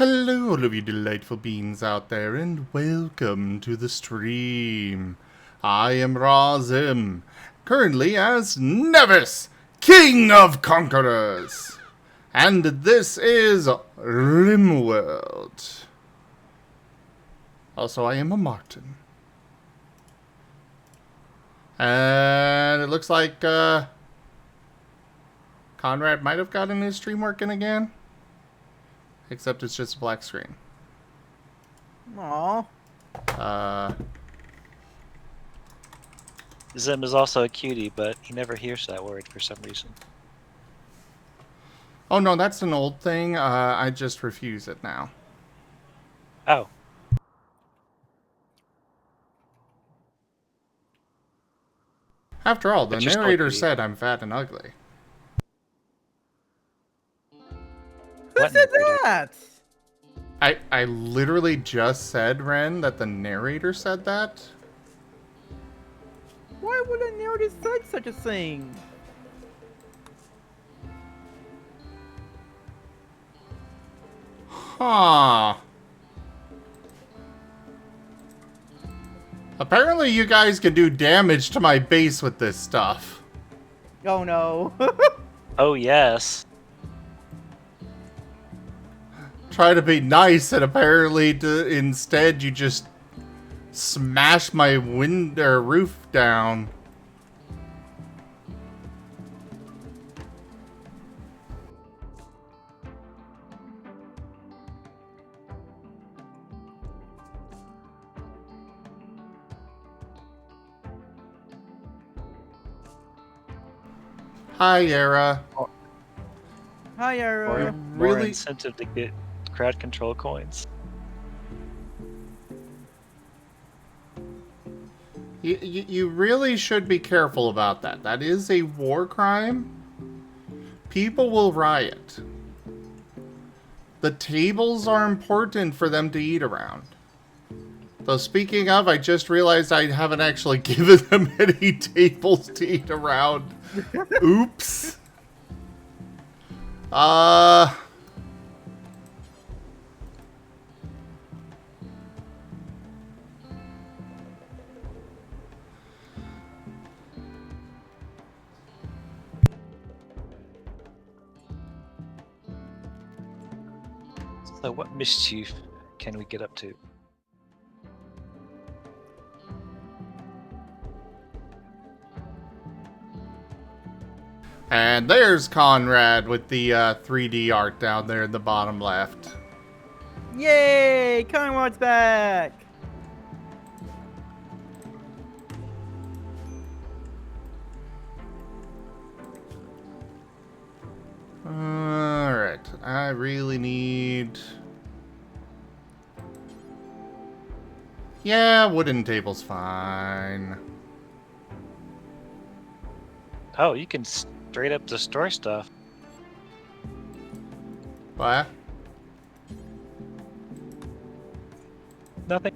Hello, all of you delightful beings out there, and welcome to the stream. I am Razim, currently as Nevis, King of Conquerors. And this is RimWorld. Also, I am a Marten. And it looks like Conrade might have gotten his stream working again. Except it's just a black screen. Aww. Zim is also a cutie, but he never hears that word for some reason. Oh no, that's an old thing. I just refuse it now. Oh. After all, the But you're still a narrator cutie. said I'm fat and ugly. Who What said narrator? that? I literally just said, Ren, that the narrator said that. Why would a narrator say such a thing? Huh. Apparently you guys can do damage to my base with this stuff. Oh no. Oh, yes. Try to be nice, and apparently instead you just smash my roof down. Hi, Yara. Hi, More, Ara. more Really? incentive to get crowd control coins. You really should be careful about that. That is a war crime. People will riot. The tables are important for them to eat around. Though speaking of, I just realized I haven't actually given them any tables to eat around. Oops. So what mischief can we get up to? And there's Conrad with the 3D art down there in the bottom left. Yay! Conrade's back! Alright, I really need... Yeah, wooden table's fine. Oh, you can straight up destroy stuff. What? Nothing.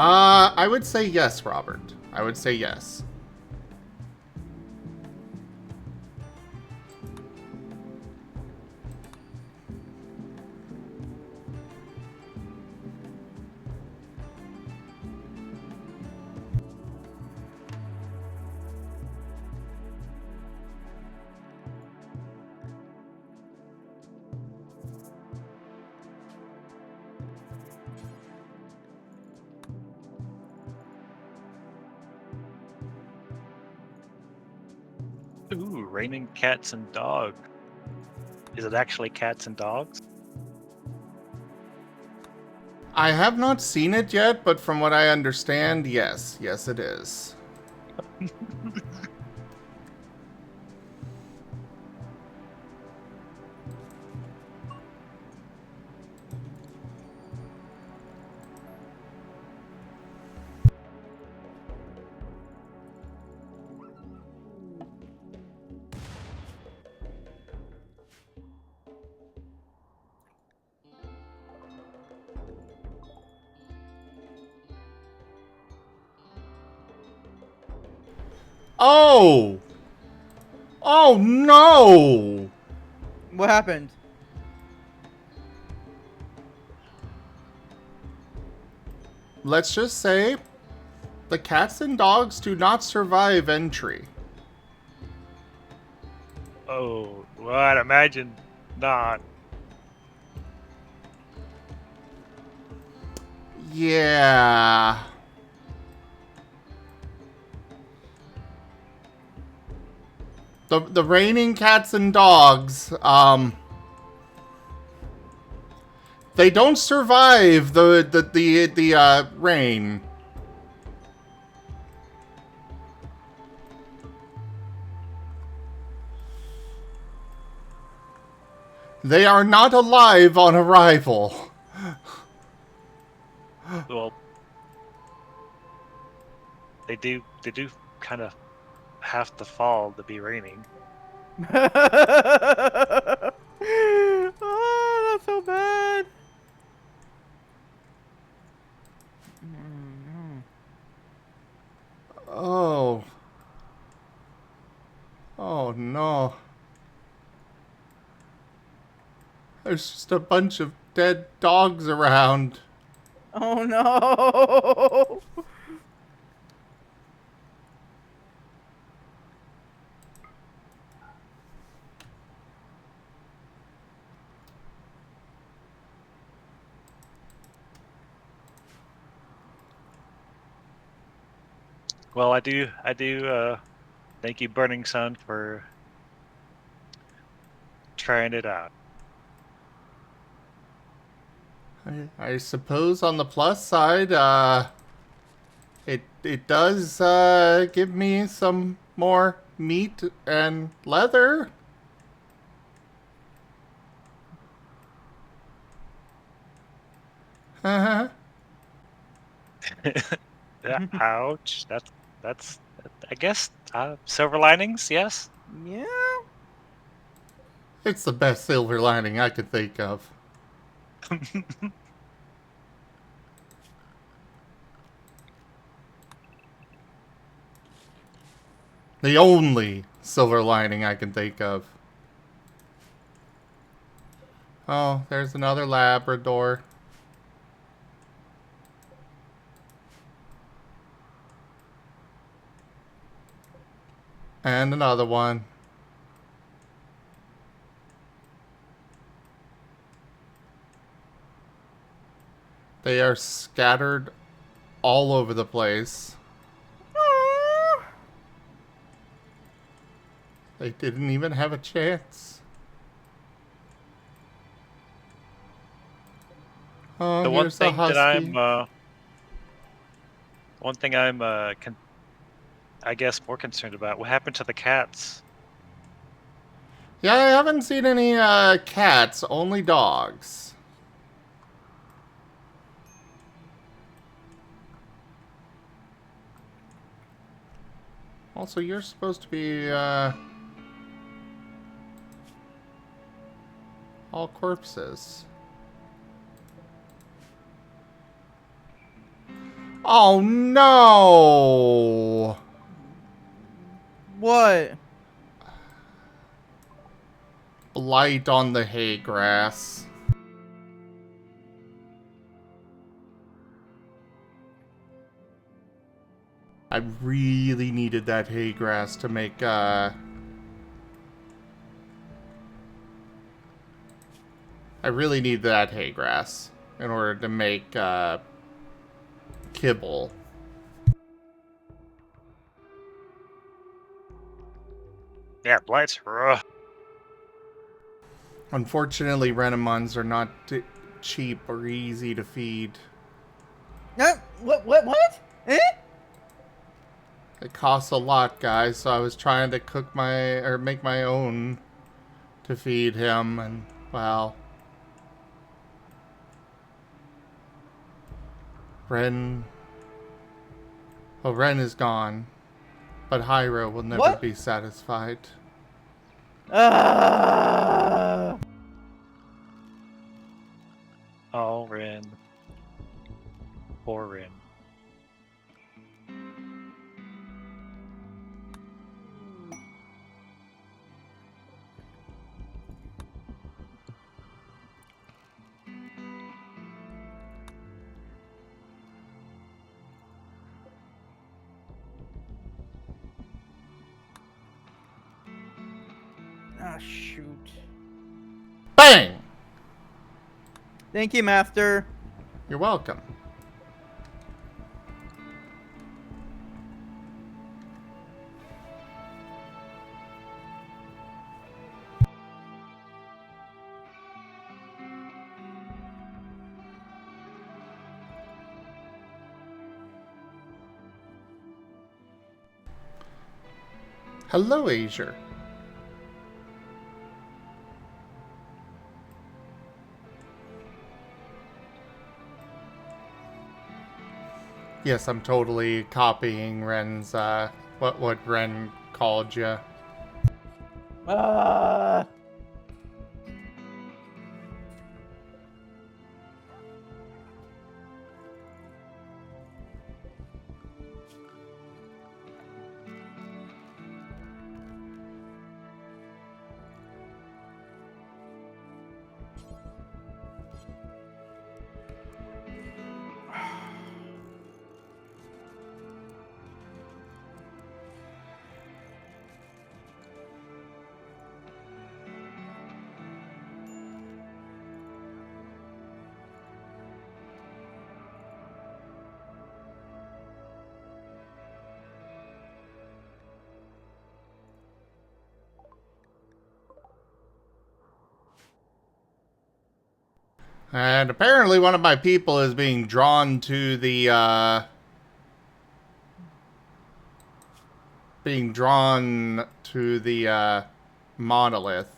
I would say yes, Robert. I would say yes. Ooh, raining cats and dogs. Is it actually cats and dogs? I have not seen it yet, but from what I understand, yes. Yes, it is. Oh! Oh no! What happened? Let's just say the cats and dogs do not survive entry. Oh, well, I'd imagine not. Yeah. The reigning cats and dogs, they don't survive the rain. They are not alive on arrival. Well, they do kind of have to fall to be raining. Oh, that's so bad. Oh. Oh no. There's just a bunch of dead dogs around. Oh no. Well, I do. Thank you, Burning Sun, for trying it out. I suppose on the plus side, it does give me some more meat and leather. Ouch. That's. I guess silver linings. Yes. Yeah. It's the best silver lining I could think of. The only silver lining I can think of. Oh, there's another Labrador. And another one. They are scattered all over the place. Aw. They didn't even have a chance. Oh, The one here's the thing that husky. I'm I guess more concerned about, what happened to the cats? Yeah, I haven't seen any cats, only dogs. Also, you're supposed to be all corpses. Oh no! What? Blight on the hay grass. I really needed that hay grass to make I really need that hay grass in order to make kibble. Yeah, blights rough. Unfortunately, Renamons are not cheap or easy to feed. What? Eh? It costs a lot, guys, so I was trying to cook make my own to feed him, and, well, Ren is gone, but Hyro will never What? be satisfied. Ah. Oh, Rin. Poor Rin. Ah, shoot. Bang! Thank you, Master. You're welcome. Hello, Azure. Yes, I'm totally copying Ren's, what Ren called you. Ah. And apparently one of my people is being drawn to the, monolith.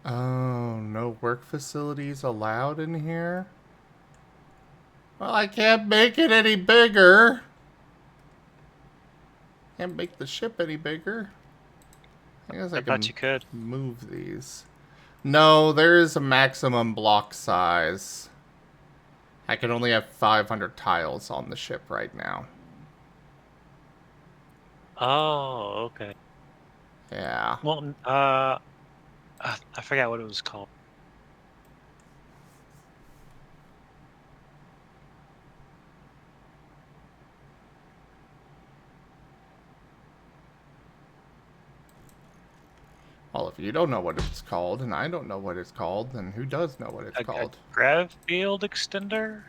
Oh, no work facilities allowed in here? Well, I can't make it any bigger. Can't make the ship any bigger. I guess I thought can you could. move these. No, there is a maximum block size. I can only have 500 tiles on the ship right now. Oh, okay. Yeah. Well, I forgot what it was called. Well, if you don't know what it's called, and I don't know what it's called, then who does know what it's A called? grav field extender?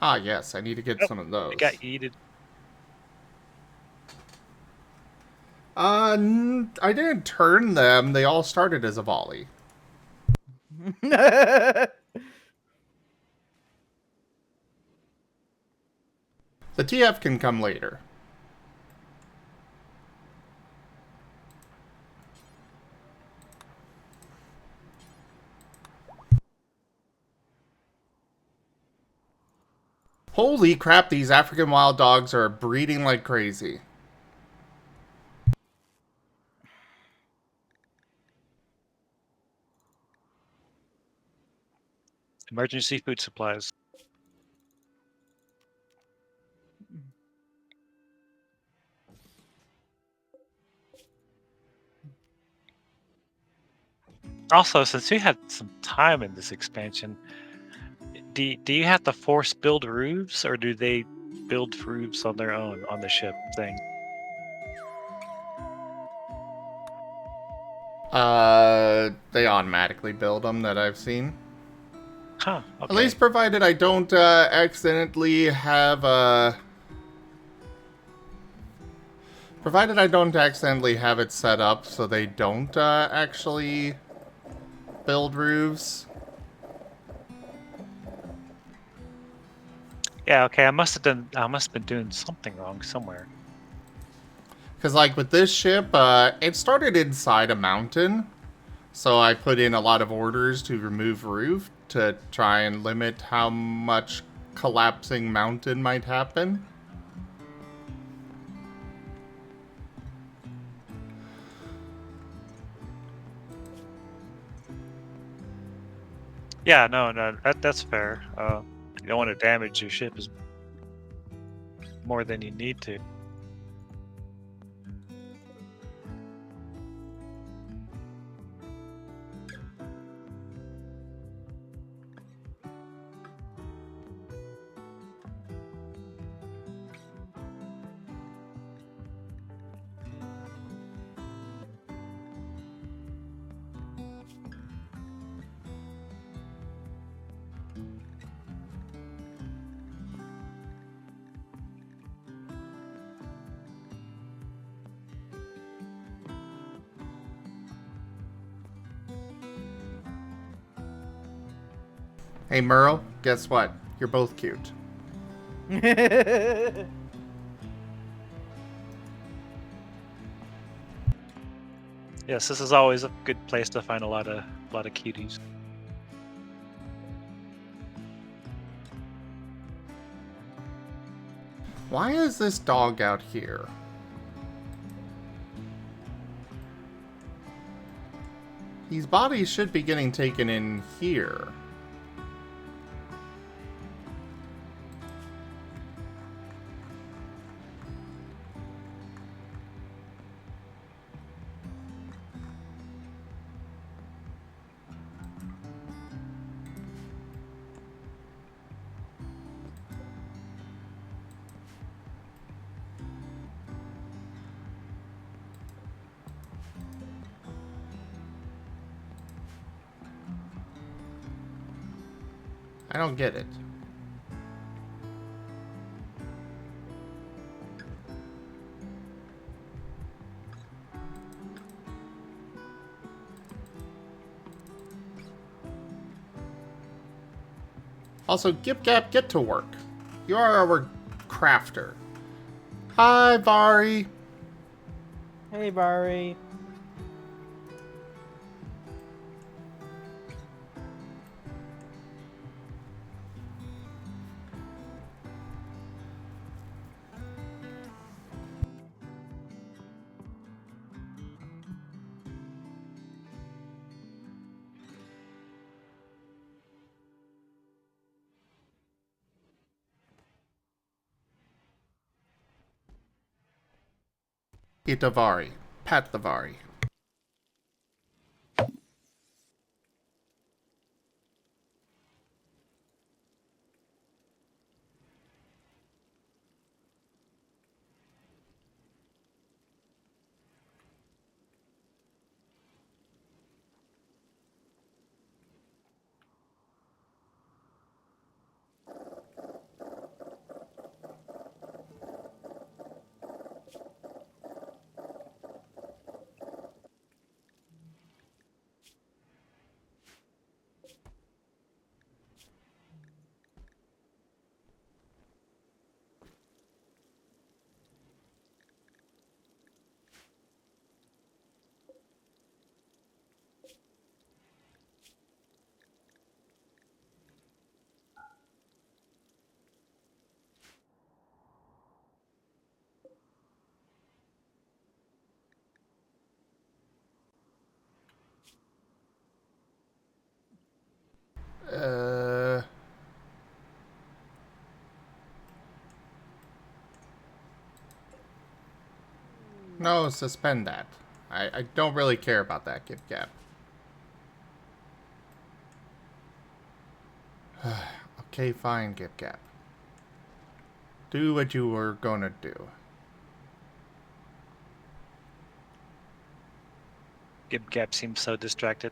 Ah, yes, I need to get Oh, some of those. it got yeeted. I didn't turn them. They all started as a volley. The TF can come later. Holy crap, these African wild dogs are breeding like crazy. Emergency food supplies. Also, since you had some time in this expansion, do you have to force build roofs, or do they build roofs on their own on the ship thing? They automatically build them that I've seen. Huh. Okay. At least provided I don't, accidentally have, provided I don't accidentally have it set up so they don't, actually build roofs. Yeah. Okay. I must have been doing something wrong somewhere. Because, like, with this ship, it started inside a mountain. So I put in a lot of orders to remove roof to try and limit how much collapsing mountain might happen. Yeah. No. That's fair. You don't want to damage your ship as more than you need to. Hey, Merle, guess what? You're both cute. Yes, this is always a good place to find a lot of cuties. Why is this dog out here? These bodies should be getting taken in here. I don't get it. Also, Gip Gap, get to work. You are our crafter. Hi, Vari. Hey, Barry. Eat a Vari. Pat the Vari. No, suspend that. I don't really care about that, Gip Gap. Okay, fine, Gip Gap. Do what you were gonna do. Gib Gap seems so distracted.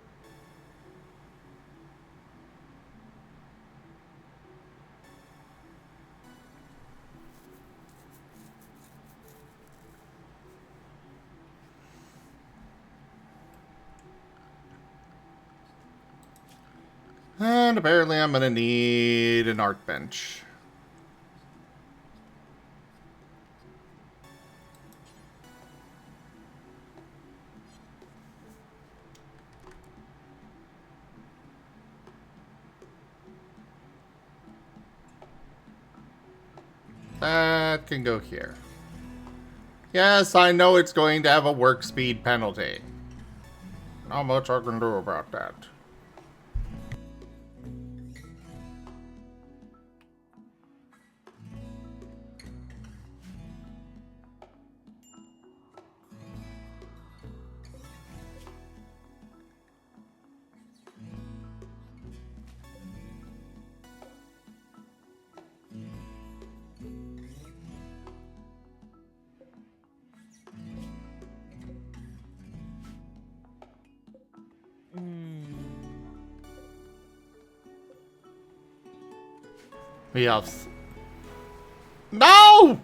And apparently I'm gonna need an art bench. That can go here. Yes, I know it's going to have a work speed penalty. Not much I can do about that. We have... No!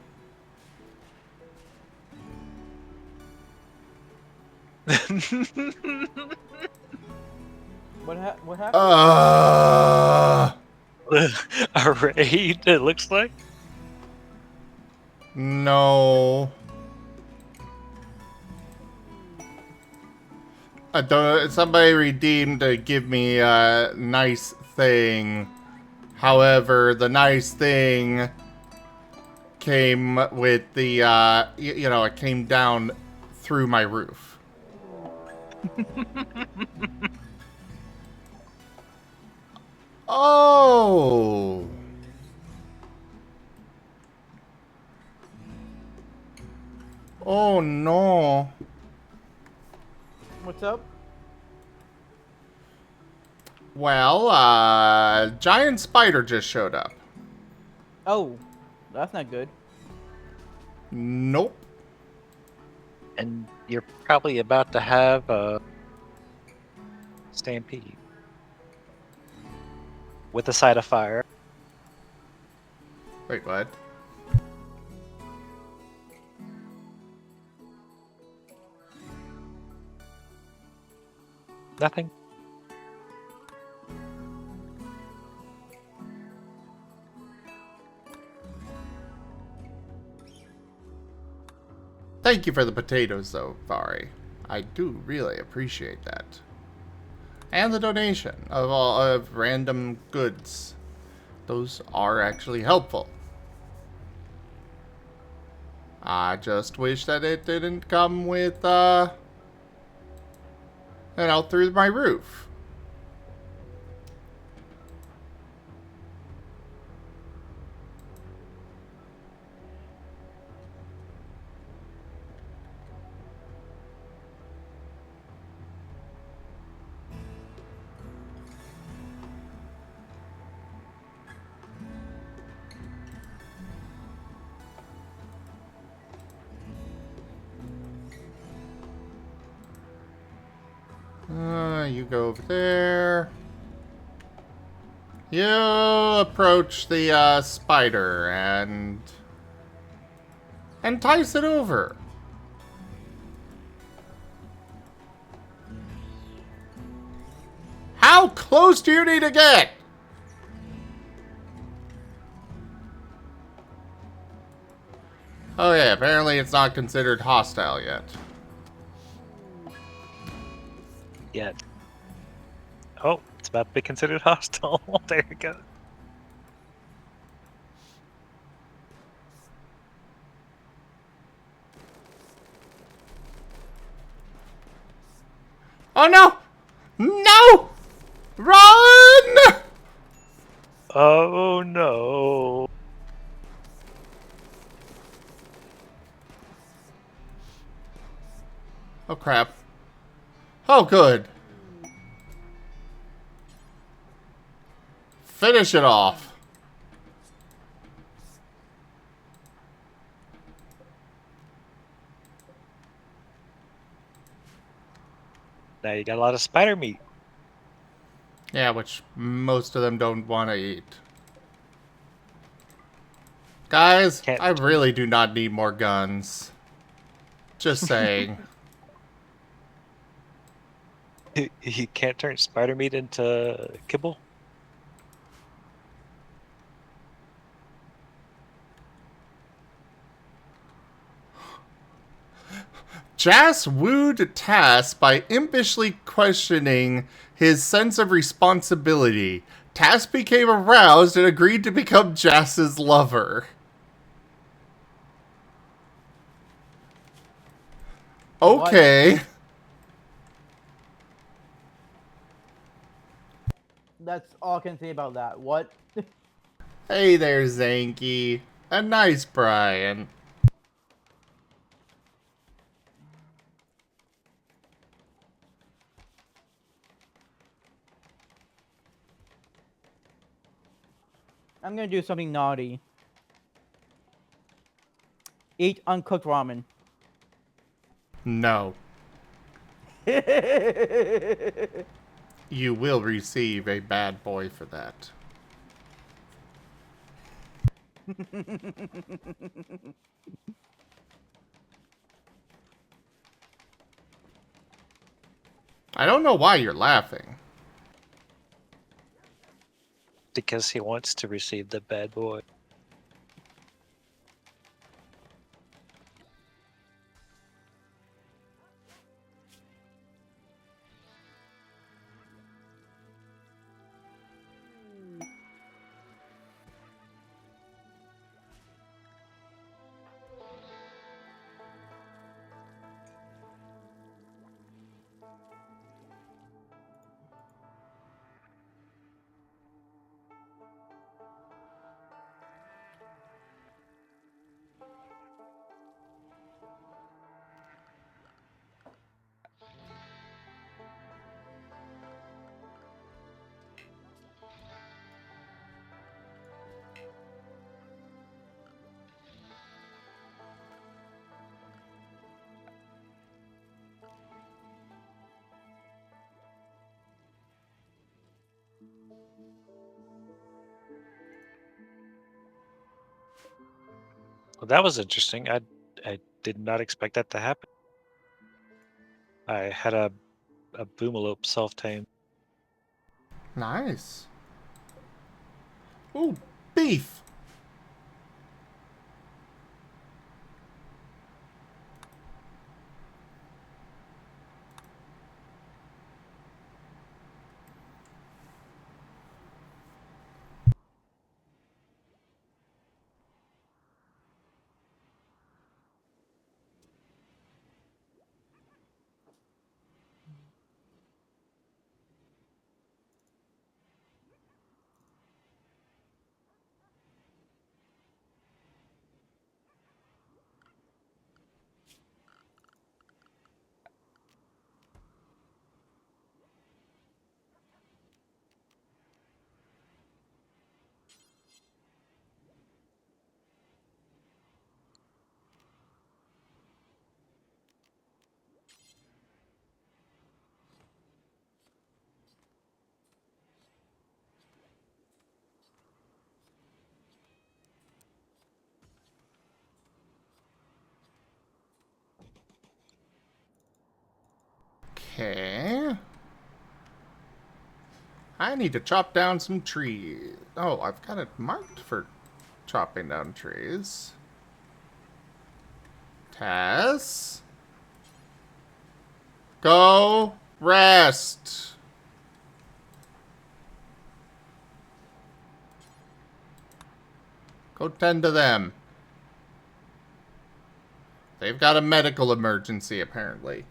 What happened? A raid, it looks like. No. Somebody redeemed to give me a nice thing. However, the nice thing came with the, you know, it came down through my roof. Oh! Oh no. What's up? Well, giant spider just showed up. Oh, that's not good. Nope. And you're probably about to have a stampede with a side of fire. Wait, what? Nothing. Thank you for the potatoes, though, Furry. I do really appreciate that. And the donation of all of random goods. Those are actually helpful. I just wish that it didn't come with, you know, through my roof. You go over there. You approach the spider and entice it over. How close do you need to get? Oh yeah, apparently it's not considered hostile yet. Yet. Oh, it's about to be considered hostile. There you go. Oh no! No! Run! Oh no. Oh crap. Oh good. Finish it off. Now you got a lot of spider meat. Yeah, which most of them don't want to eat. Guys, Can't I really do not need more guns. Just saying. you can't turn spider meat into kibble. Jas wooed Tass by impishly questioning his sense of responsibility. Tass became aroused and agreed to become Jas's lover. Okay. What? That's all I can say about that. What? Hey there, Zanky. A nice Brian. I'm gonna do something naughty. Eat uncooked ramen. No. You will receive a bad boy for that. I don't know why you're laughing. because he wants to receive the bad boy. Well, that was interesting. I did not expect that to happen. I had a boomalope self-tame. Nice. Ooh, beef. Okay. I need to chop down some trees. Oh, I've got it marked for chopping down trees. Tess? Go rest. Go tend to them. They've got a medical emergency, apparently.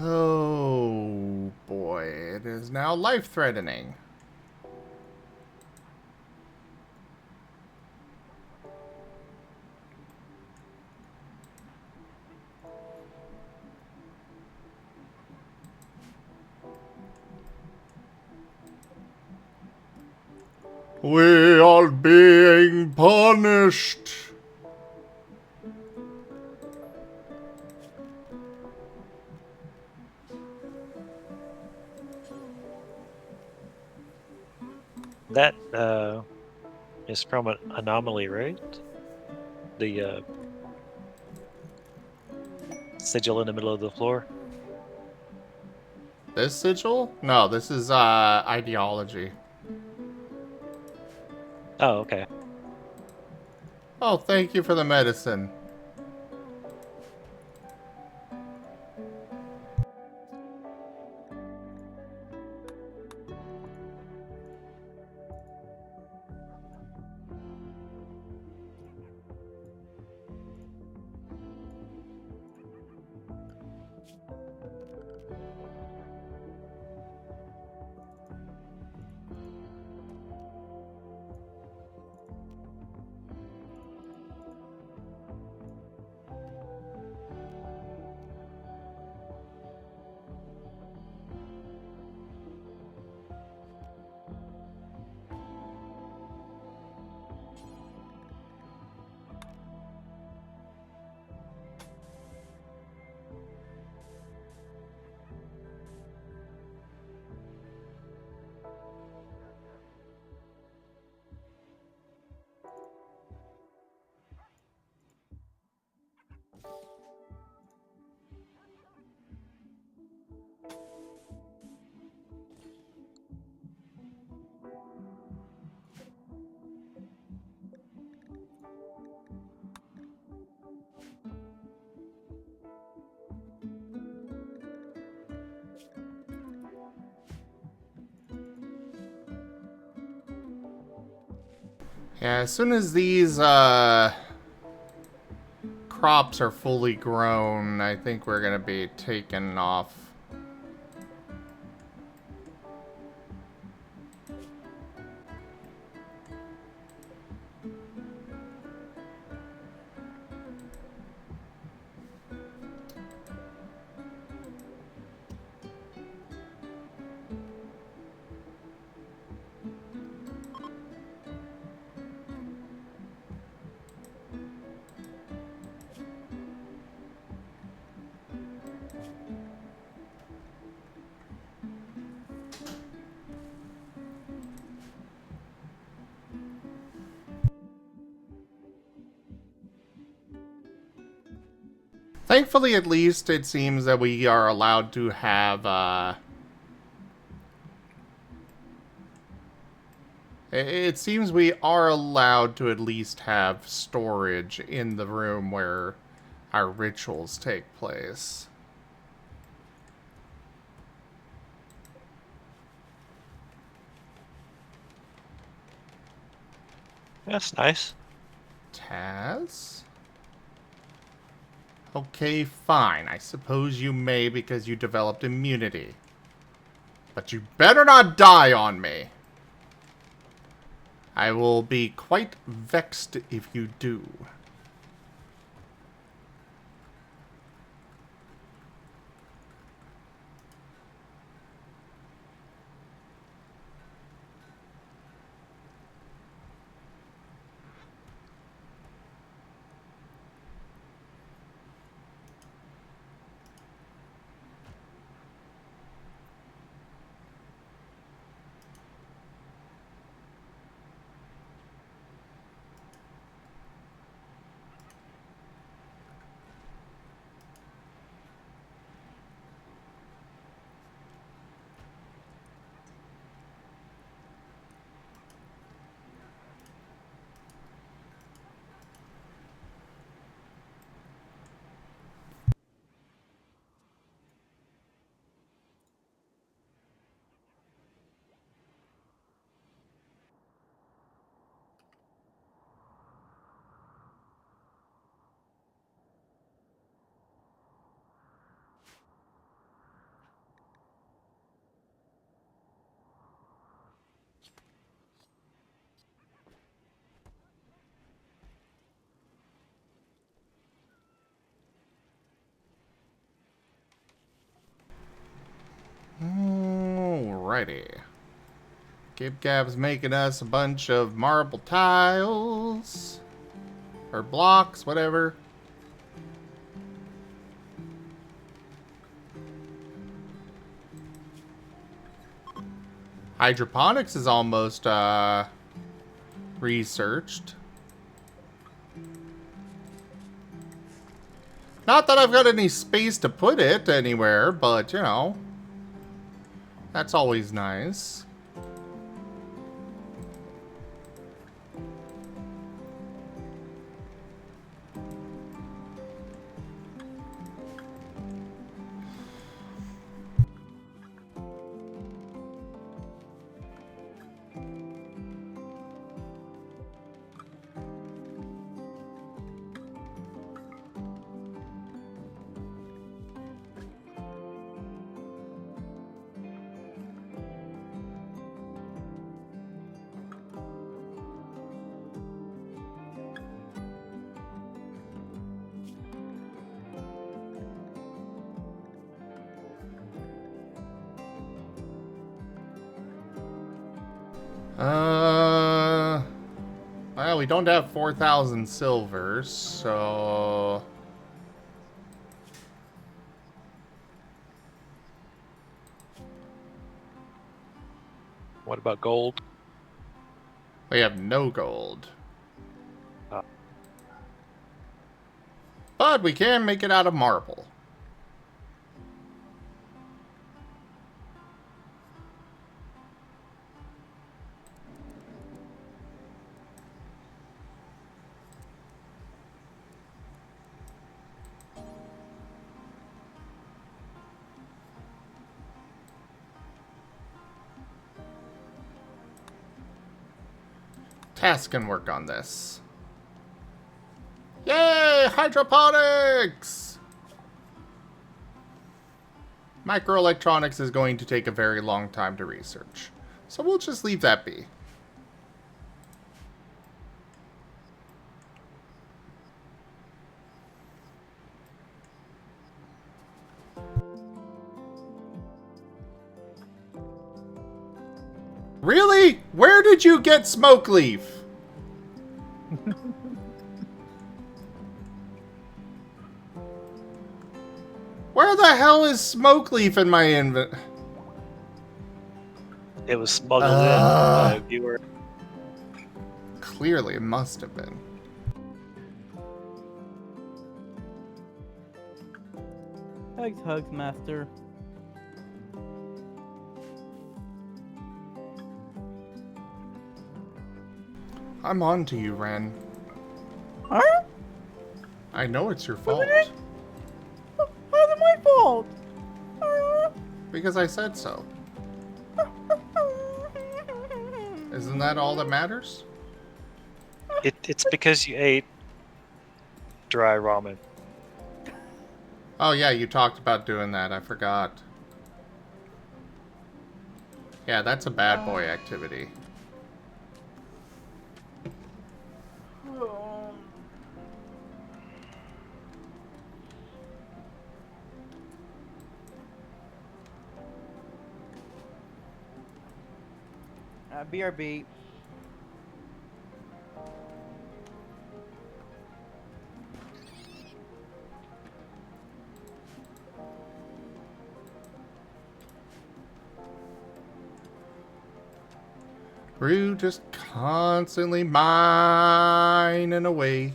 Oh boy, it is now life-threatening. We are being punished. That is from an anomaly, right? The sigil in the middle of the floor. This sigil? No, this is ideology. Oh, okay. Oh, thank you for the medicine. Yeah, as soon as these crops are fully grown, I think we're gonna be taken off. Thankfully, at least, it seems that we are allowed to have, it seems we are allowed to at least have storage in the room where our rituals take place. That's nice. Taz? Okay, fine. I suppose you may because you developed immunity. But you better not die on me. I will be quite vexed if you do. Alrighty. Gibgab's making us a bunch of marble tiles. Or blocks, whatever. Hydroponics is almost, researched. Not that I've got any space to put it anywhere, but, you know. That's always nice. Well, we don't have 4,000 silver, so... What about gold? We have no gold. Uh, But we can make it out of marble. Cass can work on this. Yay! Hydroponics! Microelectronics is going to take a very long time to research. So we'll just leave that be. Really? Where did you get smoke leaf? Where the hell is smoke leaf in my inventory? It was smuggled in by a viewer. Clearly, it must have been. Hugs, master. I'm on to you, Ren. Huh? I know it's your fault. How's it my fault? Because I said so. Isn't that all that matters? It's because you ate dry ramen. Oh yeah, you talked about doing that. I forgot. Yeah, that's a bad boy activity. BRB. Rue just constantly mining away.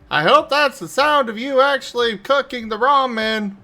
I hope that's the sound of you actually cooking the ramen.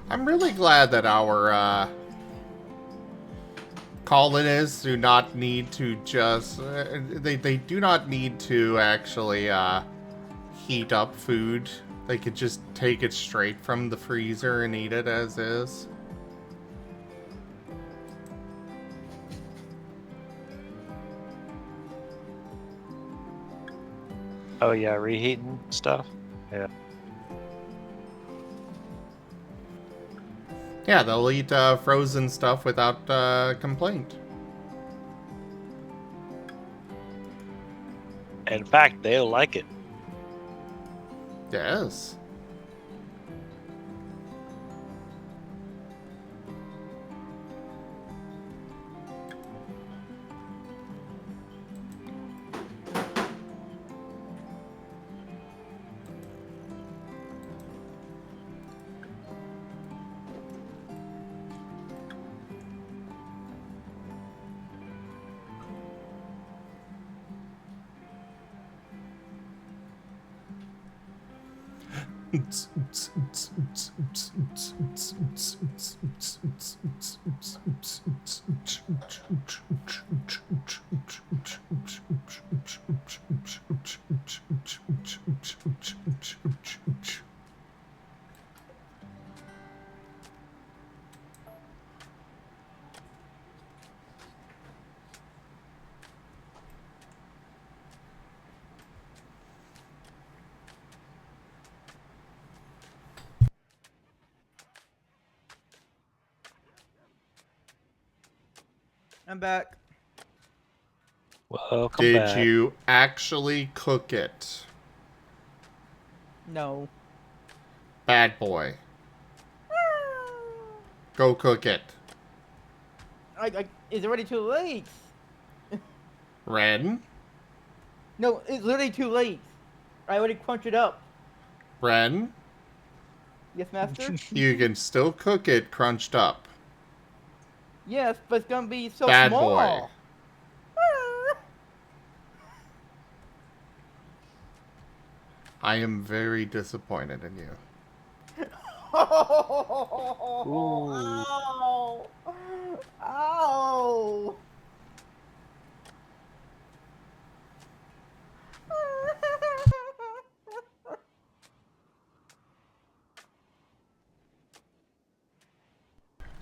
I'm really glad that our colonists do not need to just... they do not need to actually heat up food. They could just take it straight from the freezer and eat it as is. Oh yeah, reheating stuff. Yeah. Yeah, they'll eat frozen stuff without complaint. In fact, they'll like it. Yes. I'm back. Welcome Did back. you actually cook it? No. Bad boy. Go cook it. It's already too late. Ren? No, it's literally too late. I already crunched it up. Ren? Yes, master? You can still cook it crunched up. Yes, but it's gonna be so Bad boy. small. I am very disappointed in you. Ooh. Ow! Ow!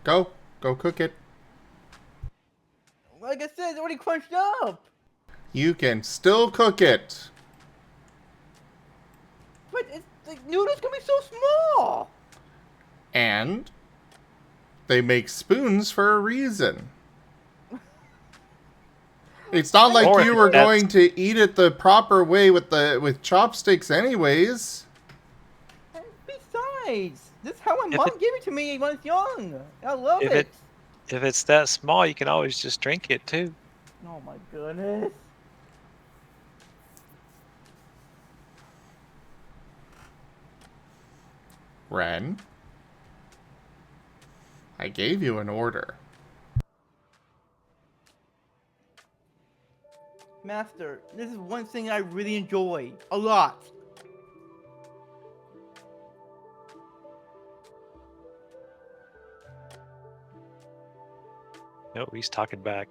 Go. Go cook it. Like I said, it's already crunched up. You can still cook it. But it's the noodles gonna be so small. And they make spoons for a reason. It's not like Or you were that's- going to eat it the proper way with chopsticks anyways. And besides, this is how my If mom it- gave it to me when I was young. I love If it. If it's that small, you can always just drink it too. Oh my goodness. Ren, I gave you an order. Master, this is one thing I really enjoy a lot. No, he's talking back.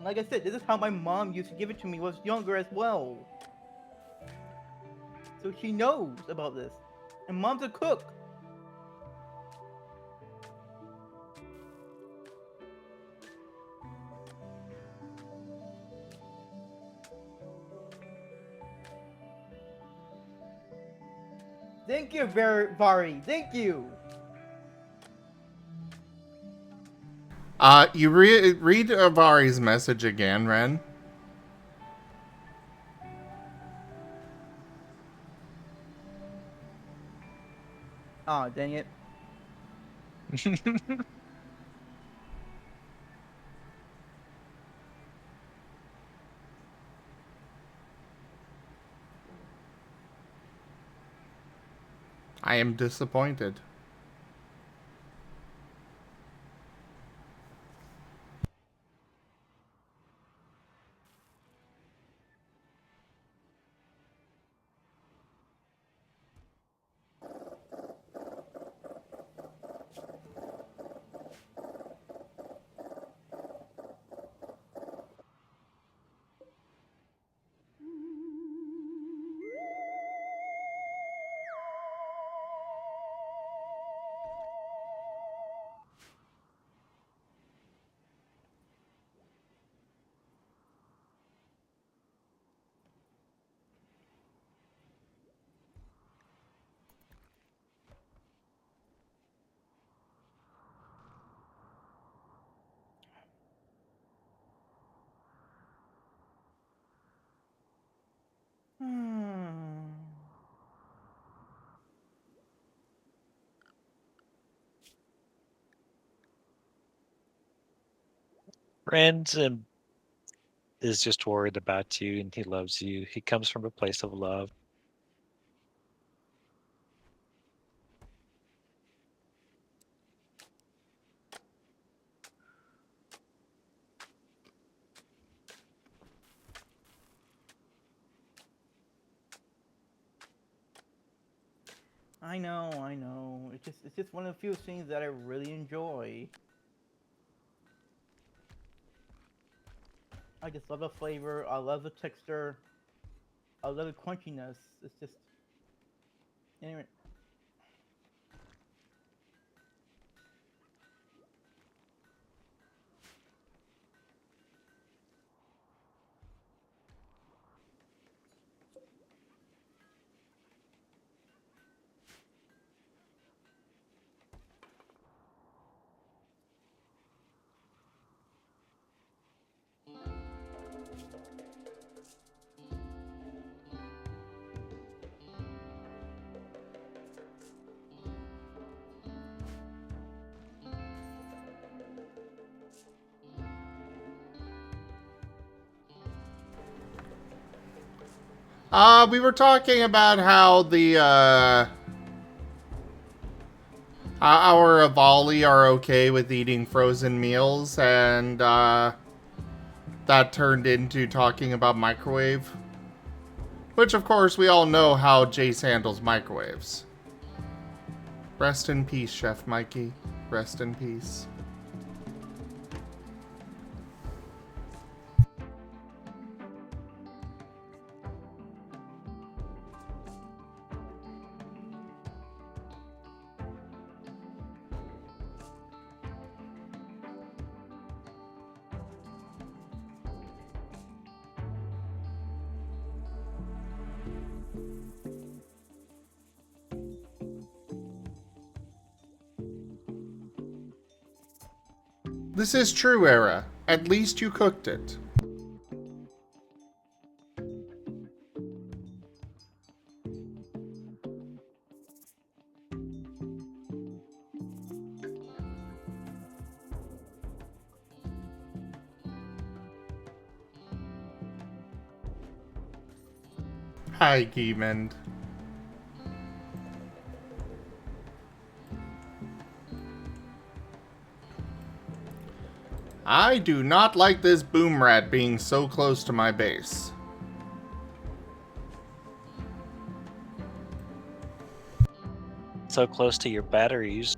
Like I said, this is how my mom used to give it to me when I was younger as well. So she knows about this. And mom's a cook. Thank you, Vari. Thank you. You read Avari's message again, Ren. Aw, dang it. I am disappointed. Hmm. Friends is just worried about you and he loves you. He comes from a place of love. I know. It's just one of the few things that I really enjoy. I just love the flavor. I love the texture. I love the crunchiness. It's just anyway. We were talking about how the, our Avali are okay with eating frozen meals, and, that turned into talking about microwave. Which, of course, we all know how Jace handles microwaves. Rest in peace, Chef Mikey. Rest in peace. This is true, Era. At least you cooked it. Hi, Geemond. I do not like this boom rat being so close to my base. So close to your batteries.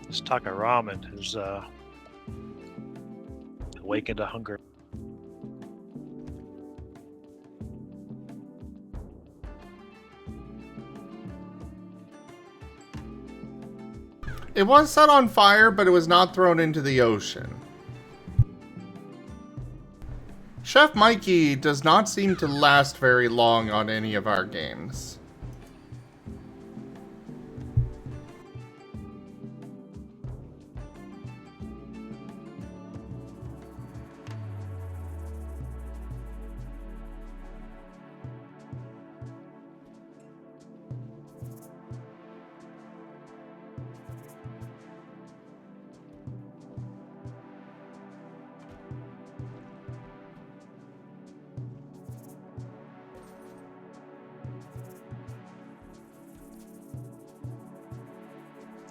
Let's talk of ramen, who's awakened to hunger. It was set on fire, but it was not thrown into the ocean. Chef Mikey does not seem to last very long on any of our games.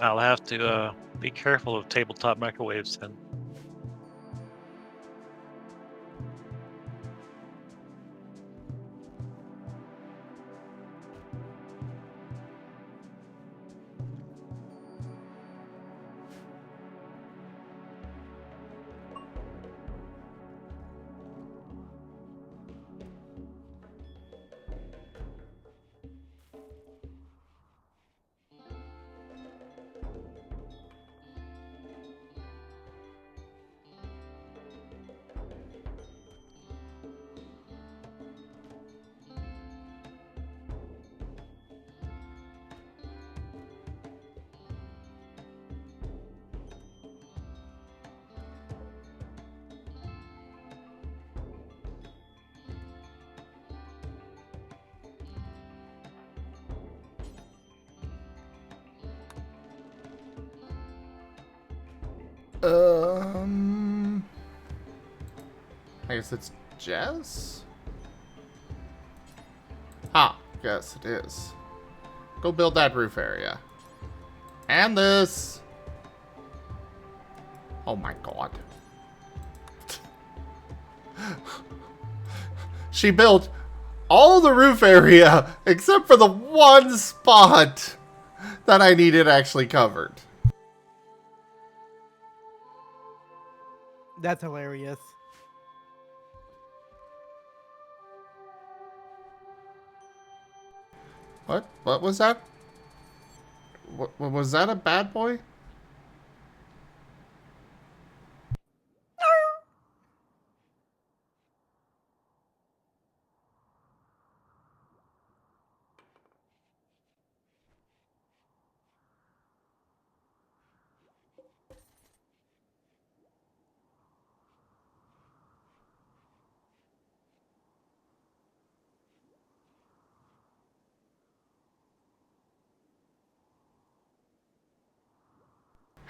I'll have to be careful of tabletop microwaves then. I guess it's Jess? Ah, yes it is. Go build that roof area. And this. Oh my god. She built all the roof area except for the one spot that I needed actually covered. That's hilarious. What? What was that? What was that a bad boy?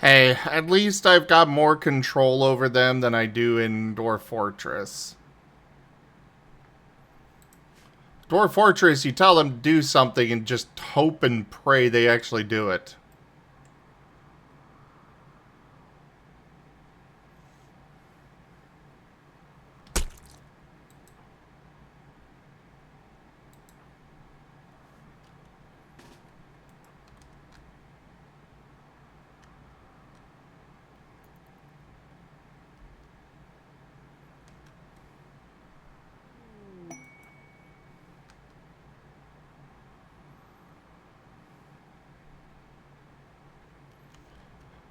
Hey, at least I've got more control over them than I do in Dwarf Fortress. Dwarf Fortress, you tell them to do something and just hope and pray they actually do it.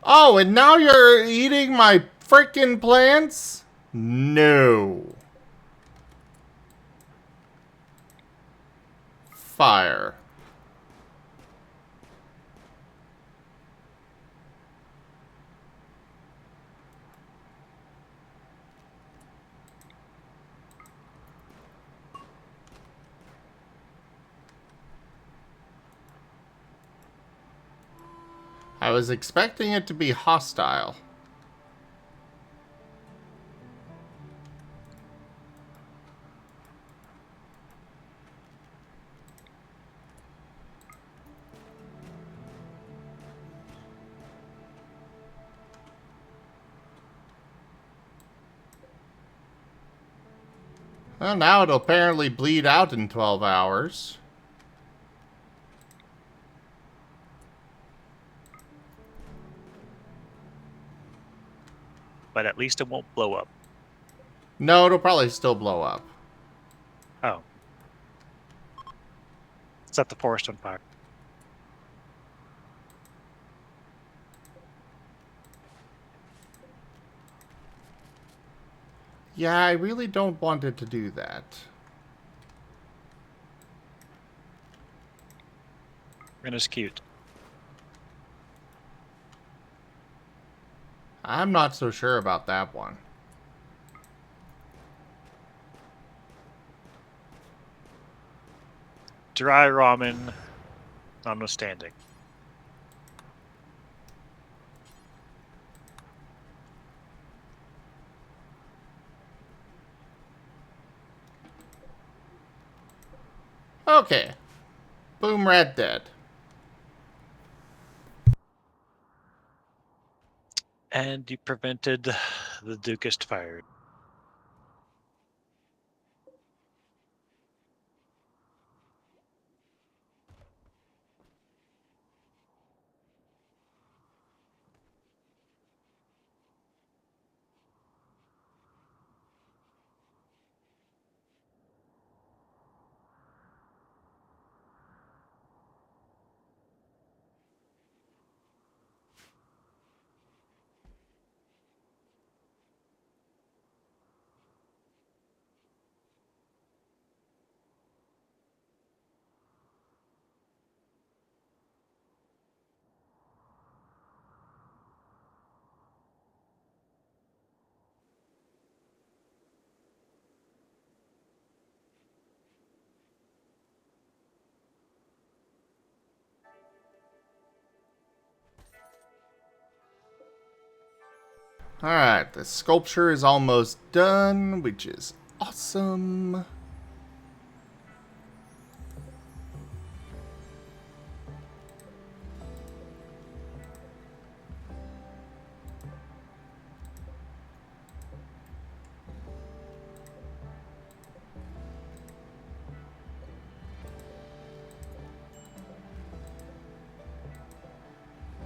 Oh, and now you're eating my frickin' plants? No. Fire. I was expecting it to be hostile. Well, now it'll apparently bleed out in 12 hours. But at least it won't blow up. No, it'll probably still blow up. Oh. Set the forest on fire. Yeah, I really don't want it to do that. And it's cute. I'm not so sure about that one. Dry ramen, notwithstanding. Okay. Boom, rat dead. And you prevented the Dukist fire. Alright, the sculpture is almost done, which is awesome.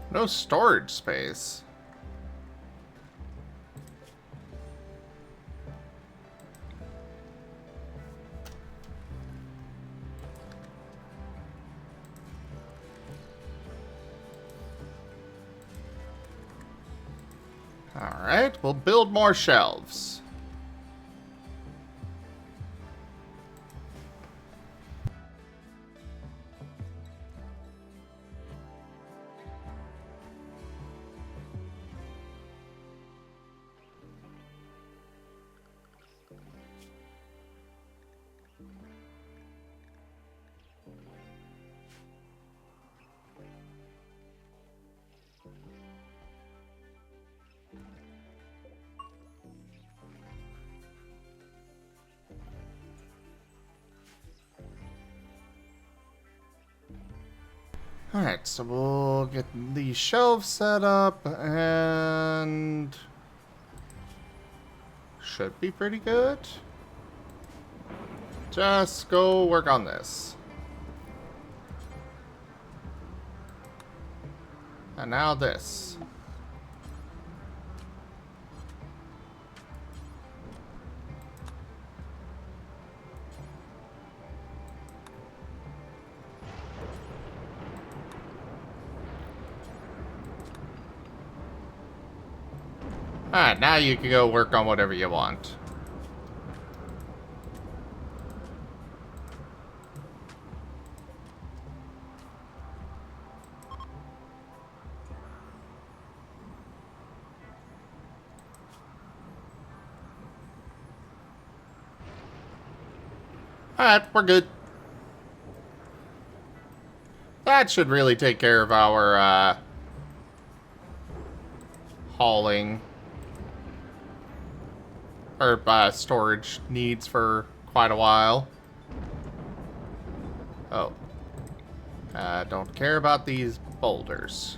No storage space. Alright, we'll build more shelves. Alright, so we'll get these shelves set up and should be pretty good. Just go work on this. And now this. Alright, now you can go work on whatever you want. Alright, we're good. That should really take care of our, hauling. Or, storage needs for quite a while. Oh. Don't care about these boulders.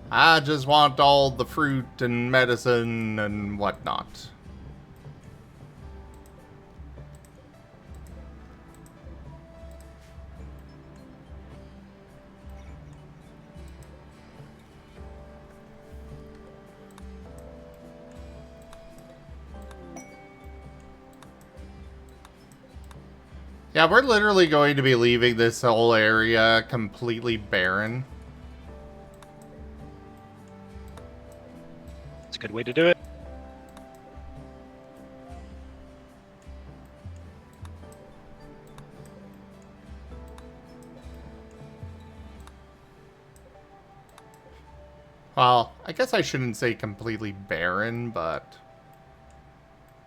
I just want all the fruit and medicine and whatnot. Yeah, we're literally going to be leaving this whole area completely barren. It's a good way to do it. Well, I guess I shouldn't say completely barren, but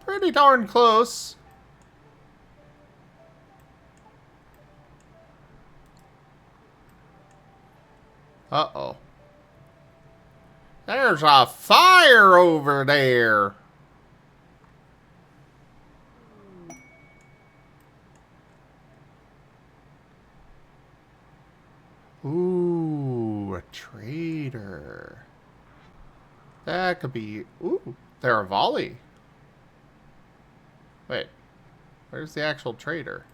pretty darn close. Uh-oh. There's a fire over there. Ooh, a trader. That could be... Ooh, they're a volley. Wait, where's the actual trader?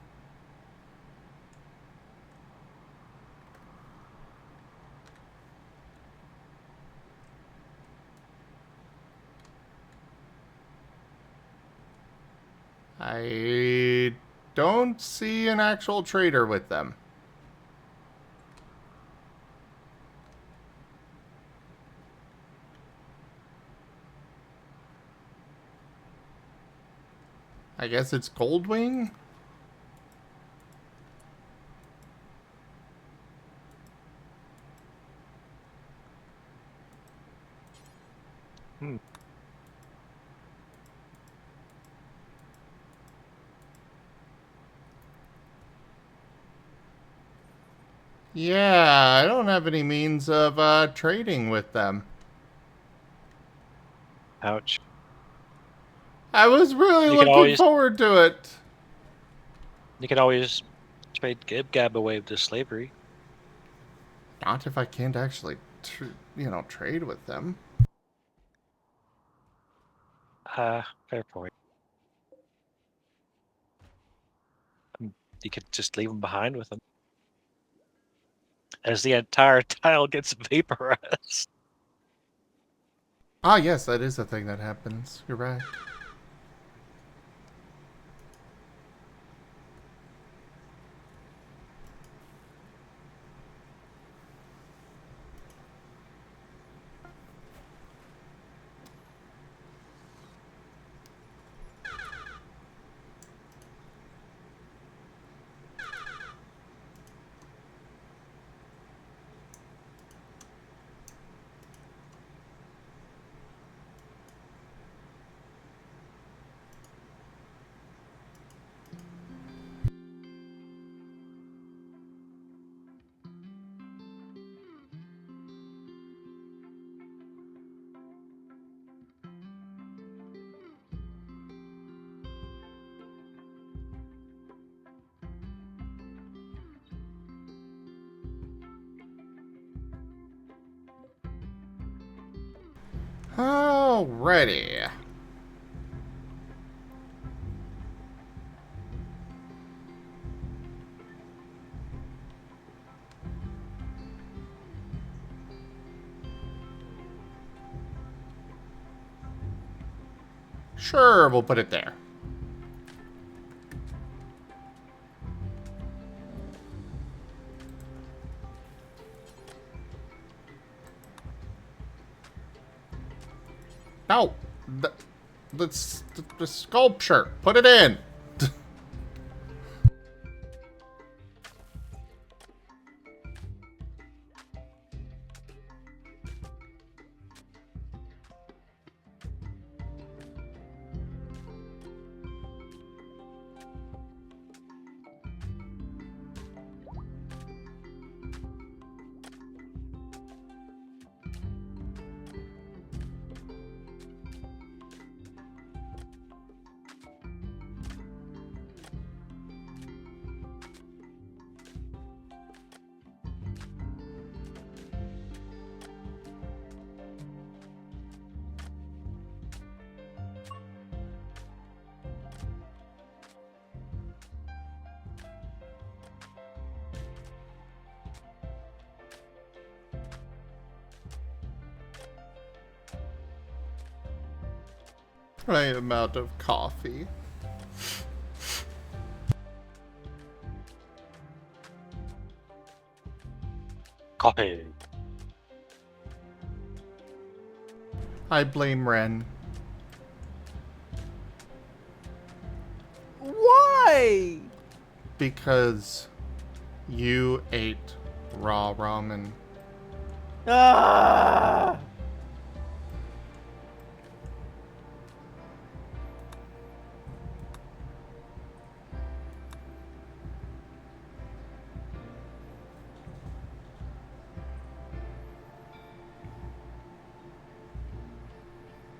I don't see an actual trader with them. I guess it's Goldwing? Hmm. Yeah, I don't have any means of trading with them. Ouch. I was really You can looking always forward to it. you can always trade Gib Gab away to slavery. Not if I can't actually, trade with them. Fair point. You could just leave them behind with them. As the entire tile gets vaporized. Ah, yes, that is a thing that happens. You're right. Alrighty. Sure, we'll put it there. No, the sculpture. Put it in. Right amount of coffee. Copy. I blame Ren. Why? Because you ate raw ramen. Ah!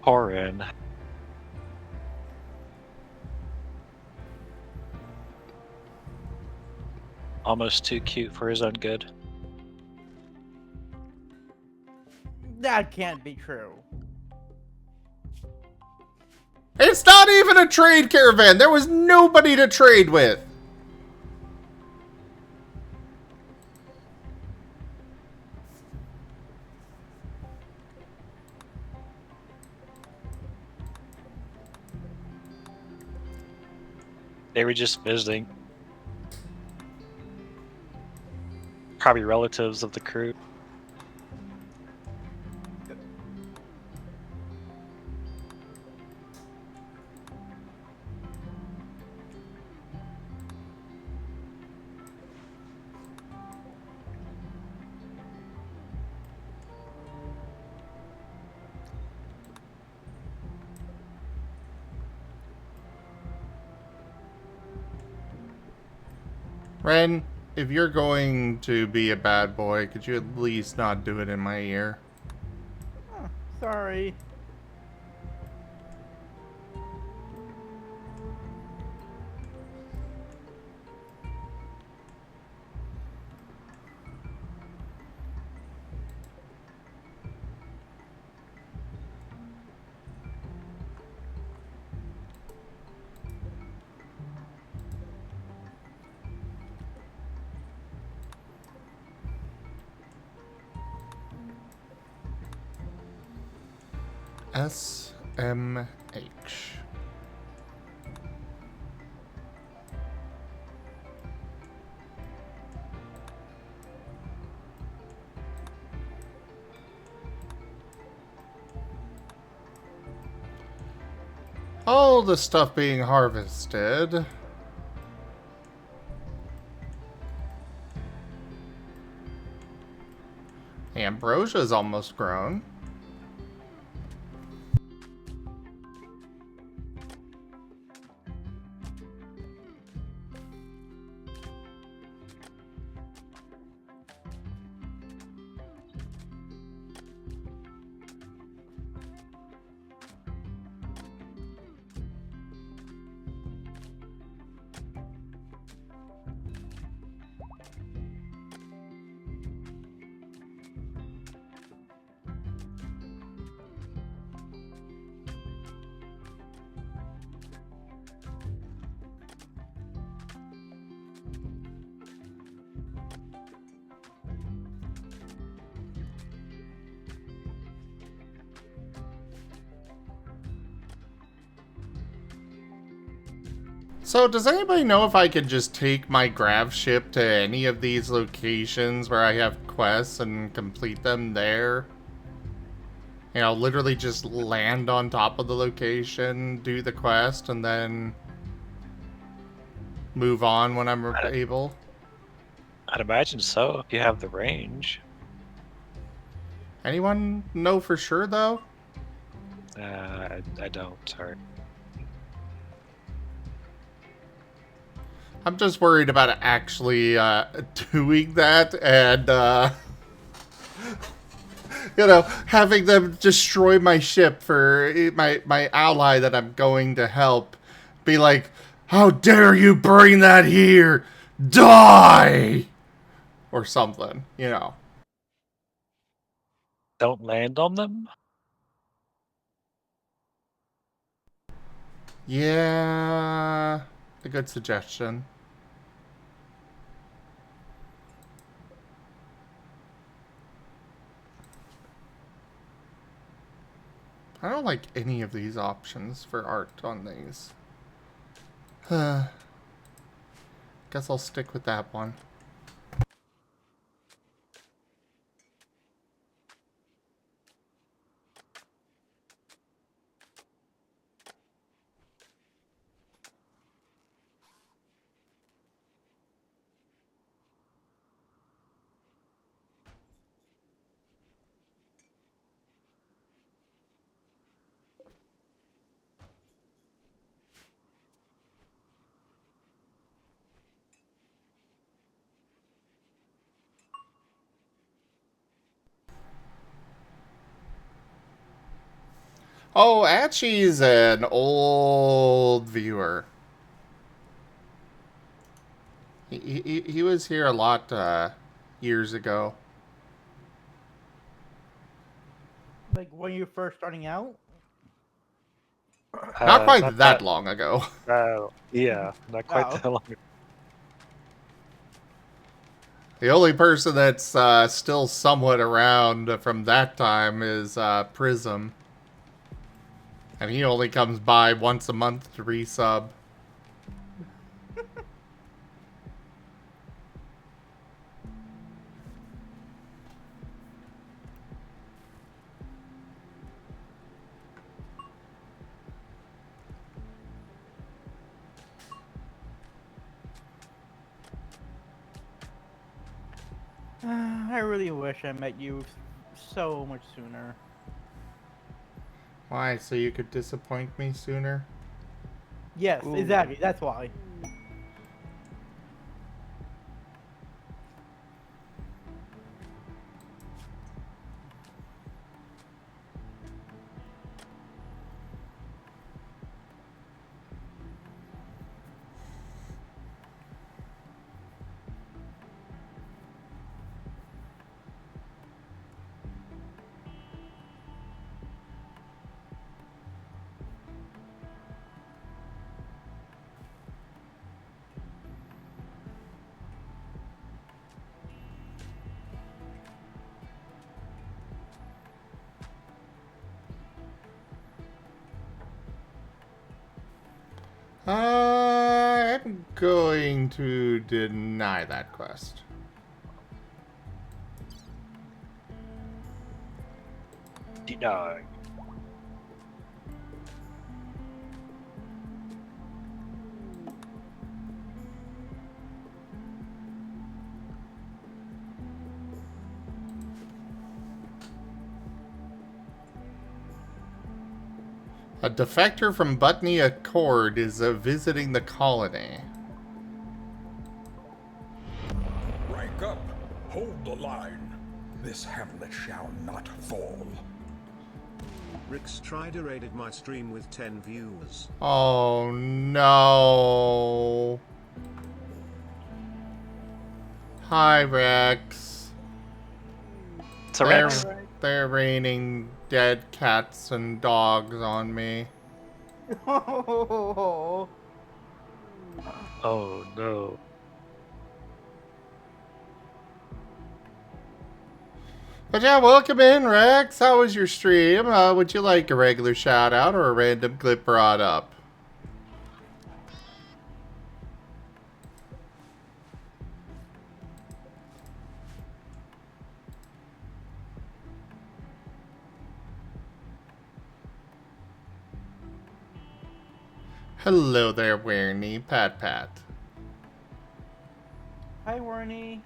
Orin. Almost too cute for his own good. That can't be true. It's not even a trade caravan. There was nobody to trade with. They were just visiting. Probably relatives of the crew. Ren, if you're going to be a bad boy, could you at least not do it in my ear? Oh, sorry. SMH. All the stuff being harvested. Ambrosia's almost grown. So, does anybody know if I could just take my grav ship to any of these locations where I have quests and complete them there? You know, literally just land on top of the location, do the quest, and then move on when I'm able? I'd imagine so if you have the range. Anyone know for sure, though? I don't. Sorry. I'm just worried about actually doing that and, you know, having them destroy my ship for my ally that I'm going to help. Be like, how dare you bring that here? Die! Or something, you know. Don't land on them? Yeah, a good suggestion. I don't like any of these options for art on these. Guess I'll stick with that one. Oh, Achi's an old viewer. He was here a lot years ago. Like when you're first starting out? Not quite Not that long ago. Yeah, not quite Oh. that long. The only person that's still somewhat around from that time is Prism. And he only comes by once a month to resub. I really wish I met you so much sooner. Why? So you could disappoint me sooner? Yes, Ooh. exactly. That's why. I'm going to deny that quest. Deny. A defector from Butney Accord is visiting the colony. Rank up. Hold the line. This hamlet shall not fall. Rick's tried my stream with 10 views. Oh no. Hi, Rex. So They're, Rex, they're raining dead cats and dogs on me. Oh, oh no. But yeah, welcome in, Rex. How was your stream? Would you like a regular shout out or a random clip brought up? Hello there, Wernie. Pat Pat. Hi, Warnie.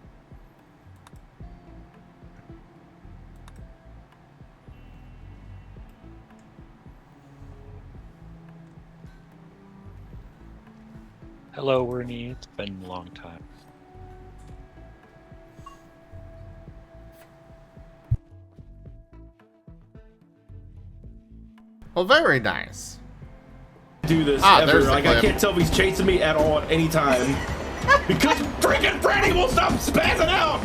Hello, Wernie. It's been a long time. Well, very nice. Do this There's ever. the Like, I clip. can't tell if he's chasing me at all at any time. Because freaking Freddy won't stop spazzing out!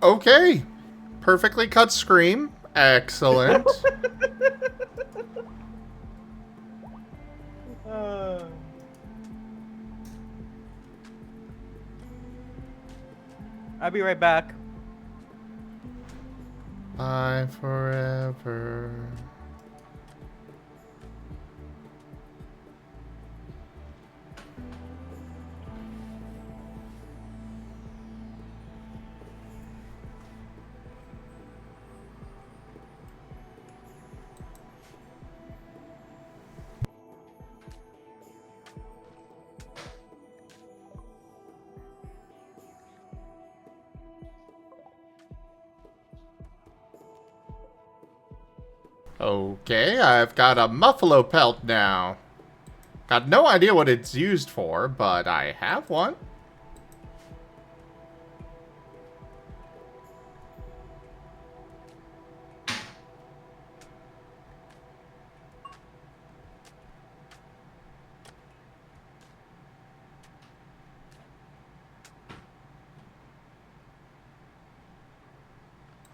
Okay. Perfectly cut scream. Excellent. I'll be right back. Bye forever. Okay, I've got a muffalo pelt now. Got no idea what it's used for, but I have one.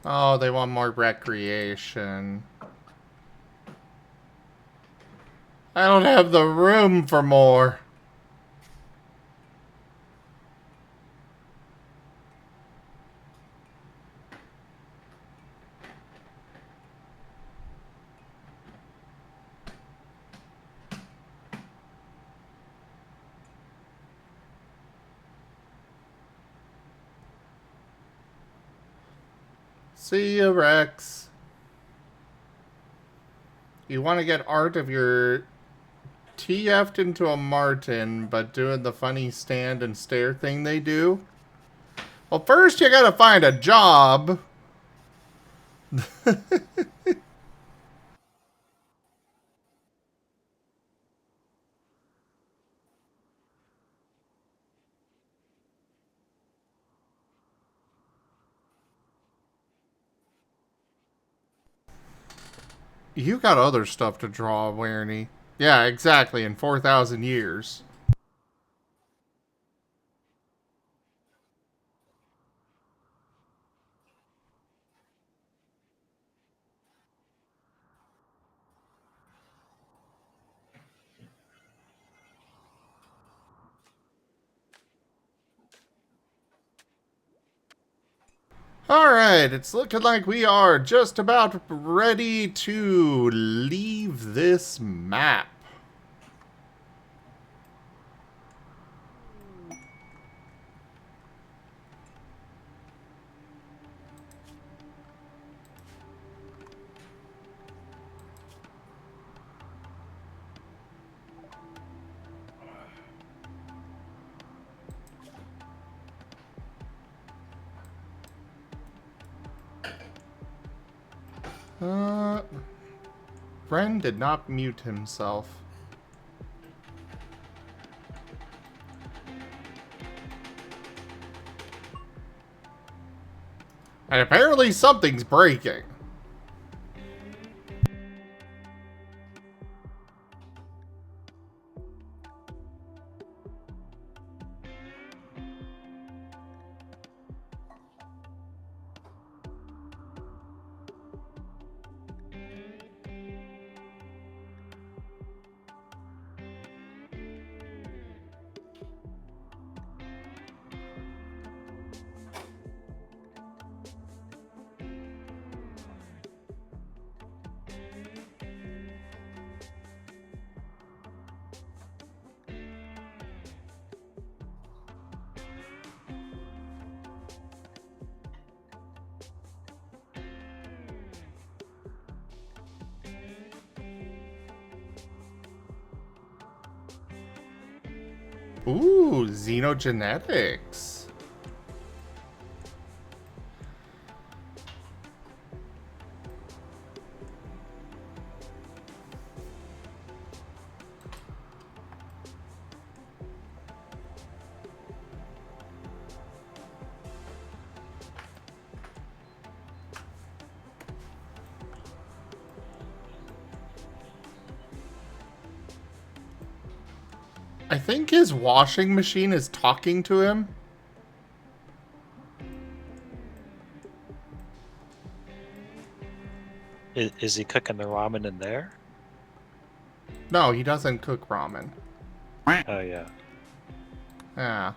Oh, they want more recreation. I don't have the room for more. See ya, Rex. You want to get art of your TF'd into a Marten, but doing the funny stand and stare thing they do? Well, first you gotta find a job. You got other stuff to draw, Wernie. Yeah, exactly, in 4,000 years. Alright, it's looking like we are just about ready to leave this map. Bren did not mute himself. And apparently something's breaking. Ooh, xenogenetics. I think his washing machine is talking to him. Is he cooking the ramen in there? No, he doesn't cook ramen. Oh yeah. Yeah.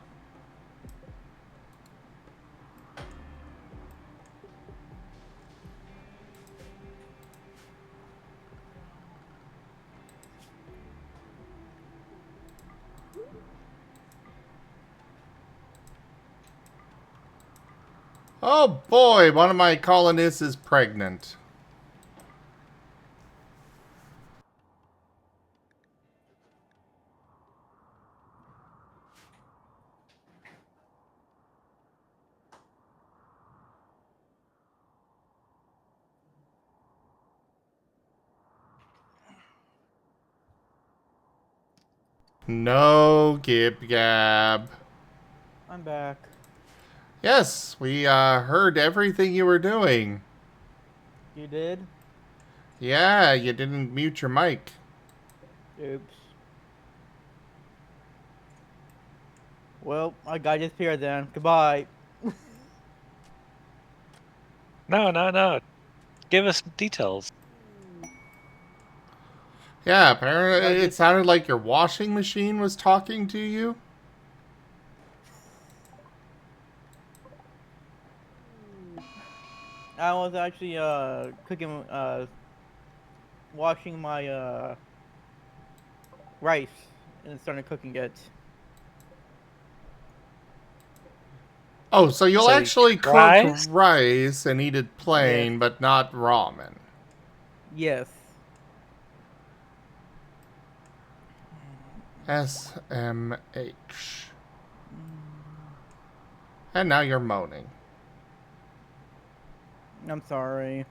Oh boy, one of my colonists is pregnant. No, Gib Gab. I'm back. Yes, we heard everything you were doing. You did? Yeah, you didn't mute your mic. Oops. Well, I gotta disappear then. Goodbye. No. Give us details. Yeah, apparently I it just- sounded like your washing machine was talking to you. I was actually cooking washing my rice and started cooking it. Oh, so you'll So you actually cook cook rice? rice and eat it plain, Yes. but not ramen. Yes. SMH. And now you're moaning. I'm sorry.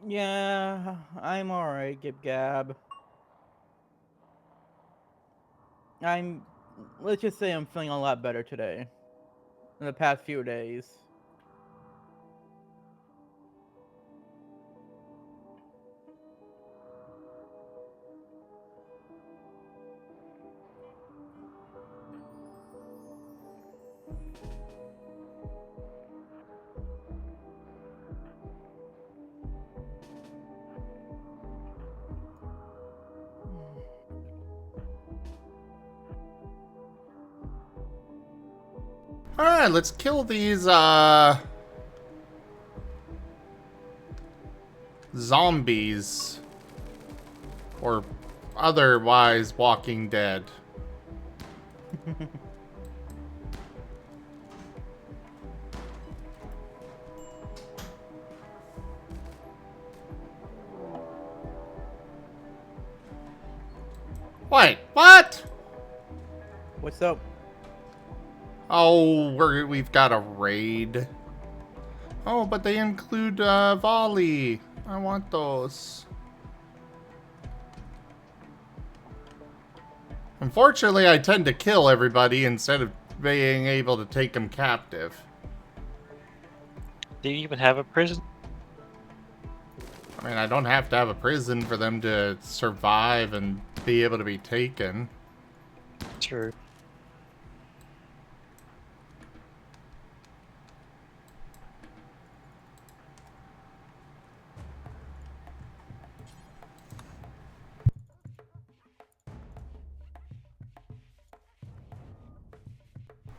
Yeah, I'm alright, Gib Gab. Let's just say I'm feeling a lot better today. In the past few days. Alright, let's kill these, zombies. Or otherwise Walking Dead. Wait, what? What's up? Oh, we've got a raid. Oh, but they include volley. I want those. Unfortunately, I tend to kill everybody instead of being able to take them captive. Do you even have a prison? I mean, I don't have to have a prison for them to survive and be able to be taken. Sure.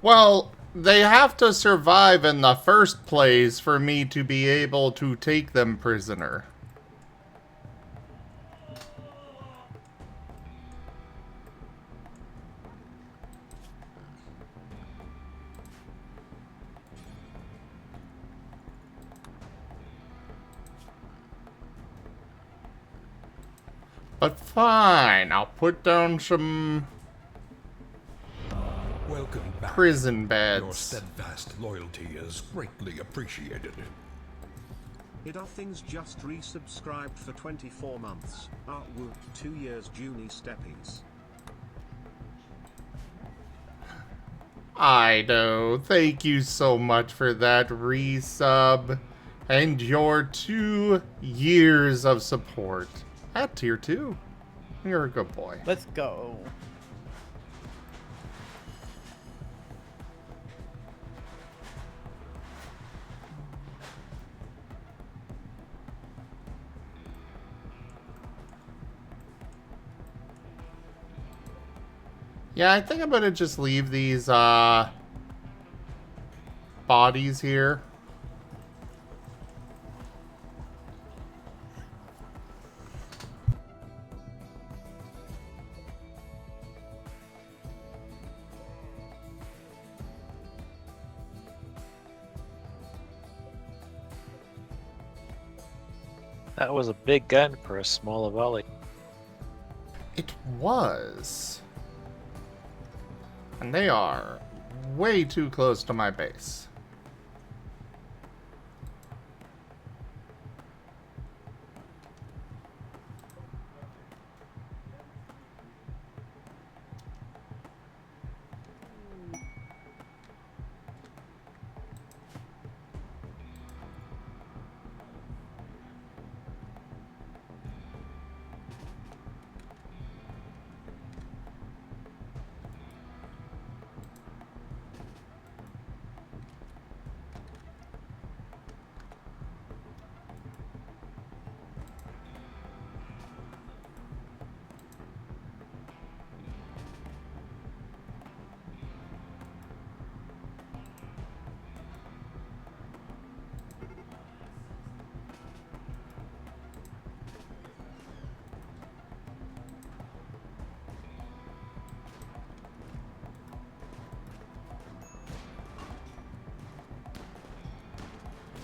Well, they have to survive in the first place for me to be able to take them prisoner. But fine, I'll put down some Welcome back. prison Your beds. steadfast loyalty is greatly appreciated. Things just resubscribed for 24 months. Artwood 2 years Junie Steppies. I know. Thank you so much for that resub. And your 2 years of support. At tier 2. You're a good boy. Let's go. Yeah, I think I'm gonna just leave these, bodies here. That was a big gun for a small volley. It was. And they are way too close to my base.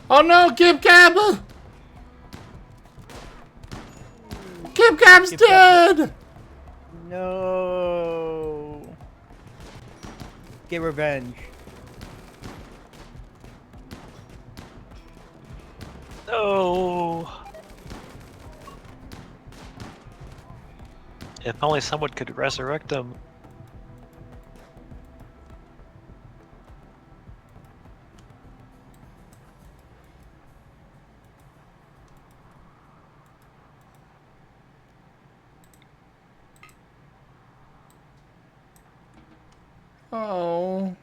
Oh no, Kip Cab! Kip Cab's Kip Cab. dead! No. Get revenge. No. If only someone could resurrect them. Oh.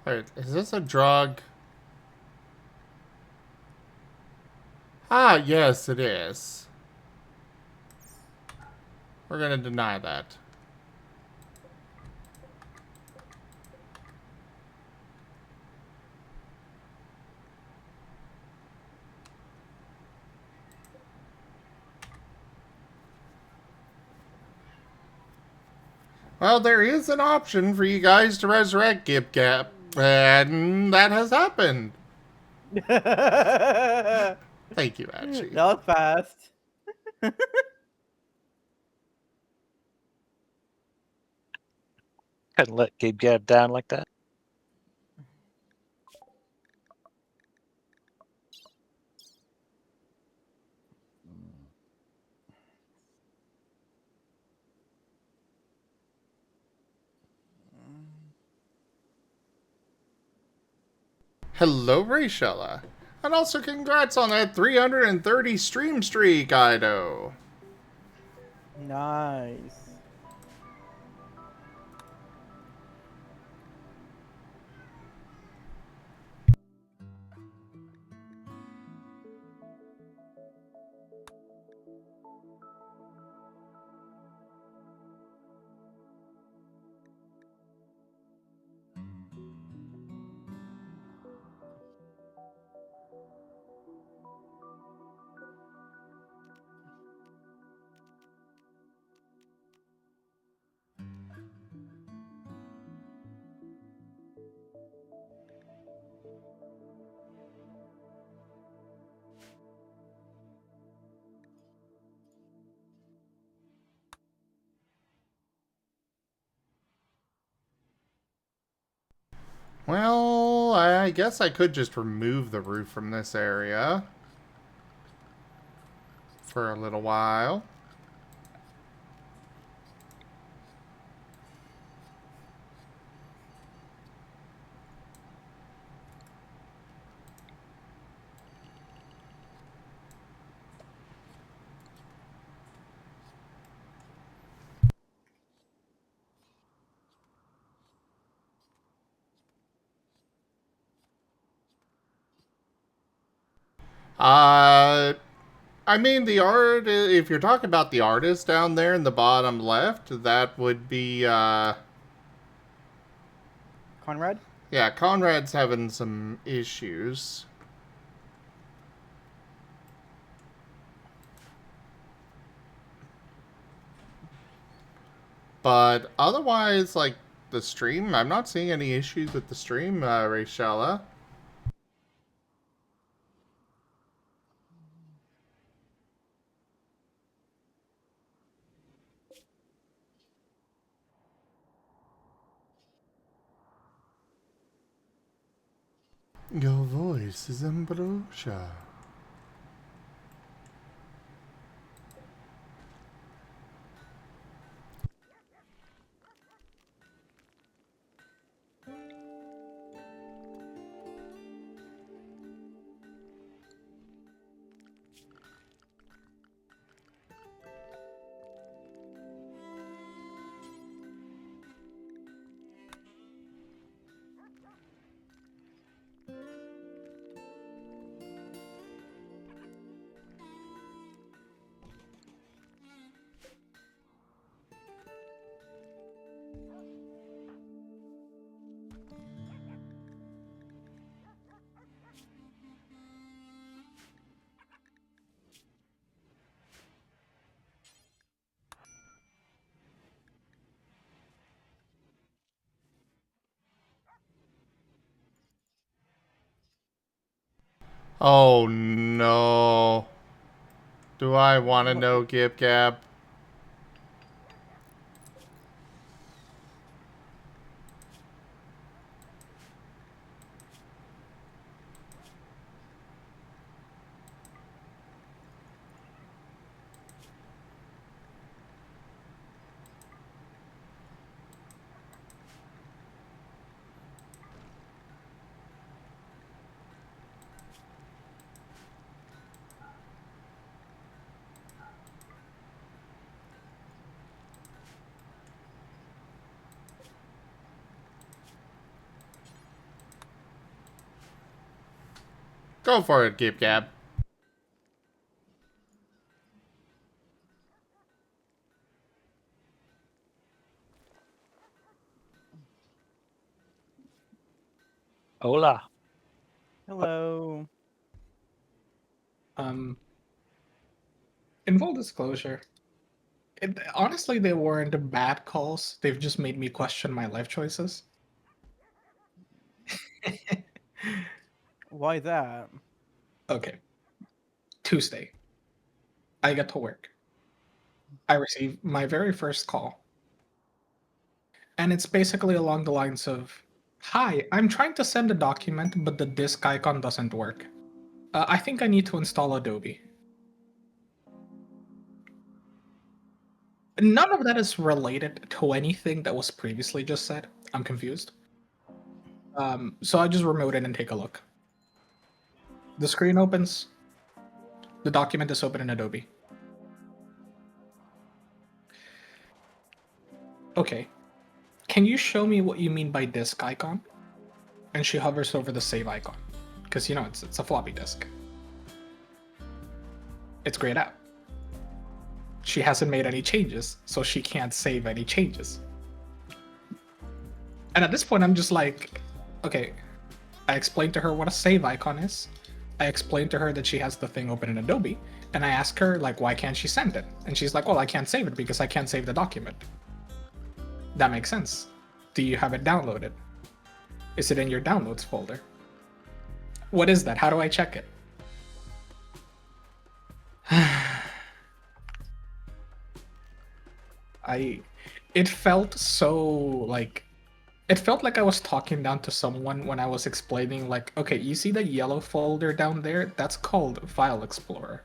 Wait, is this a drug? Ah, yes, it is. We're gonna deny that. Well, there is an option for you guys to resurrect Gip Gap, and that has happened. That Thank you, Archie. was fast. Couldn't let Gabe Gab down like that. Hello, Rayshella. And also congrats on that 330 stream streak, Ido. Nice. Well, I guess I could just remove the roof from this area for a little while. I mean, the art, if you're talking about the artist down there in the bottom left, that would be, Conrad? yeah, Conrad's having some issues. But otherwise, like, the stream, I'm not seeing any issues with the stream, Rayshala. Your voice is ambrosia. Oh no. Do I want to know, Gib Gab? Go for it, Gib Gab. Hola. Hello. In full disclosure, honestly, they weren't bad calls. They've just made me question my life choices. Why that? Okay. Tuesday, I get to work. I receive my very first call. And it's basically along the lines of, "Hi, I'm trying to send a document, but the disk icon doesn't work. I think I need to install Adobe." None of that is related to anything that was previously just said. I'm confused. So I just remote in and take a look. The screen opens. The document is open in Adobe. Okay. Can you show me what you mean by disk icon? And she hovers over the save icon. Because, you know, it's a floppy disk. It's grayed out. She hasn't made any changes, so she can't save any changes. And at this point, I'm just like, okay, I explained to her what a save icon is. I explained to her that she has the thing open in Adobe. And I asked her, like, why can't she send it? And she's like, well, I can't save it because I can't save the document. That makes sense. Do you have it downloaded? Is it in your downloads folder? What is that? How do I check it? It felt so like It felt like I was talking down to someone when I was explaining, like, okay, you see the yellow folder down there? That's called File Explorer.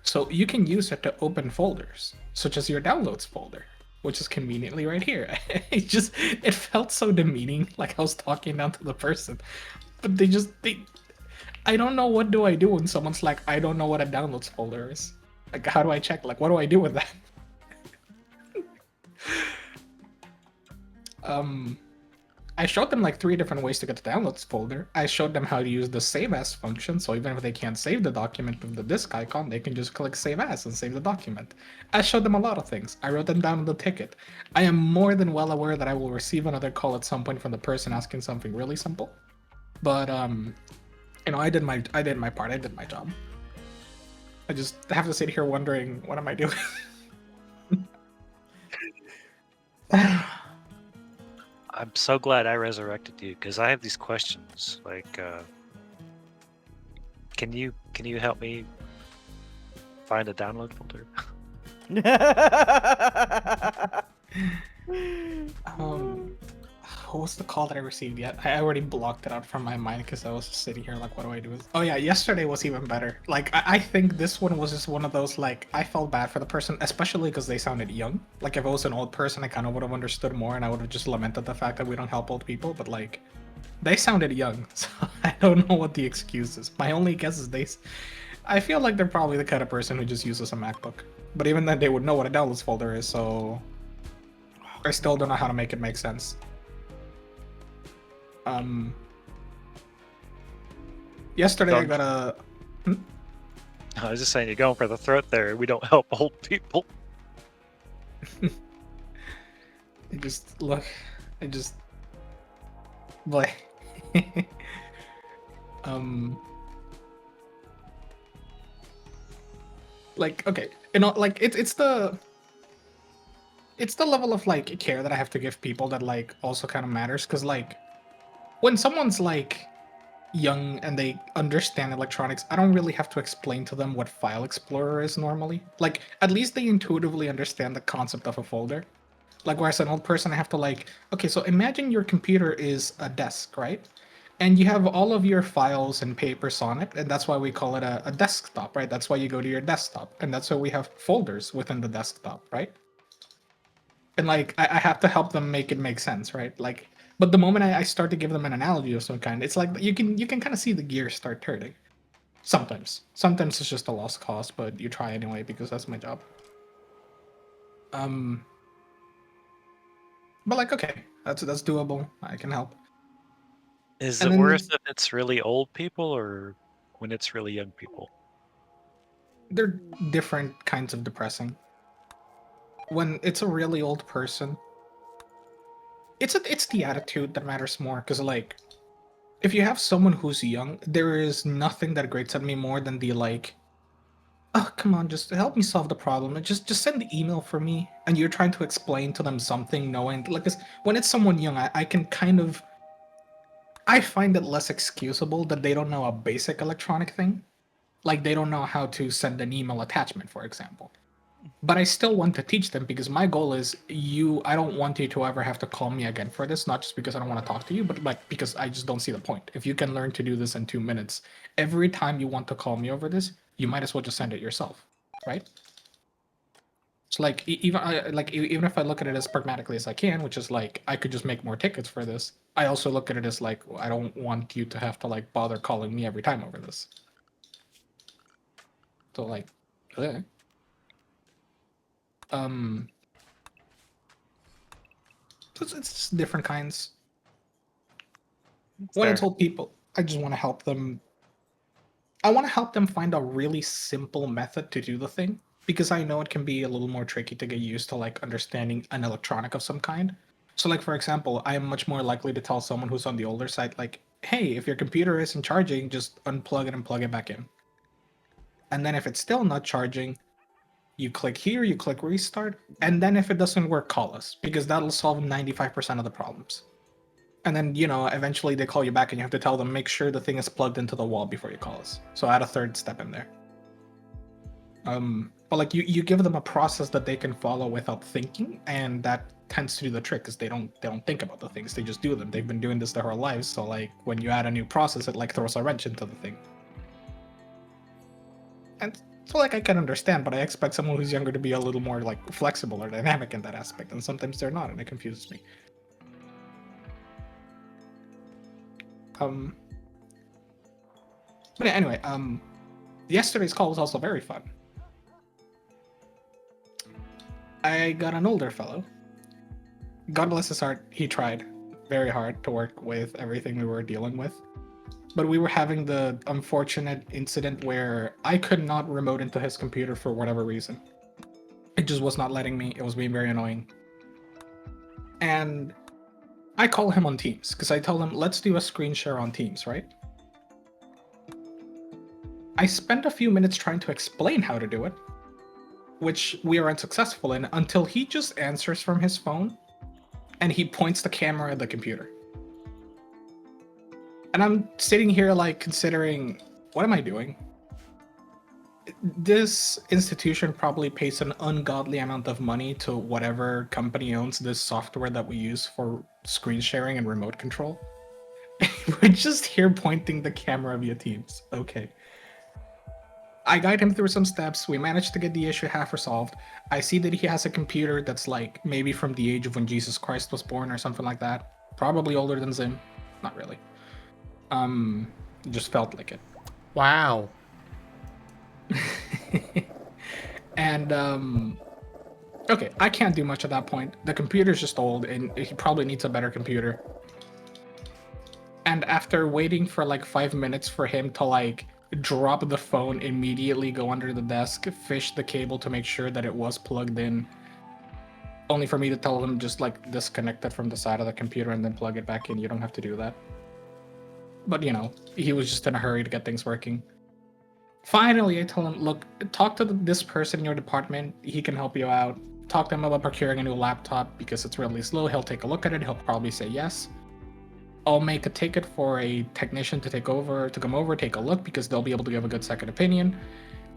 So you can use it to open folders, such as your downloads folder, which is conveniently right here. It felt so demeaning, like I was talking down to the person. But I don't know, what do I do when someone's like, I don't know what a downloads folder is. Like, how do I check? Like, what do I do with that? I showed them like 3 different ways to get the downloads folder. I showed them how to use the save as function, so even if they can't save the document with the disk icon, they can just click save as and save the document. I showed them a lot of things. I wrote them down in the ticket. I am more than well aware that I will receive another call at some point from the person asking something really simple. But you know, I did my part. I did my job. I just have to sit here wondering, what am I doing? I'm so glad I resurrected you because I have these questions. Like, can you help me find a download folder? What was the call that I received yet? I already blocked it out from my mind because I was just sitting here like, what do I do with... Oh yeah, yesterday was even better. Like, I think this one was just one of those, like, I felt bad for the person, especially because they sounded young. Like, if it was an old person, I kind of would have understood more and I would have just lamented the fact that we don't help old people, but like, they sounded young, so I don't know what the excuse is. My only guess is I feel like they're probably the kind of person who just uses a MacBook. But even then, they would know what a downloads folder is, so... I still don't know how to make it make sense. Yesterday I got a... I was just saying, you're going for the throat there. We don't help old people. Boy. Like, okay, you know, like, it's the level of, like, care that I have to give people that, like, also kind of matters, because, like, when someone's, like, young and they understand electronics, I don't really have to explain to them what File Explorer is normally. Like, at least they intuitively understand the concept of a folder. Like, whereas an old person, I have to, like, okay, so imagine your computer is a desk, right? And you have all of your files and papers on it, and that's why we call it a desktop, right? That's why you go to your desktop, and that's why we have folders within the desktop, right? And, like, I have to help them make it make sense, right? Like, but the moment I start to give them an analogy of some kind, it's like you can kind of see the gears start turning. Sometimes it's just a lost cause, but you try anyway because that's my job. But like, okay, that's doable. I can help. Is And it then worse if it's really old people or when it's really young people? they're different kinds of depressing. When it's a really old person, it's the attitude that matters more, because, like, if you have someone who's young, there is nothing that grates at me more than the, like, oh, come on, just help me solve the problem. Just send the email for me. And you're trying to explain to them something, knowing, like, 'cause when it's someone young, I can kind of... I find it less excusable that they don't know a basic electronic thing. Like, they don't know how to send an email attachment, for example. But I still want to teach them, because my goal is I don't want you to ever have to call me again for this, not just because I don't want to talk to you, but, like, because I just don't see the point. If you can learn to do this in 2 minutes, every time you want to call me over this, you might as well just send it yourself, right? So, like, even if I look at it as pragmatically as I can, which is, like, I could just make more tickets for this, I also look at it as, like, I don't want you to have to, like, bother calling me every time over this. So, like, it's just different kinds. When I told people, I just want to help them. I want to help them find a really simple method to do the thing, because I know it can be a little more tricky to get used to, like, understanding an electronic of some kind. So, like, for example, I am much more likely to tell someone who's on the older side, like, hey, if your computer isn't charging, just unplug it and plug it back in. And then if it's still not charging, you click here, you click restart, and then if it doesn't work, call us, because that'll solve 95% of the problems. And then, you know, eventually they call you back and you have to tell them, make sure the thing is plugged into the wall before you call us. So add a third step in there. But But like you give them a process that they can follow without thinking, and that tends to do the trick because they don't think about the things, they just do them. They've been doing this their whole lives, so like when you add a new process, it like throws a wrench into the thing. And so like I can understand, but I expect someone who's younger to be a little more like flexible or dynamic in that aspect, and sometimes they're not, and it confuses me. But anyway, yesterday's call was also very fun. I got an older fellow. God bless his heart, he tried very hard to work with everything we were dealing with. But we were having the unfortunate incident where I could not remote into his computer for whatever reason. It just was not letting me. It was being very annoying. And I call him on Teams because I tell him, let's do a screen share on Teams, right? I spent a few minutes trying to explain how to do it, which we are unsuccessful in, until he just answers from his phone and he points the camera at the computer. And I'm sitting here like considering, what am I doing? This institution probably pays an ungodly amount of money to whatever company owns this software that we use for screen sharing and remote control. We're just here pointing the camera via Teams. Okay. I guide him through some steps. We managed to get the issue half resolved. I see that he has a computer that's like maybe from the age of when Jesus Christ was born or something like that. Probably older than Zim. Not really. It just felt like it. Wow. And okay, I can't do much at that point. The computer's just old and he probably needs a better computer. And after waiting for like 5 minutes for him to like drop the phone, immediately go under the desk, fish the cable to make sure that it was plugged in, only for me to tell him just like disconnect it from the side of the computer and then plug it back in. You don't have to do that. But you know, he was just in a hurry to get things working. Finally, I tell him, look, talk to this person in your department. He can help you out. Talk to him about procuring a new laptop because it's really slow. He'll take a look at it. He'll probably say yes. I'll make a ticket for a technician to come over, take a look, because they'll be able to give a good second opinion.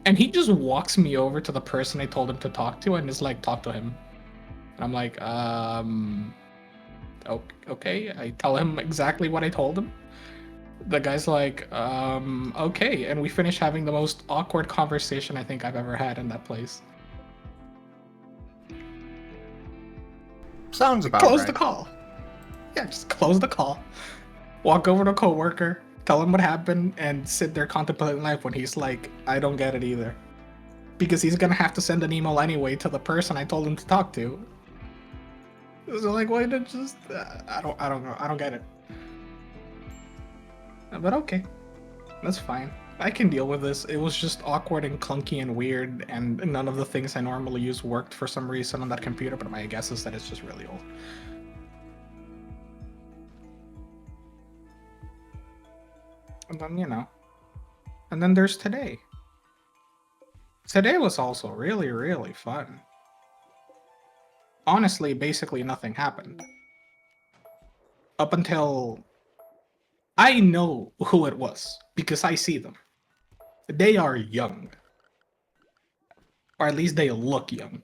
And he just walks me over to the person I told him to talk to and is like, talk to him. And I'm like, okay. I tell him exactly what I told him. The guy's like, okay. And we finish having the most awkward conversation I think I've ever had in that place. Sounds about Close right. the call. Yeah, just close the call. Walk over to a coworker, tell him what happened, and sit there contemplating life when he's like, I don't get it either. Because he's gonna have to send an email anyway to the person I told him to talk to. So like, why not just, I don't know, I don't get it. But okay, that's fine. I can deal with this. It was just awkward and clunky and weird, and none of the things I normally use worked for some reason on that computer, but my guess is that it's just really old. And then, you know, and then there's today. Today was also really, really fun. Honestly, basically nothing happened. Up until I know who it was, because I see them. They are young. Or at least they look young.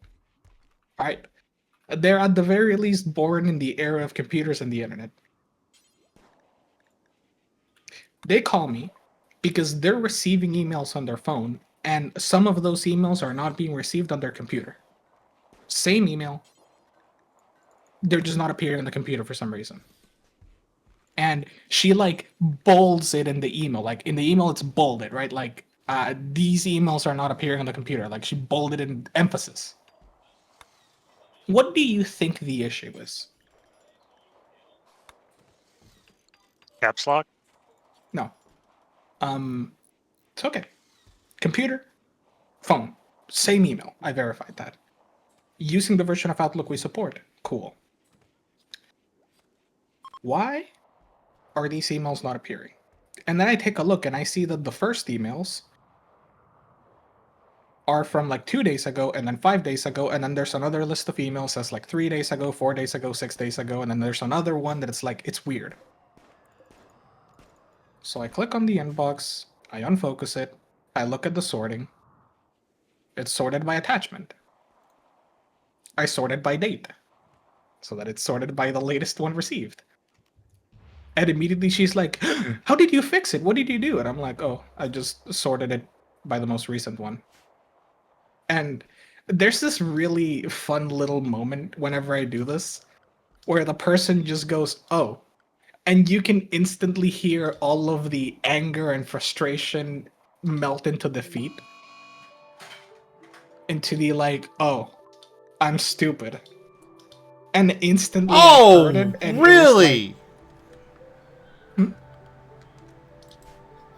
Right? They're at the very least born in the era of computers and the internet. They call me because they're receiving emails on their phone, and some of those emails are not being received on their computer. Same email. They're just not appearing on the computer for some reason. And she like bolds it in the email. Like in the email it's bolded, right? Like these emails are not appearing on the computer. Like she bolded in emphasis. What do you think the issue is? Caps lock? No. It's okay. Computer, phone, same email. I verified that. Using the version of Outlook we support. Cool. Why are these emails not appearing? And then I take a look and I see that the first emails are from like 2 days ago, and then 5 days ago, and then there's another list of emails that's like 3 days ago, 4 days ago, 6 days ago, and then there's another one that it's like, it's weird. So I click on the inbox, I unfocus it, I look at the sorting, It's sorted by attachment. I sorted by date, so that it's sorted by the latest one received. And immediately she's like, how did you fix it? What did you do? And I'm like, oh, I just sorted it by the most recent one. And there's this really fun little moment whenever I do this, where the person just goes, oh, and you can instantly hear all of the anger and frustration melt into defeat. Into the like, oh, I'm stupid. And instantly I heard it, and really? It was like,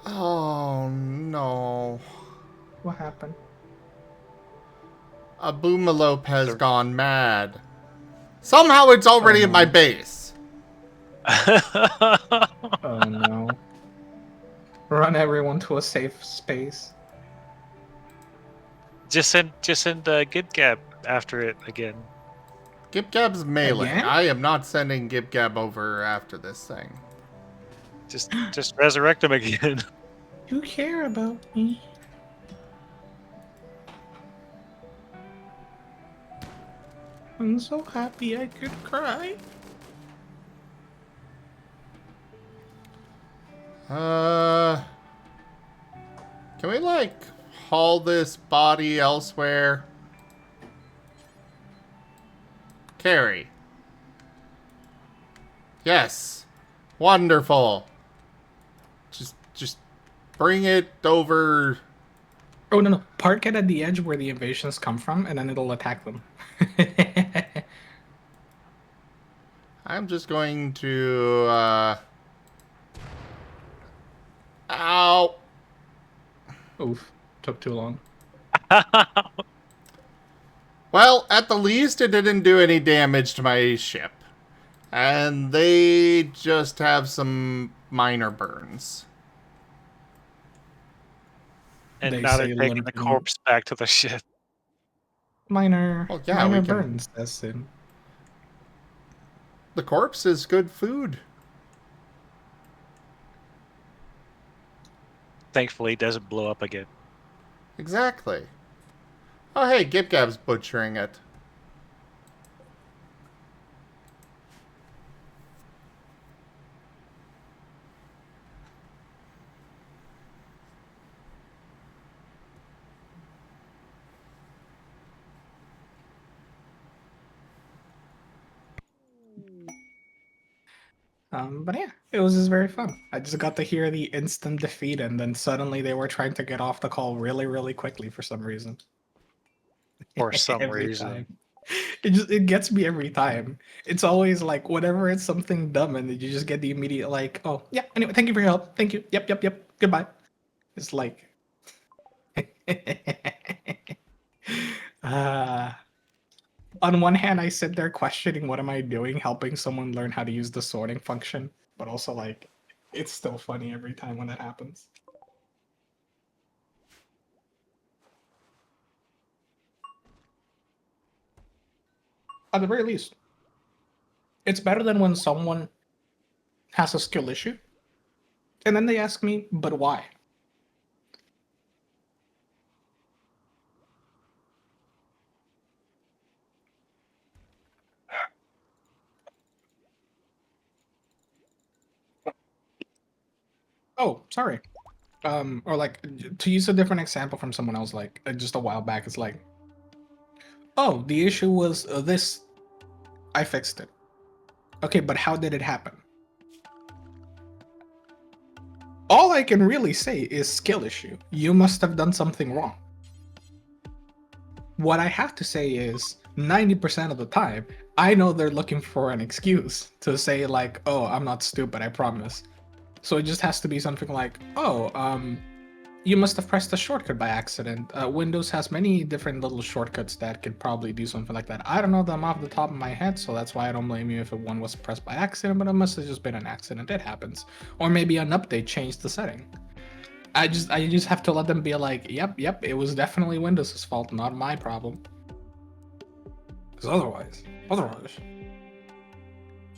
Oh, no. what happened? Abumalope has gone mad. Somehow it's already at my base. Oh no. Run everyone to a safe space. Just send Gib-Gab after it again. Gib-Gab's melee. Again? I am not sending Gib-Gab over after this thing. Just resurrect him again. You care about me. I'm so happy I could cry. Can we, like, haul this body elsewhere? Carry. Yes. Wonderful. Just bring it over. Oh no, park it at the edge where the invasions come from, and then it'll attack them. I'm just going to, ow. Oof, took too long. Well, at the least, it didn't do any damage to my ship. And they just have some minor burns. And They now say they're taking the limp- corpse back to the ship. Minor, Well, yeah, minor we can- burns. That's it. The corpse is good food. Thankfully, it doesn't blow up again. Exactly. Oh, hey, Gib-Gab's butchering it. But yeah, it was just very fun. I just got to hear the instant defeat, and then suddenly they were trying to get off the call really, really quickly for some reason. For some Every reason. time. It gets me every time. It's always like whenever it's something dumb, and you just get the immediate like, oh yeah. Anyway, thank you for your help. Thank you. Yep. Goodbye. It's like, on one hand, I sit there questioning what am I doing, helping someone learn how to use the sorting function, but also like, it's still funny every time when that happens. At the very least, it's better than when someone has a skill issue, and then they ask me, but why? Oh, sorry. Or like, to use a different example from someone else, like just a while back, it's like, oh, the issue was this. I fixed it. Okay, but how did it happen? All I can really say is skill issue. You must have done something wrong. What I have to say is 90% of the time, I know they're looking for an excuse to say like, oh, I'm not stupid, I promise. So it just has to be something like, oh, you must have pressed a shortcut by accident. Windows has many different little shortcuts that could probably do something like that. I don't know them off the top of my head, so that's why I don't blame you if one was pressed by accident, but it must have just been an accident. It happens. Or maybe an update changed the setting. I just have to let them be like, yep, it was definitely Windows' fault, not my problem. Because otherwise,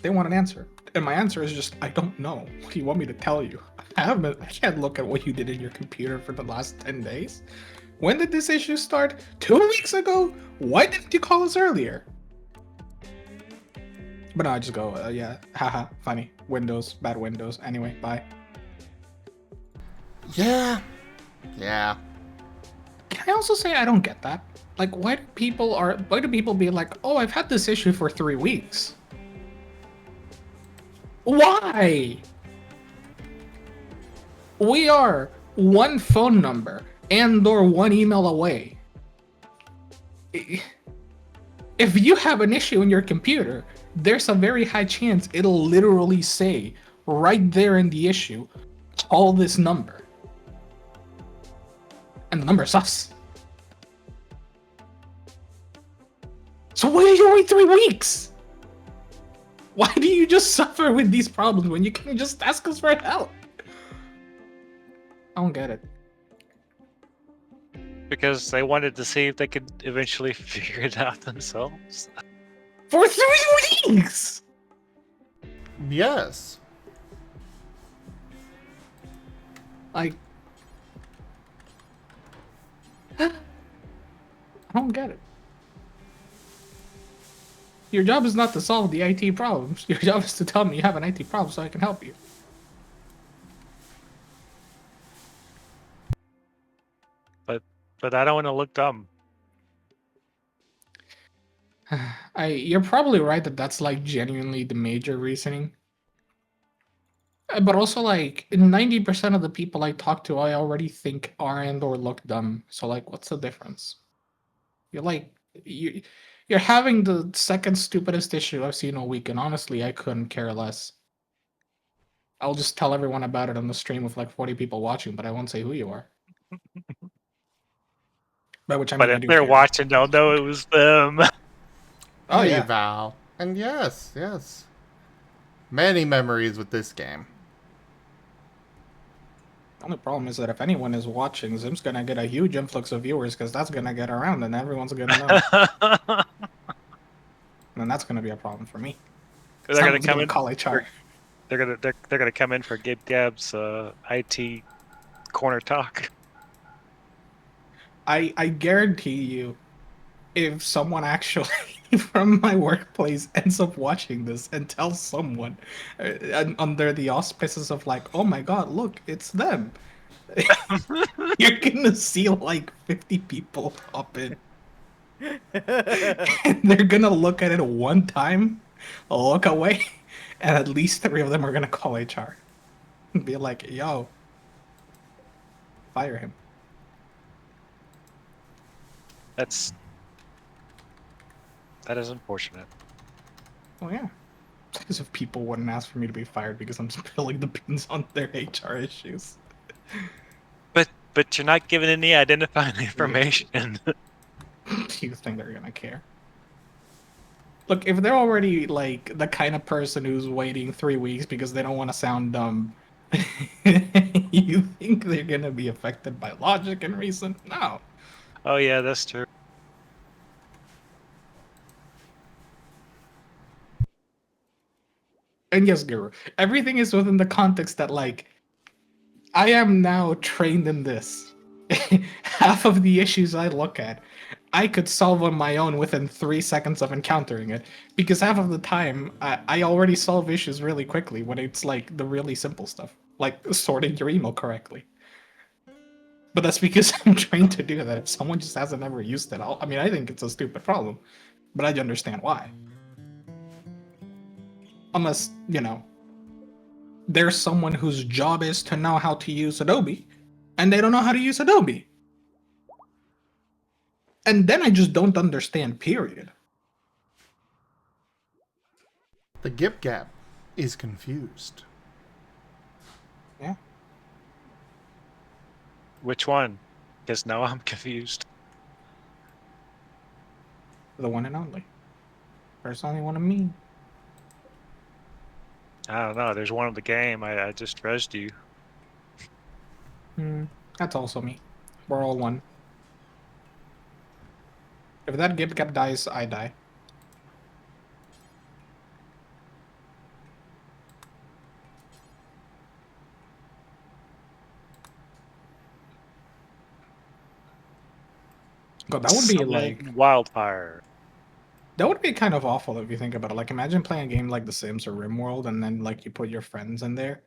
they want an answer. And my answer is just, I don't know. What do you want me to tell you? I can't look at what you did in your computer for the last 10 days. When did this issue start? 2 weeks ago? Why didn't you call us earlier? But no, I just go, yeah, haha, funny. Windows, bad Windows. Anyway, bye. Yeah. Yeah. Can I also say I don't get that? Like, why do people be like, oh, I've had this issue for 3 weeks? Why? We are one phone number and/or one email away. If you have an issue in your computer, there's a very high chance it'll literally say right there in the issue, call this number. And the number's us. So why did you wait 3 weeks? Why do you just suffer with these problems when you can just ask us for help? I don't get it. Because they wanted to see if they could eventually figure it out themselves. For 3 weeks! Yes. Like, I don't get it. Your job is not to solve the IT problems. Your job is to tell me you have an IT problem so I can help you. But I don't want to look dumb. You're probably right that that's like genuinely the major reasoning. But also, like, 90% of the people I talk to, I already think are and/or look dumb. So, like, what's the difference? You're like, you're having the second stupidest issue I've seen all week, and honestly, I couldn't care less. I'll just tell everyone about it on the stream with like 40 people watching, but I won't say who you are. By which I mean, But I if do they're care. watching, they'll know it was them. Oh Hey, yeah. Val. And yes, yes. Many memories with this game. The only problem is that if anyone is watching, Zim's gonna get a huge influx of viewers because that's gonna get around and everyone's gonna know. And that's gonna be a problem for me. They're gonna Someone's come in. call HR. They're gonna come in for Gabe Gab's IT corner talk. I guarantee you, if someone actually from my workplace ends up watching this and tells someone under the auspices of like, oh my god, look, it's them. You're gonna see like 50 people pop in. And they're gonna look at it one time, look away, and at least 3 of them are gonna call HR and be like, yo, fire him. That is unfortunate. Oh yeah. Because if people wouldn't ask for me to be fired because I'm spilling the beans on their HR issues. But you're not giving any identifying information. Do you think they're gonna care? Look, if they're already like the kind of person who's waiting 3 weeks because they don't want to sound dumb, you think they're gonna be affected by logic and reason? No. Oh yeah, that's true. And yes, Guru, everything is within the context that like I am now trained in this. Half of the issues I look at, I could solve on my own within 3 seconds of encountering it. Because half of the time, I already solve issues really quickly when it's like the really simple stuff, like sorting your email correctly. But that's because I'm trained to do that. If someone just hasn't ever used it, I mean, I think it's a stupid problem, but I understand why. Unless, you know, there's someone whose job is to know how to use Adobe, and they don't know how to use Adobe. And then I just don't understand, period. The Gip Gap is confused. Yeah. Which one? Because now I'm confused. The one and only. There's only one of me. I don't know. There's one of the game. I just rezzed you. That's also me. We're all one. If that Gip Gap dies, I die. God, that would be Summon like wildfire. that would be kind of awful if you think about it. Like, imagine playing a game like The Sims or RimWorld, and then like you put your friends in there,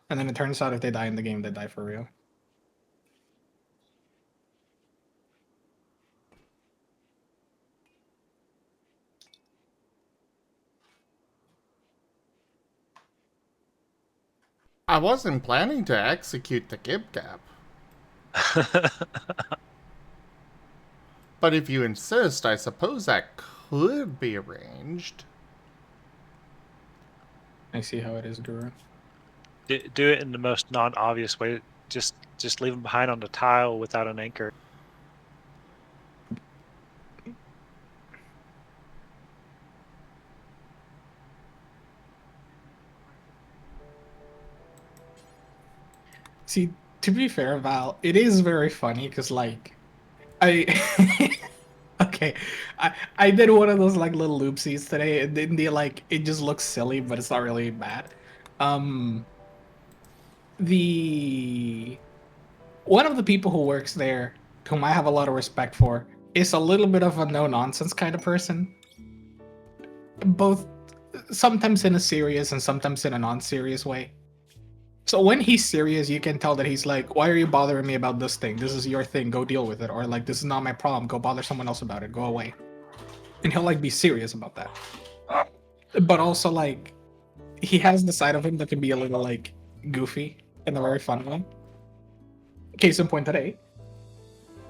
and then it turns out if they die in the game, they die for real. I wasn't planning to execute the Gib Gap. But if you insist, I suppose that could be arranged. I see how it is, Guru. Do it in the most non-obvious way. Just leave them behind on the tile without an anchor. See, to be fair, Val, it is very funny because, like, I. Okay, I did one of those like little loopsies today, and then like it just looks silly, but it's not really bad. The one of the people who works there, whom I have a lot of respect for, is a little bit of a no nonsense kind of person. Both sometimes in a serious and sometimes in a non-serious way. So when he's serious, you can tell that he's like, why are you bothering me about this thing? This is your thing, go deal with it. Or like, this is not my problem, go bother someone else about it, go away. And he'll like be serious about that. But also like, he has the side of him that can be a little like goofy in a very fun way. Case in point today,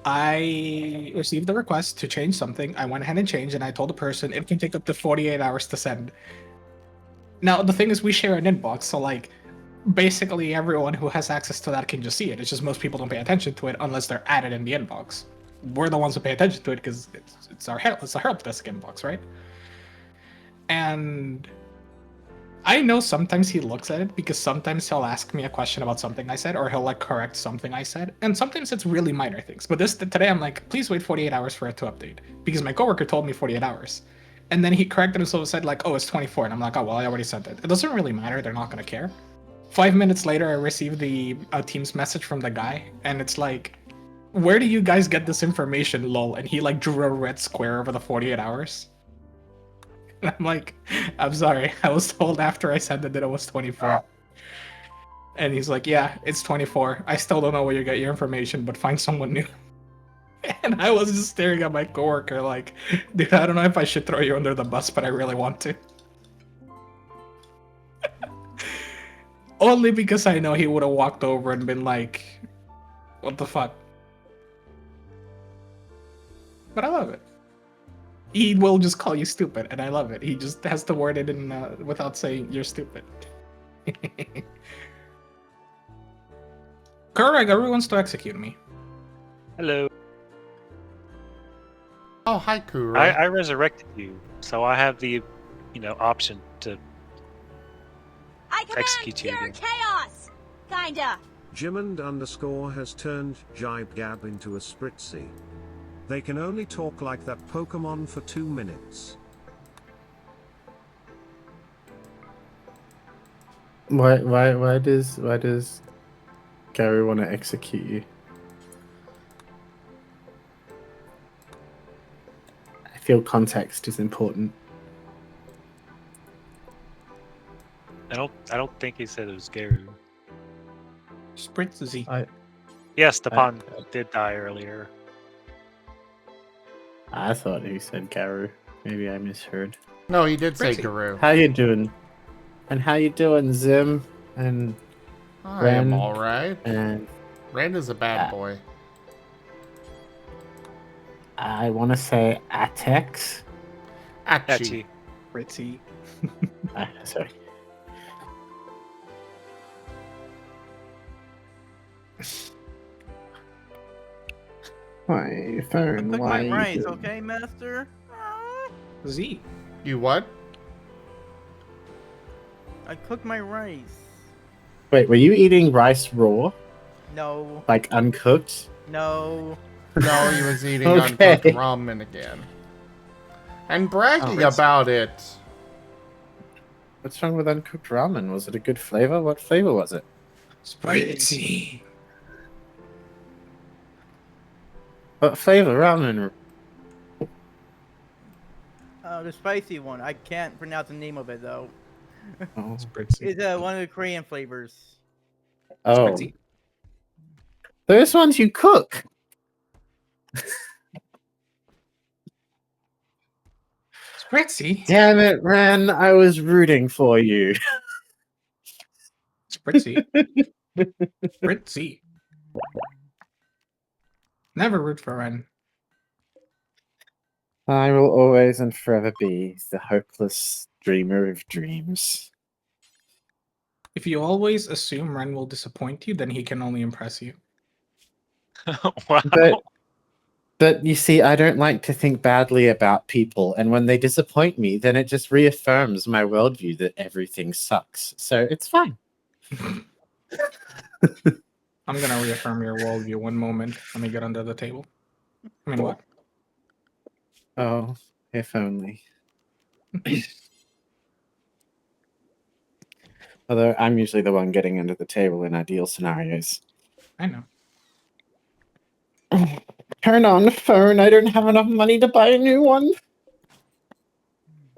I received a request to change something. I went ahead and changed, and I told the person it can take up to 48 hours to send. Now, the thing is, we share an inbox, so like, basically everyone who has access to that can just see it. It's just most people don't pay attention to it unless they're added in the inbox. We're the ones who pay attention to it because it's our help desk inbox, right? And I know sometimes he looks at it because sometimes he'll ask me a question about something I said, or he'll like correct something I said, and sometimes it's really minor things. But today I'm like, please wait 48 hours for it to update because my coworker told me 48 hours. And then he corrected himself and said like, oh, it's 24, and I'm like, oh well, I already sent it. It doesn't really matter. They're not gonna care. 5 minutes later, I received the Teams message from the guy, and it's like, where do you guys get this information, lol? And he like drew a red square over the 48 hours. And I'm like, I'm sorry, I was told after I said that it was 24. And he's like, yeah, it's 24. I still don't know where you get your information, but find someone new. And I was just staring at my coworker like, dude, I don't know if I should throw you under the bus, but I really want to. Only because I know he would have walked over and been like, what the fuck? But I love it. He will just call you stupid, and I love it. He just has to word it in without saying you're stupid. Correct, everyone wants to execute me. Hello. Oh, hi, Kuro. I resurrected you, so I have the, option to I command execute you pure again. chaos! Kinda. Jimmond_ has turned Jibe Gab into a Spritzy. They can only talk like that Pokemon for 2 minutes. Why does Gary want to execute you? I feel context is important. I don't think he said it was Garu. Spritzy. Yes, the pond did die earlier. I thought he said Garu. Maybe I misheard. No, he did say Pretty. Guru. How you doing? And how you doing, Zim? And I am Ren, alright. and Rand is a bad boy. I want to say Atex. Achi. Spritzy. Sorry. My phone. Cook Why? my rice, okay, master? Z. You what? I cooked my rice. Wait, were you eating rice raw, No, like uncooked? no. No, he was eating Okay. uncooked ramen again. And bragging Oh, about it. What's wrong with uncooked ramen? Was it a good flavor? What flavor was it? Spritzy. What flavor ramen? The spicy one. I can't pronounce the name of it though. Oh. Spritzy. It's one of the Korean flavors. Oh. Spritzy. Those ones you cook. Spritzy. Damn it, Ren. I was rooting for you. Spritzy. Spritzy. Never root for Ren. I will always and forever be the hopeless dreamer of dreams. If you always assume Ren will disappoint you, then he can only impress you. Wow. But you see, I don't like to think badly about people, and when they disappoint me, then it just reaffirms my worldview that everything sucks. So it's fine. I'm gonna reaffirm your worldview. One moment. Let me get under the table. I mean, what? Oh, if only. Although I'm usually the one getting under the table in ideal scenarios. I know. Turn on phone. I don't have enough money to buy a new one.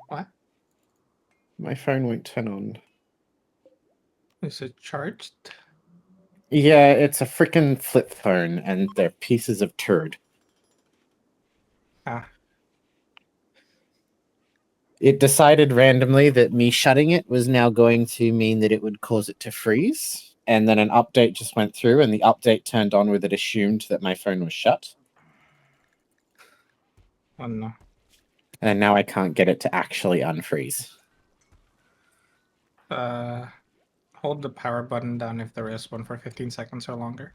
What? My phone won't turn on. Is it charged? Yeah, it's a freaking flip phone, and they're pieces of turd. Ah. It decided randomly that me shutting it was now going to mean that it would cause it to freeze. And then an update just went through, and the update turned on with it assumed that my phone was shut. Oh no. And now I can't get it to actually unfreeze. Hold the power button down if there is one for 15 seconds or longer.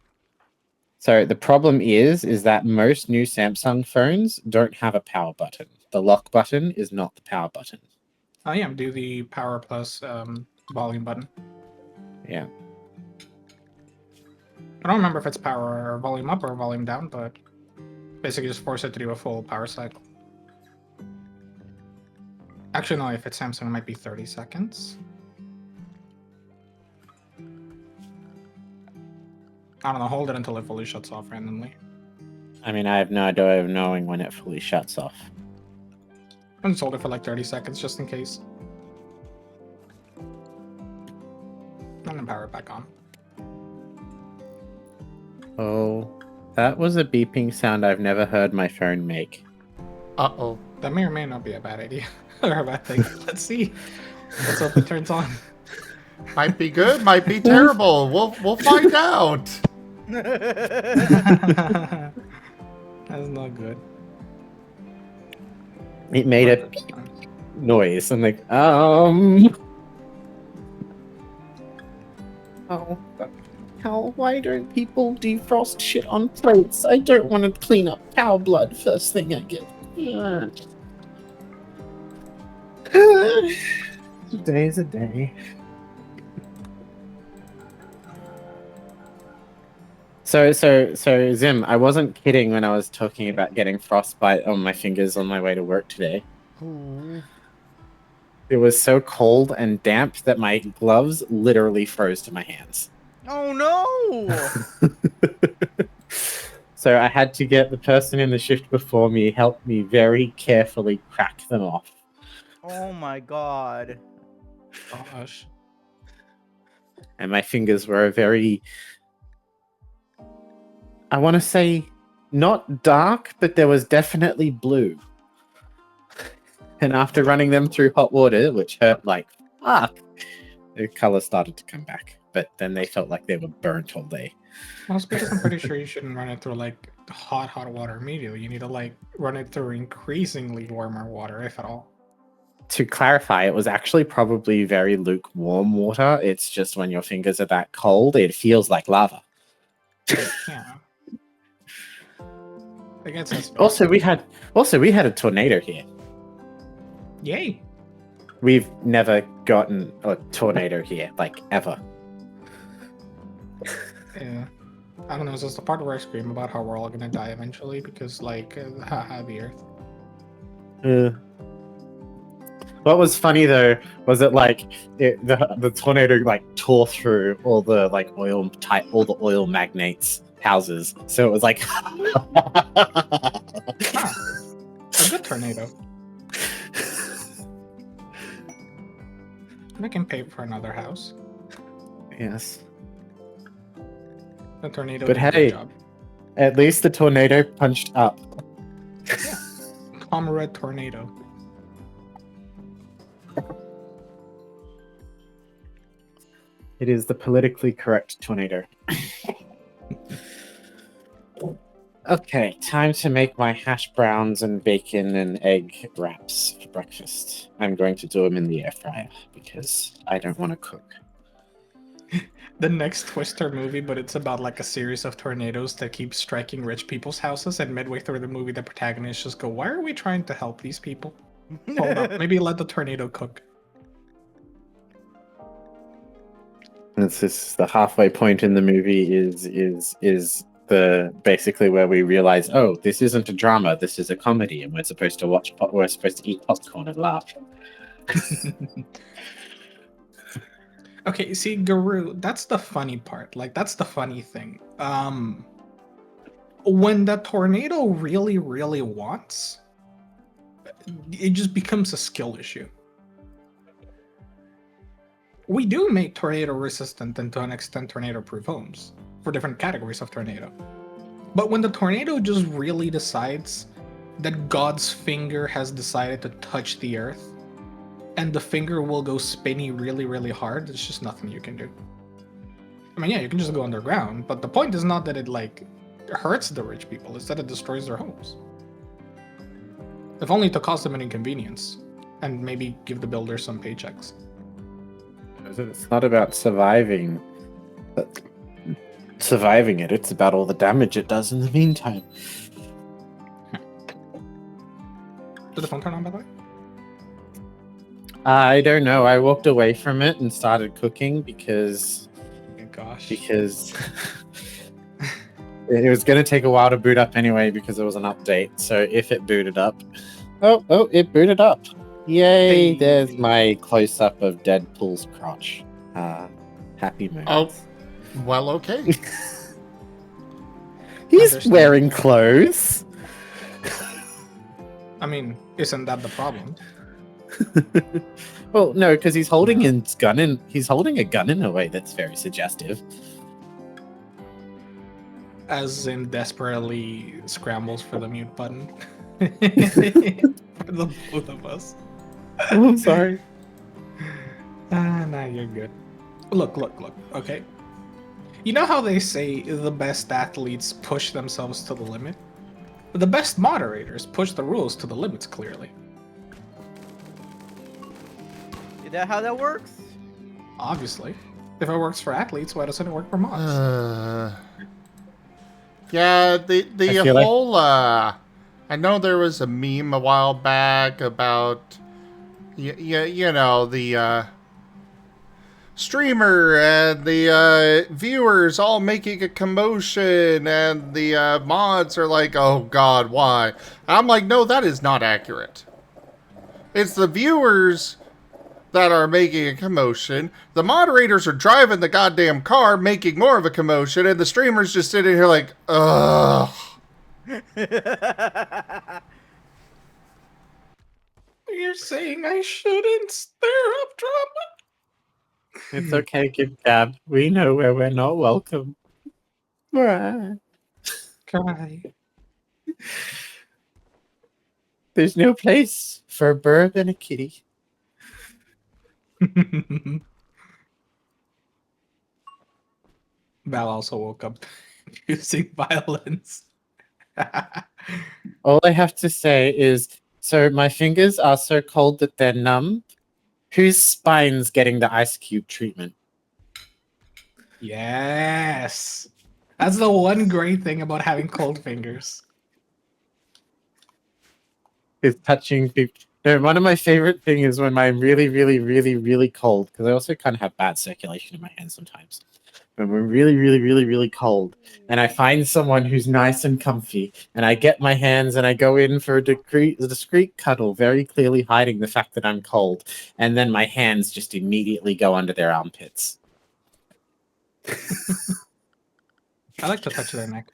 So the problem is that most new Samsung phones don't have a power button. The lock button is not the power button. Oh yeah, do the power plus volume button. Yeah. I don't remember if it's power or volume up or volume down, but basically just force it to do a full power cycle. Actually, no, if it's Samsung, it might be 30 seconds. I don't know, hold it until it fully shuts off randomly. I mean, I have no idea of knowing when it fully shuts off. I'm just hold it for like 30 seconds just in case. And then power it back on. Oh, that was a beeping sound I've never heard my phone make. Uh-oh. That may or may not be a bad idea. Or a bad thing. Let's see. Let's hope it turns on. Might be good, might be terrible. We'll find out. That's not good. It made a beep noise. I'm like, Oh, why don't people defrost shit on plates? I don't want to clean up cow blood first thing I get. Today's a day. So Zim, I wasn't kidding when I was talking about getting frostbite on my fingers on my way to work today. Ooh. It was so cold and damp that my gloves literally froze to my hands. Oh no! So I had to get the person in the shift before me help me very carefully crack them off. Oh my god. Gosh. And my fingers were a very, I want to say, not dark, but there was definitely blue. And after running them through hot water, which hurt like fuck, the color started to come back. But then they felt like they were burnt all day. Well, it's because I'm pretty sure you shouldn't run it through like hot water immediately. You need to like run it through increasingly warmer water, if at all. To clarify, it was actually probably very lukewarm water. It's just when your fingers are that cold, it feels like lava. Yeah. I guess that's Also, we had a tornado here. Yay. We've never gotten a tornado here, like ever. Yeah. I don't know, it's just the part where I scream about how we're all gonna die eventually because like haha the earth. What was funny though was that like the tornado like tore through all the like all the oil magnates' houses. So it was like A good tornado. We can pay for another house. Yes. The tornado But did a good hey, job. at least the tornado punched up. Yeah. Comrade tornado. It is the politically correct tornado. Okay, time to make my hash browns and bacon and egg wraps for breakfast. I'm going to do them in the air fryer because I don't want to cook. The next Twister movie, but it's about like a series of tornadoes that keep striking rich people's houses, and midway through the movie, the protagonists just go, "Why are we trying to help these people? Hold up, maybe let the tornado cook." This is the halfway point in the movie is the basically where we realize, oh, this isn't a drama, this is a comedy, and we're supposed to we're supposed to eat popcorn and laugh. Okay, see, Guru, that's the funny part. Like, that's the funny thing. When the tornado really, really wants, it just becomes a skill issue. We do make tornado resistant and to an extent tornado proof homes for different categories of tornado. But when the tornado just really decides that God's finger has decided to touch the earth, and the finger will go spinny really, really hard, there's just nothing you can do. I mean, yeah, you can just go underground, but the point is not that it, like, hurts the rich people, it's that it destroys their homes. If only to cause them an inconvenience, and maybe give the builder some paychecks. It's not about surviving it, it's about all the damage it does in the meantime. Did the phone turn on, by the way? I don't know. I walked away from it and started cooking because Oh, gosh. because it was going to take a while to boot up anyway because there was an update. So if it booted up, oh, it booted up! Yay! Hey. There's my close up of Deadpool's crotch. Happy moments. Oh, well, okay. He's Understand. wearing clothes. I mean, isn't that the problem? Well, no, because he's holding his gun in. He's holding a gun in a way that's very suggestive. As in desperately scrambles for the mute button. For the both of us. Oh, I'm sorry. Nah, you're good. Look, okay? You know how they say the best athletes push themselves to the limit? The best moderators push the rules to the limits, clearly. Is that how that works? Obviously. If it works for athletes, why doesn't it work for mods? Yeah, the I feel like- whole I know there was a meme a while back about you know, the streamer and the viewers all making a commotion, and the mods are like, oh god, why? I'm like, no, that is not accurate. It's the viewers that are making a commotion. The moderators are driving the goddamn car, making more of a commotion, and the streamer's just sitting here like, ugh. You're saying I shouldn't stir up drama? It's okay, Give Gab. We know where we're not welcome. Right. Cry. There's no place for a bird and a kitty. Val also woke up using violence. All I have to say is, so my fingers are so cold that they're numb. Whose spine's getting the ice cube treatment? Yes. That's the one great thing about having cold fingers. Is touching people. No, one of my favorite things is when I'm really, really, really, really cold, because I also kind of have bad circulation in my hands sometimes. When we're really, really, really, really cold, and I find someone who's nice and comfy, and I get my hands and I go in for a discreet cuddle, very clearly hiding the fact that I'm cold, and then my hands just immediately go under their armpits. I like to touch their neck.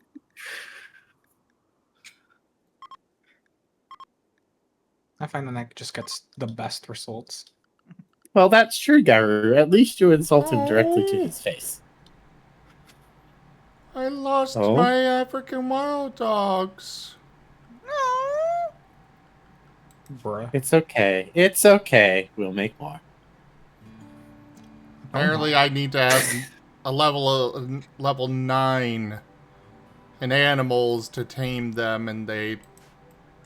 I find the neck just gets the best results. Well, that's true, Garu. At least you insult him directly to his face. I lost Oh? my African wild dogs. Bruh. It's okay. It's okay. We'll make more. Apparently, I need to have a level 9 in animals to tame them, and they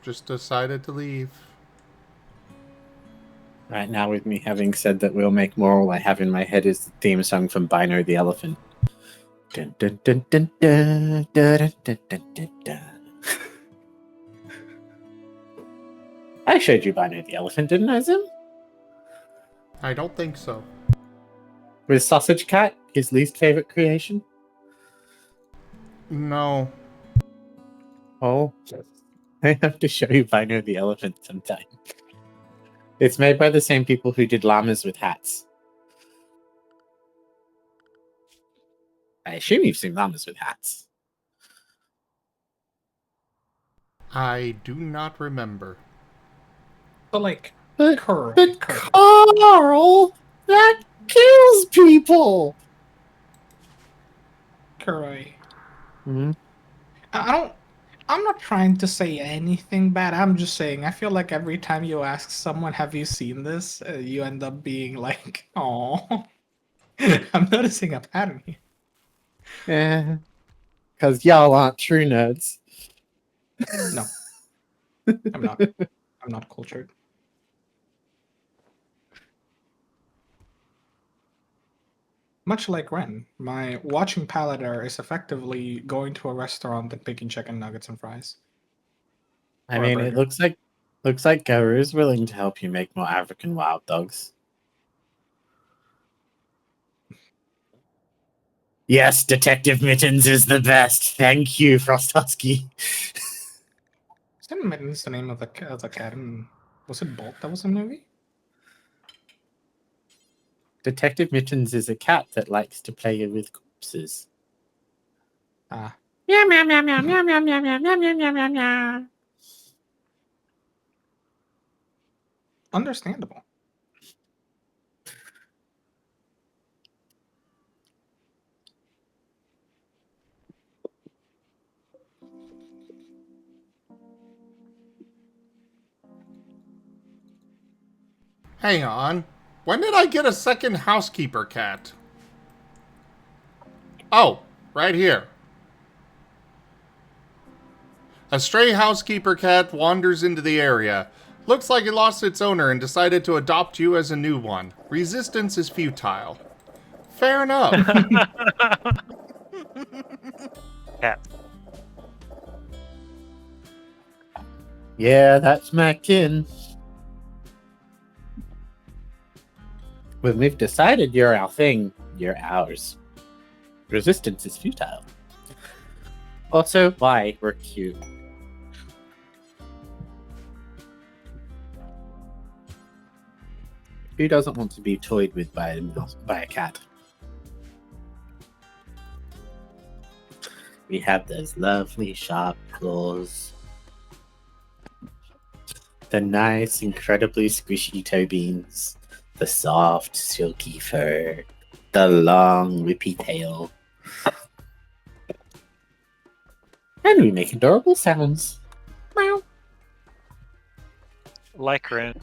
just decided to leave. Right now, with me having said that we'll make more, all I have in my head is the theme song from Bino the Elephant. Dun, dun, dun, dun, dun, dun, dun, dun, dun, dun. I showed you Bino the Elephant, didn't I, Zim? I don't think so. With Sausage Cat, his least favorite creation? No. Oh, I have to show you Bino the Elephant sometime. It's made by the same people who did llamas with hats. I assume you've seen llamas with hats. I do not remember. But like, But Carl, that kills people! Kurai. Hmm? I'm not trying to say anything bad. I'm just saying, I feel like every time you ask someone, have you seen this? You end up being like, oh. I'm noticing a pattern here. Yeah. Because y'all aren't true nerds. No. I'm not. I'm not cultured. Much like Ren, my watching palater is effectively going to a restaurant and picking chicken nuggets and fries. I Or a mean, it burger. looks like Garu is willing to help you make more African wild dogs. Yes, Detective Mittens is the best. Thank you, Frost Husky. Isn't Mittens the name of the cat in... Was it Bolt that was in the movie? Detective Mittens is a cat that likes to play with corpses. Ah. Meow meow meow meow meow meow meow meow meow meow meow meow meow. Understandable. Hang on. When did I get a second housekeeper cat? Oh, right here. A stray housekeeper cat wanders into the area. Looks like it lost its owner and decided to adopt you as a new one. Resistance is futile. Fair enough. Cat. Yeah, that's my kin. When we've decided you're our thing, you're ours. Resistance is futile. Also, why we're cute. Who doesn't want to be toyed with by a cat? We have those lovely sharp claws. The nice, incredibly squishy toe beans. The soft, silky fur. The long, whippy tail. And we make adorable sounds. Meow. Like Ren.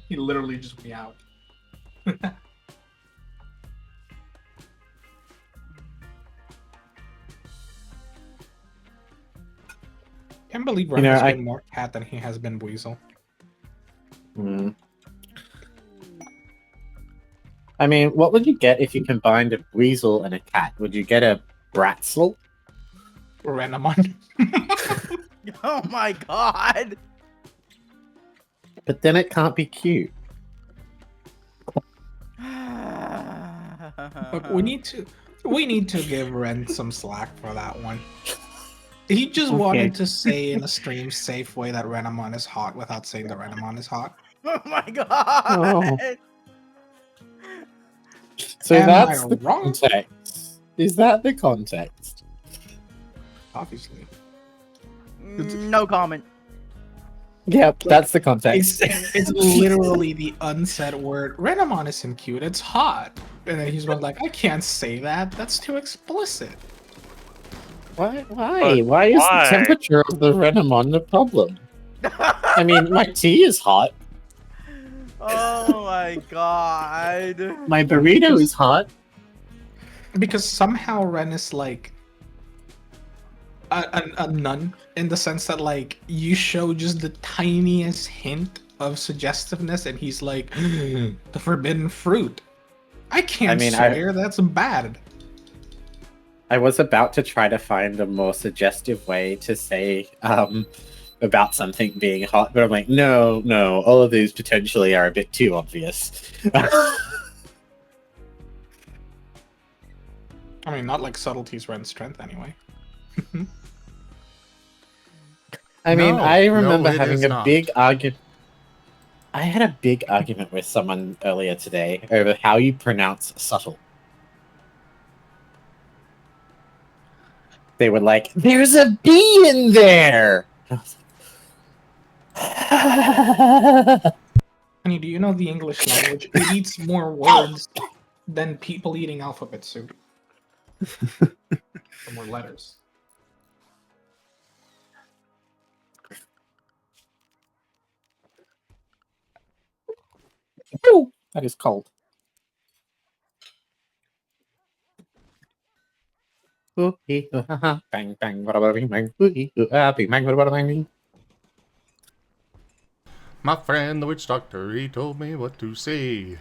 He literally just meowed. Can't believe Ren has been more cat than he has been weasel. Hmm. I mean, what would you get if you combined a weasel and a cat? Would you get a Bratzel? Renamon. Oh my god! But then it can't be cute. Look, we need to give Ren some slack for that one. He just wanted to say in a stream safe way that Renamon is hot without saying that Renamon is hot. Oh my god! Oh. So Am that's I the wrong? context. Is that the context? Obviously. No comment. Yep, that's the context. It's literally the unsaid word. Renamon isn't cute. It's hot. And then he's like, I can't say that. That's too explicit. Why? But Why is why? the temperature of the Renamon a problem? I mean, my tea is hot. Oh my god. My burrito is hot. Because somehow Ren is like a nun in the sense that like you show just the tiniest hint of suggestiveness and he's like the forbidden fruit. I can't swear, that's bad. I was about to try to find a more suggestive way to say about something being hot, but I'm like, no, all of these potentially are a bit too obvious. I mean, not like subtleties Ren's strength anyway. I mean, No, I no, remember it having is a not. big argument. I had a big argument with someone earlier today over how you pronounce subtle. They were like, "There's a B in there." I was like, Honey, do you know the English language? It eats more words than people eating alphabet soup. Or more letters. Ooh, that is cold. Ooh, bang, bang, bada, bing, bang, ooh, bing, bang, bada, bing. My friend, the witch doctor, he told me what to say.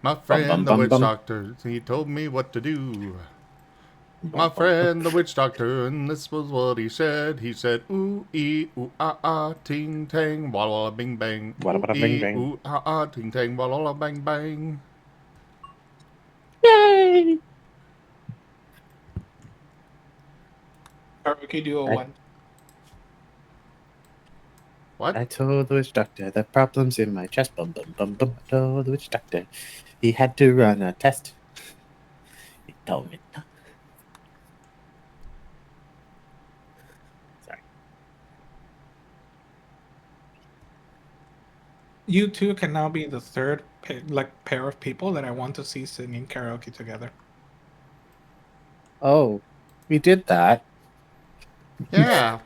My Bum, friend, the bum, witch bum. doctor, he told me what to do. My friend, the witch doctor, and this was what he said. He said, ooh, ee, ooh, ah, ah, ting, tang, walla, walla, bing, bang. Walla, walla, bing, bang. Ooh, ah, ah, ting, tang, walla, walla, bang, bang. Yay! Karaoke Duo I- 1. What? I told the witch doctor the problem's in my chest. Bum, bum, bum, bum. I told the witch doctor he had to run a test. He told me. Sorry. You two can now be the third pair of people that I want to see singing karaoke together. Oh, we did that. Yeah.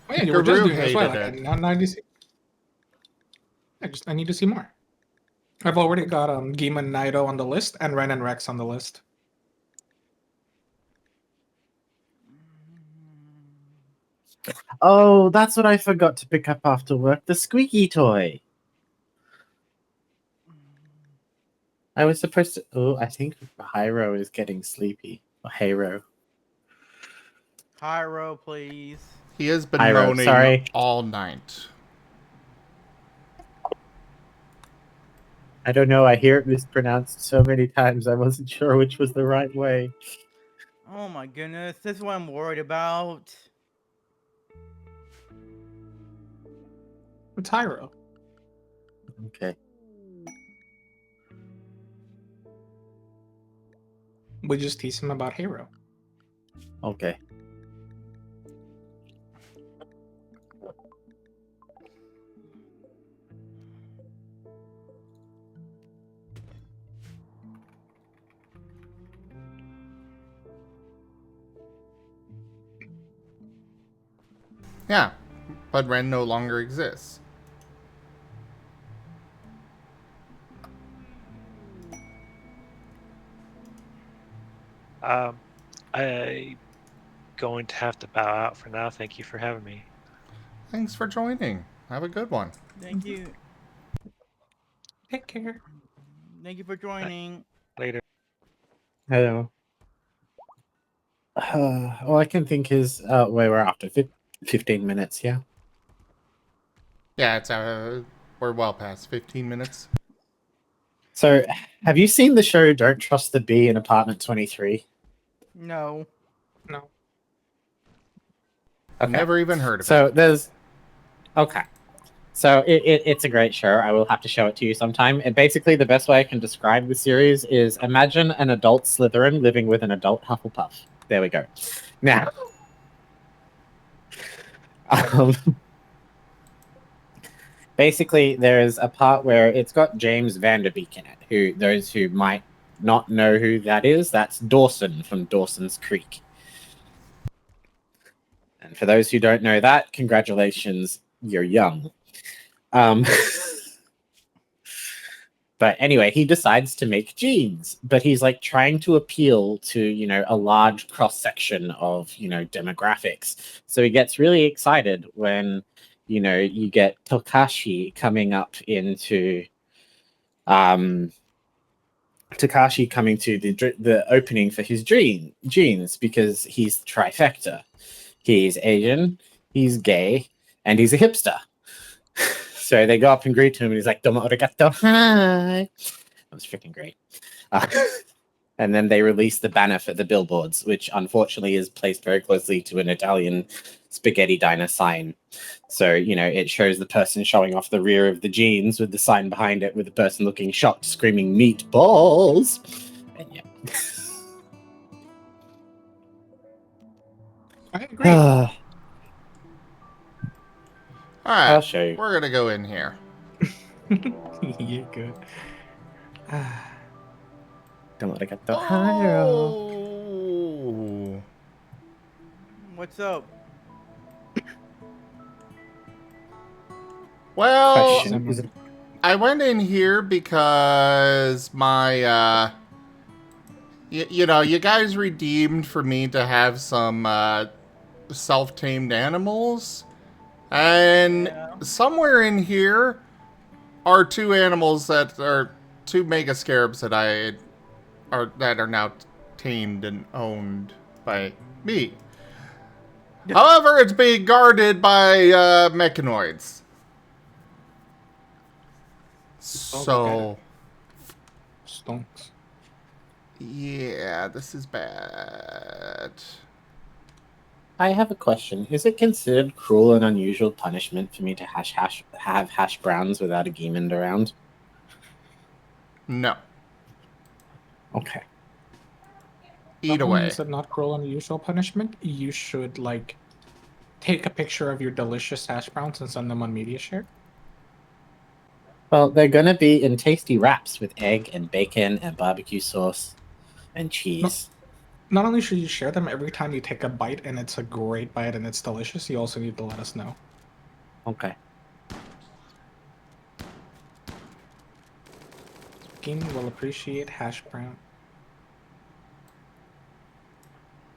Oh, yeah, you were just Guru doing it as well. hated it. Now I need to see. I need to see more. I've already got Gima and Naito on the list and Ren and Rex on the list. Oh, that's what I forgot to pick up after work. The squeaky toy. I was supposed to. Oh, I think Hyro is getting sleepy. Or Hayro. Pyro, please. He has been Hyro, moaning sorry. all night. I don't know. I hear it mispronounced so many times. I wasn't sure which was the right way. Oh my goodness, this is what I'm worried about. It's Hyro. Okay. We just tease him about Hero. Okay. Yeah, but Ren no longer exists. I'm going to have to bow out for now. Thank you for having me. Thanks for joining. Have a good one. Thank you. Take care. Thank you for joining. Later. Hello. All I can think is we're after 15 minutes, yeah? Yeah, it's we're well past 15 minutes. So, have you seen the show Don't Trust the Bee in Apartment 23? No. No. Okay. Never even heard of So it. there's... Okay. So it's a great show. I will have to show it to you sometime. And basically, the best way I can describe the series is imagine an adult Slytherin living with an adult Hufflepuff. There we go. Now... basically, there's a part where it's got James Vanderbeek in it. Who those who might not know who that is, that's Dawson from Dawson's Creek. And for those who don't know that, congratulations, you're young. But anyway, he decides to make jeans, but he's like trying to appeal to, you know, a large cross section of, you know, demographics. So he gets really excited when, you know, you get Takashi coming up into Takashi coming to the opening for his jeans because he's trifecta. He's Asian, he's gay, and he's a hipster. So they go up and greet him, and he's like, "Domo arigato, hi." That was freaking great. And then they release the banner for the billboards, which unfortunately is placed very closely to an Italian spaghetti diner sign. So, you know, it shows the person showing off the rear of the jeans with the sign behind it, with the person looking shocked, screaming, "Meatballs!" And yeah. I agree. All right, I'll show you. we're gonna go in here. You're good. Domo arigato, hi. Oh. What's up? Well, Question: is it I went in here because my, you know, you guys redeemed for me to have some self-tamed animals, and Yeah. somewhere in here are two animals that are two mega scarabs that that are now tamed and owned by me. However, it's being guarded by mechanoids. So, Stonks. yeah, this is bad. I have a question. Is it considered cruel and unusual punishment for me to have hash browns without a Geemond around? No. Okay. Eat Not only away. is it not cruel and unusual punishment, you should like take a picture of your delicious hash browns and send them on media share. Well, they're gonna be in tasty wraps with egg and bacon and barbecue sauce and cheese. Not only should you share them every time you take a bite and it's a great bite and it's delicious, you also need to let us know. Okay. Gaming will appreciate hash brown.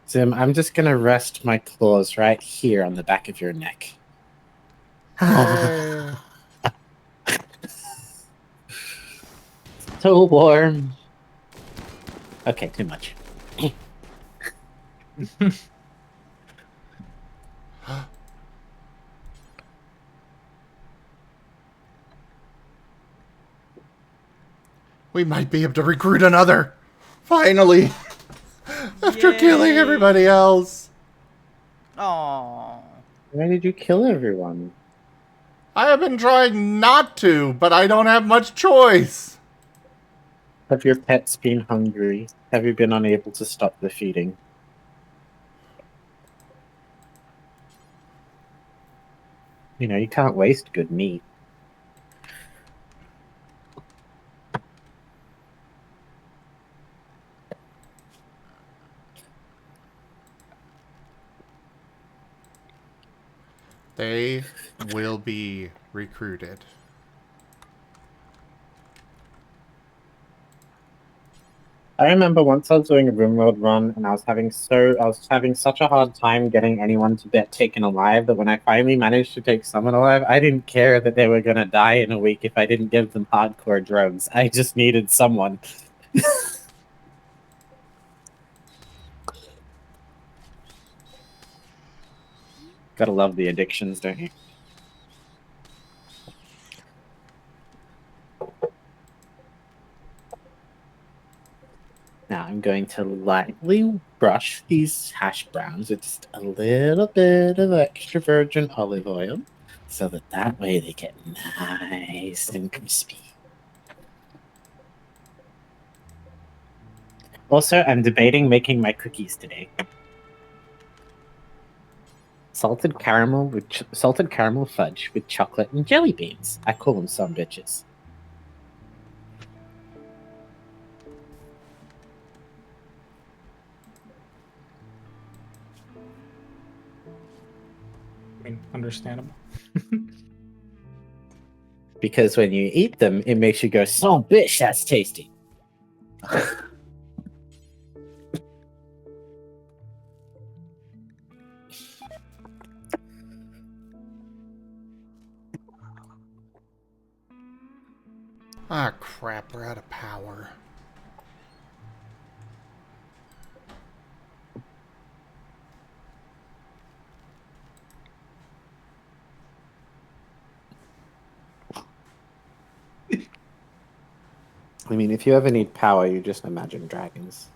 Zim, I'm just gonna rest my claws right here on the back of your neck. So warm. Okay, too much. We might be able to recruit another. Finally. After killing Yay. everybody else. Aww. Why did you kill everyone? I have been trying not to, but I don't have much choice. Have your pets been hungry? Have you been unable to stop the feeding? You know, you can't waste good meat. They will be recruited. I remember once I was doing a RimWorld run and I was having such a hard time getting anyone to get taken alive that when I finally managed to take someone alive, I didn't care that they were gonna die in a week if I didn't give them hardcore drugs. I just needed someone. Gotta love the addictions, don't you? Now I'm going to lightly brush these hash browns with just a little bit of extra virgin olive oil so that way they get nice and crispy. Also, I'm debating making my cookies today. Salted caramel fudge with chocolate and jelly beans. I call them some bitches. I mean, understandable. Because when you eat them, it makes you go, "So bitch, that's tasty." Ah, crap, we're out of power. I mean, if you ever need power, you just imagine dragons.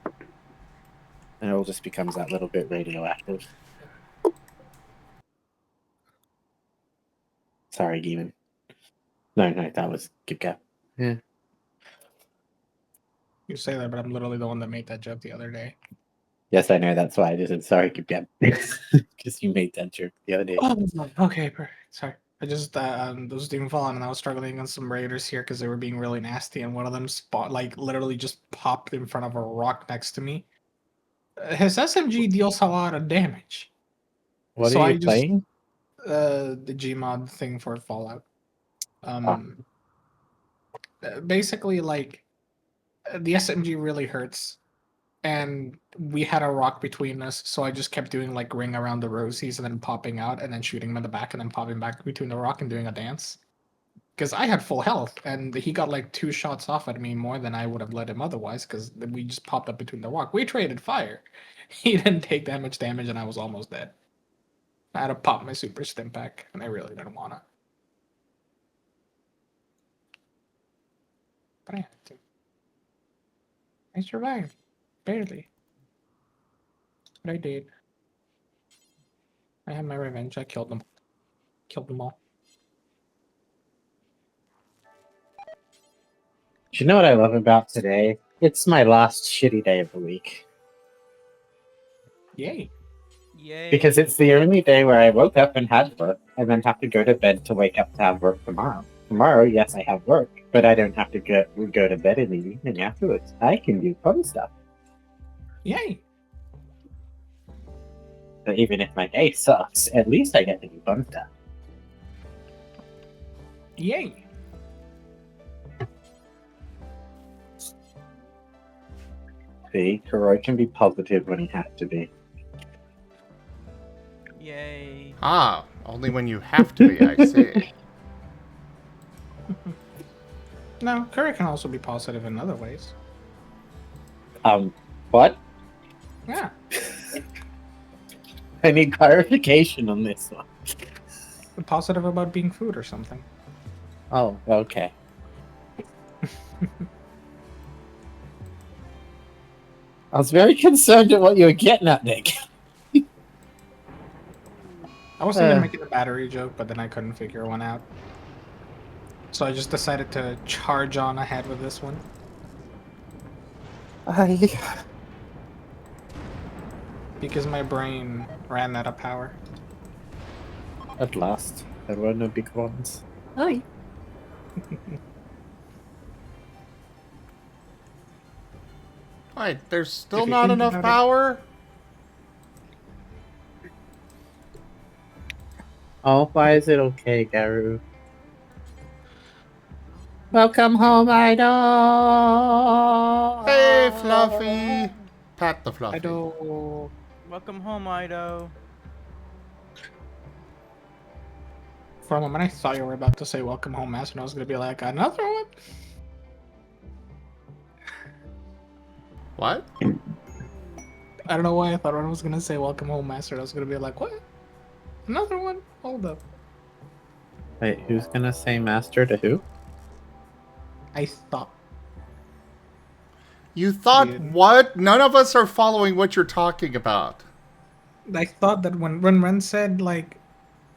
And it all just becomes that little bit radioactive. Sorry, demon. No, that was Kip Cap. Yeah. You say that, but I'm literally the one that made that joke the other day. Yes, I know. That's why I just said sorry, Kip Cap. Because you made that joke the other day. Oh, okay, perfect. Sorry. I just was doing fun and I was struggling against some raiders here because they were being really nasty, and one of them literally just popped in front of a rock next to me. His SMG deals a lot of damage. What So are you I just playing? the Gmod thing for Fallout. Basically, like the SMG really hurts, and we had a rock between us, so I just kept doing like ring around the rosies and then popping out and then shooting him in the back and then popping back between the rock and doing a dance. Because I had full health and he got like 2 shots off at me more than I would have let him otherwise, because we just popped up between the rock. We traded fire. He didn't take that much damage and I was almost dead. I had to pop my super stim pack and I really didn't want to. But I had to. I survived. Barely. But I did. I had my revenge. I killed them. Killed them all. Do you know what I love about today? It's my last shitty day of the week. Yay. Yay. Because it's the only day where I woke up and had work, and then have to go to bed to wake up to have work tomorrow. Tomorrow, yes, I have work, but I don't have to go to bed in the evening afterwards. I can do fun stuff. Yay. So even if my day sucks, at least I get to do fun stuff. Yay. See, Kuroi can be positive when he has to be. Yay. Ah, only when you have to be, I see. No, Curry can also be positive in other ways. What? Yeah. I need clarification on this one. Positive about being food or something. Oh, okay. I was very concerned at what you were getting at, Nick. I was thinking of making a battery joke, but then I couldn't figure one out. So I just decided to charge on ahead with this one. Because my brain ran out of power. At last, there were no big ones. Hi. Wait, there's still If you not think enough about it- power? Oh, why is it okay, Garu? Welcome home, Idol! Hey, Fluffy! Pat the Fluffy. I don't... Welcome home, Ido. For a moment, I thought you were about to say welcome home, Master, and I was going to be like, another one? What? I don't know why I thought I was going to say welcome home, Master, and I was going to be like, what? Another one? Hold up. Wait, who's gonna say master to who? I thought. You thought Dude. what? None of us are following what you're talking about. I thought that when Ren said, like,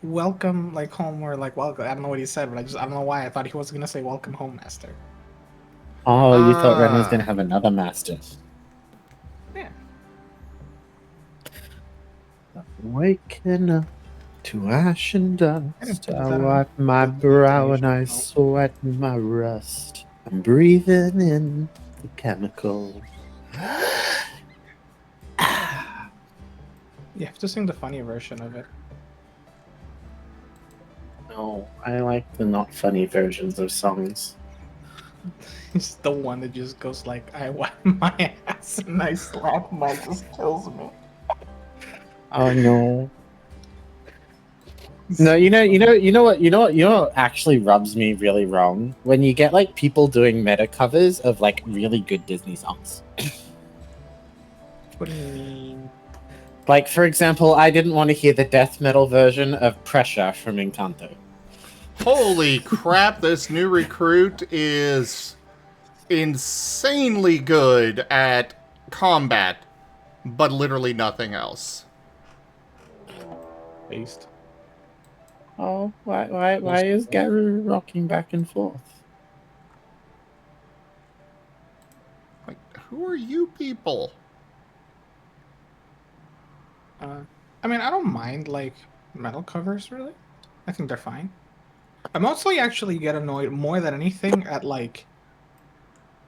welcome, like, home, or, like, welcome, I don't know what he said, but I don't know why I thought he was going to say welcome home, Master. Oh, you thought Ren was Ah. gonna have another master. Yeah. Waking up to ash and dust. I Is that wipe my the brow and intonation? I No. sweat my rust. I'm breathing in the chemical. You have to sing the funny version of it. No, I like the not funny versions of songs. It's the one that just goes like, I wipe my ass and I slap my just kills me. Oh no. No, you know what actually rubs me really wrong? When you get like people doing meta covers of like really good Disney songs. What do you mean? Like, for example, I didn't want to hear the death metal version of Pressure from Encanto. Holy crap, this new recruit is insanely good at combat, but literally nothing else. Based. Oh, why is Gary rocking back and forth? Like, who are you people? I mean, I don't mind like metal covers really. I think they're fine. I mostly actually get annoyed more than anything at like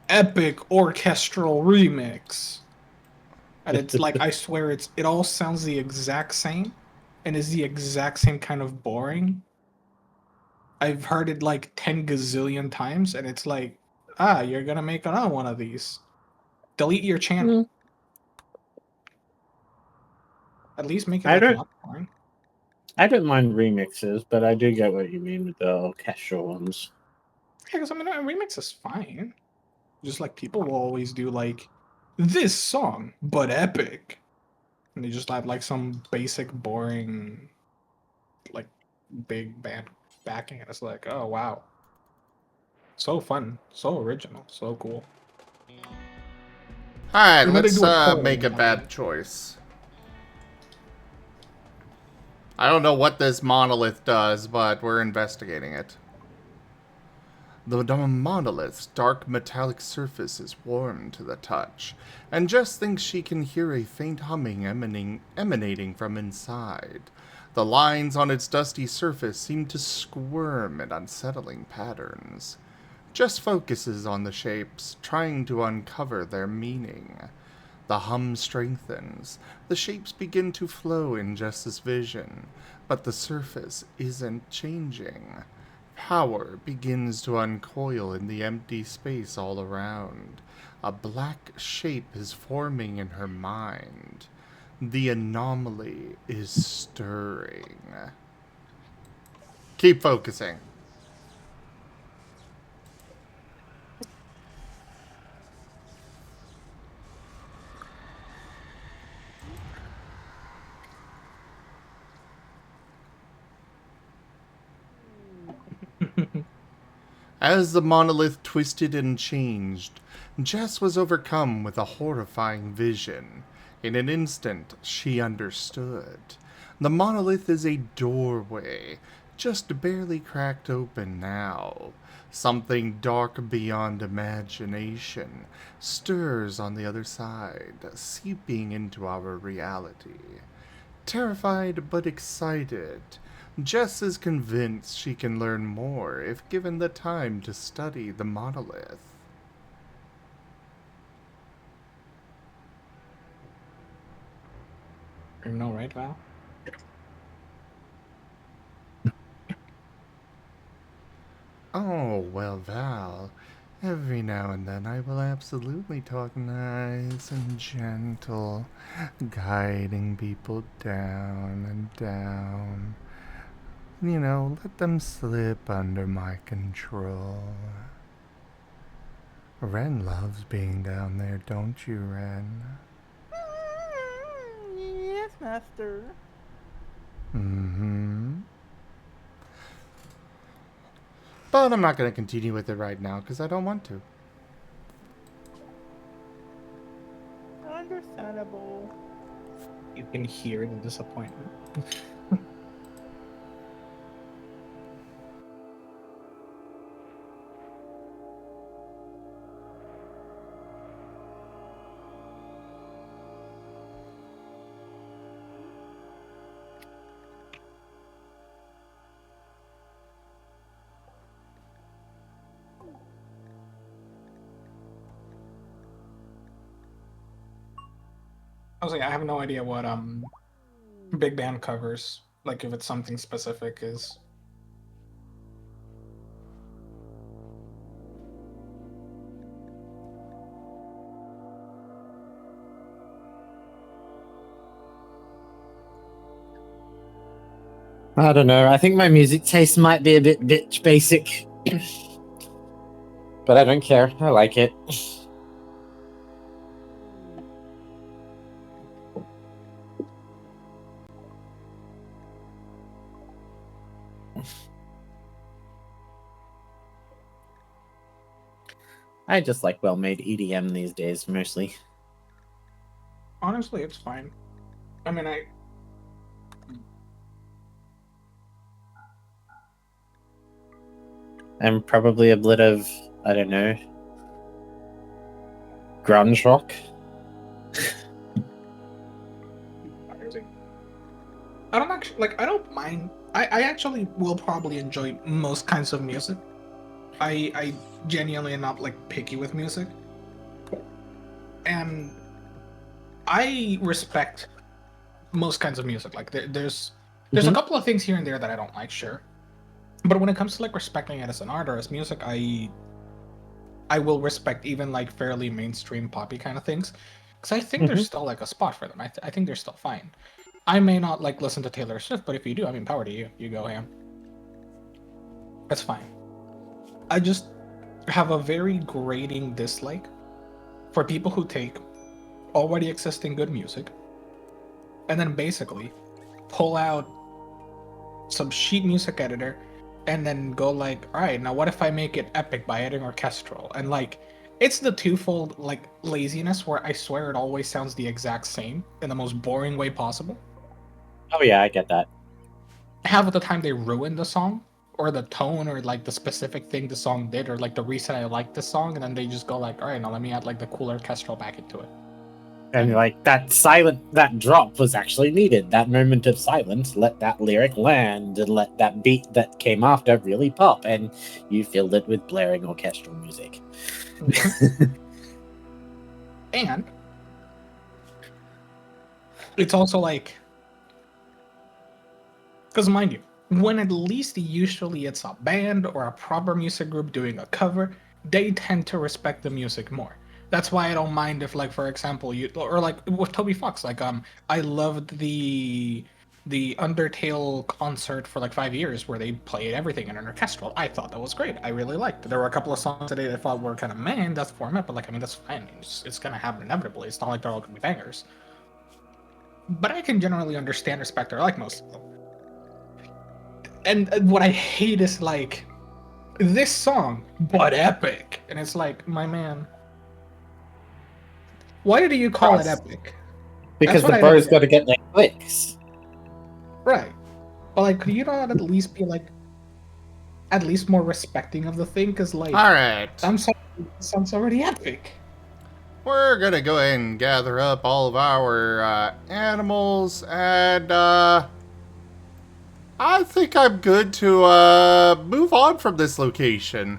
epic orchestral remix. And it's like I swear it all sounds the exact same and is the exact same kind of boring. I've heard it like 10 gazillion times and it's like, you're gonna make another one of these. Delete your channel. At least make it I like don't not boring. I don't mind remixes, but I do get what you mean with the orchestral ones. Yeah, because I mean, a remix is fine. Just like people will always do like this song, but epic. And they just have like some basic, boring, like big band backing, and it's like, oh wow, so fun, so original, so cool. Alright, And then they let's do a whole make a bad choice. I don't know what this monolith does, but we're investigating it. The monolith's dark metallic surface is warm to the touch, and Jess thinks she can hear a faint humming emanating from inside. The lines on its dusty surface seem to squirm in unsettling patterns. Jess focuses on the shapes, trying to uncover their meaning. The hum strengthens. The shapes begin to flow in Jess's vision, but the surface isn't changing. Power begins to uncoil in the empty space all around. A black shape is forming in her mind. The anomaly is stirring. Keep focusing. As the monolith twisted and changed, Jess was overcome with a horrifying vision. In an instant, she understood. The monolith is a doorway, just barely cracked open now. Something dark beyond imagination stirs on the other side, seeping into our reality. Terrified but excited, Jess is convinced she can learn more if given the time to study the monolith. You know, right, Val? Oh, well, Val, every now and then I will absolutely talk nice and gentle, guiding people down and down. You know, let them slip under my control. Ren loves being down there, don't you, Ren? Yes, master. Mm-hmm. But I'm not going to continue with it right now because I don't want to. Understandable. You can hear the disappointment. Honestly, I have no idea what big band covers. Like if it's something specific is. I don't know. I think my music taste might be a bit bitch basic. But I don't care. I like it. I just like well-made EDM these days, mostly. Honestly, it's fine. I mean, I'm probably a bit of, I don't know, grunge rock. I don't actually like. I don't mind. I actually will probably enjoy most kinds of music. I genuinely am not like picky with music, and I respect most kinds of music. Like there's a couple of things here and there that I don't like, sure, but when it comes to like respecting it as an art or as music, I will respect even like fairly mainstream poppy kind of things, because I think there's still like a spot for them. I think they're still fine. I may not like listen to Taylor Swift, but if you do, I mean, power to you. You go ham. That's fine. I just have a very grating dislike for people who take already existing good music and then basically pull out some sheet music editor and then go like, all right, now what if I make it epic by adding orchestral? And like, it's the twofold like laziness where I swear it always sounds the exact same in the most boring way possible. Oh yeah, I get that. Half of the time they ruin the song or the tone or like the specific thing the song did or like the reason I like the song, and then they just go like, all right, now let me add like the cool orchestral back into it. And like that drop was actually needed. That moment of silence, let that lyric land and let that beat that came after really pop, and you filled it with blaring orchestral music. And it's also like, because mind you, when at least usually it's a band or a proper music group doing a cover, they tend to respect the music more. That's why I don't mind if, like, for example, you or like with Toby Fox, like I loved the Undertale concert for like 5 years where they played everything in an orchestral. I thought that was great. I really liked it. There were a couple of songs today that I thought were kind of man, that's format, but like I mean that's fine. It's gonna happen inevitably. It's not like they're all gonna be bangers. But I can generally understand, respect, or like most of them. And what I hate is like this song, but epic, and it's like, my man, why do you call it epic? Because the bro's got to get their clicks. Right. But like, could you not at least be like, at least more respecting of the thing? Because like, all right, sounds already epic. We're gonna go ahead and gather up all of our animals, and I think I'm good to move on from this location.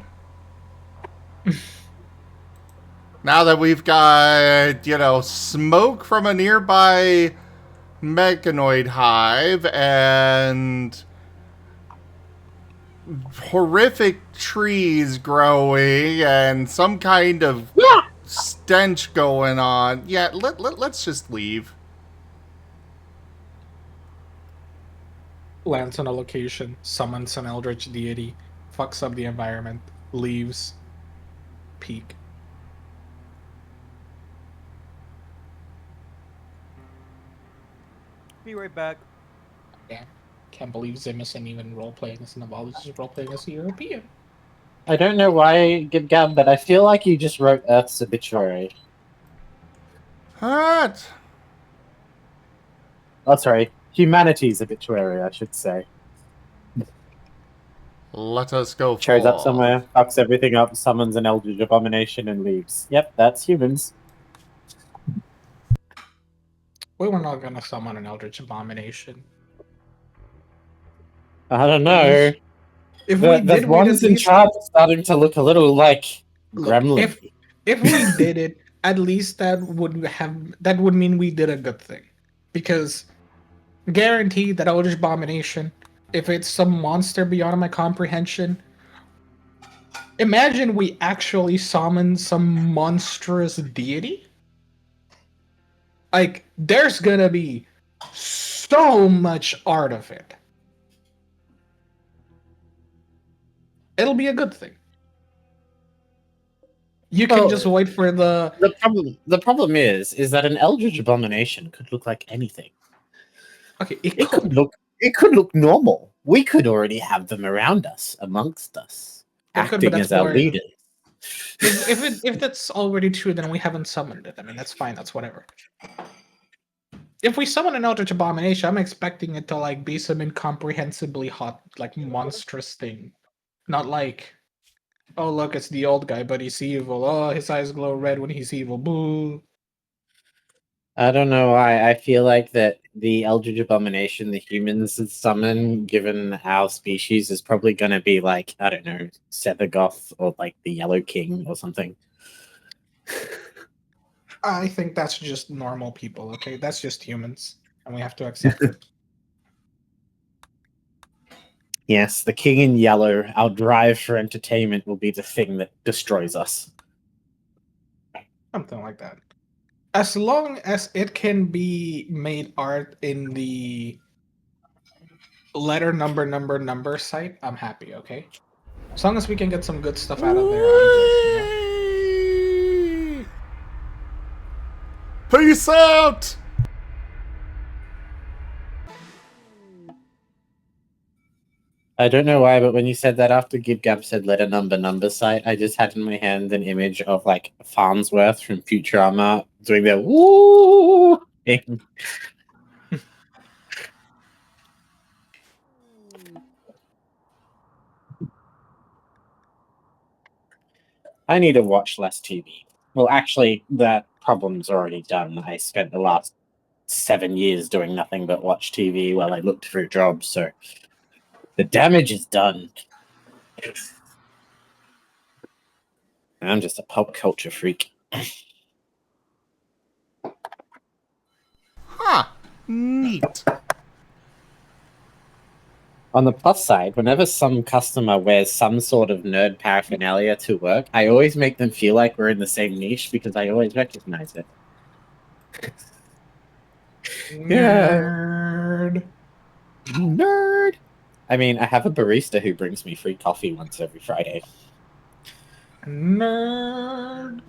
Now that we've got, you know, smoke from a nearby mechanoid hive and horrific trees growing and some kind of stench going on. Yeah, let's just leave. Lands on a location, summons an eldritch deity, fucks up the environment, leaves, peak. Be right back. Damn. Can't believe Zim isn't even role-playing as an evologist, just role-playing as a European. I don't know why, Gab, but I feel like you just wrote Earth's obituary. What? Oh, sorry. Humanity's obituary, I should say. Let us go forth. Shows up somewhere, fucks everything up, summons an eldritch abomination, and leaves. Yep, that's humans. We were not gonna summon an eldritch abomination. I don't know. If The ones in charge are starting to look a little like gremlin. If we did it, at least that would mean we did a good thing, because guaranteed that Eldritch Abomination, if it's some monster beyond my comprehension, imagine we actually summon some monstrous deity. Like, there's gonna be so much art of it. It'll be a good thing. You can Well, just wait for the The problem is that an Eldritch Abomination could look like anything. okay. It could look normal. We could already have them around us, amongst us, It could, but acting that's as our boring. leaders. If that's already true, then we haven't summoned it. I mean, that's fine. That's whatever. If we summon an Eldritch Abomination, I'm expecting it to like be some incomprehensibly hot, like monstrous thing, not like, oh look, it's the old guy, but he's evil. Oh, his eyes glow red when he's evil. Boo. I don't know why. I feel like that the Eldritch Abomination the humans summon, given our species, is probably going to be like, I don't know, Sethergoth or like the Yellow King or something. I think that's just normal people. Okay, that's just humans, and we have to accept it. Yes, the King in Yellow, our drive for entertainment, will be the thing that destroys us. Something like that. As long as it can be made art in the letter number site, I'm happy, okay? As long as we can get some good stuff out of there, I'm good. You know? Peace out! I don't know why, but when you said that after GibGab said letter number site, I just had in my hand an image of like Farnsworth from Futurama doing their woo thing. I need to watch less TV. Well, actually, that problem's already done. I spent the last 7 years doing nothing but watch TV while I looked for a job, so the damage is done. I'm just a pop culture freak. Huh. Neat. On the plus side, whenever some customer wears some sort of nerd paraphernalia to work, I always make them feel like we're in the same niche because I always recognize it. Nerd. Nerd! I mean, I have a barista who brings me free coffee once every Friday. Nerd.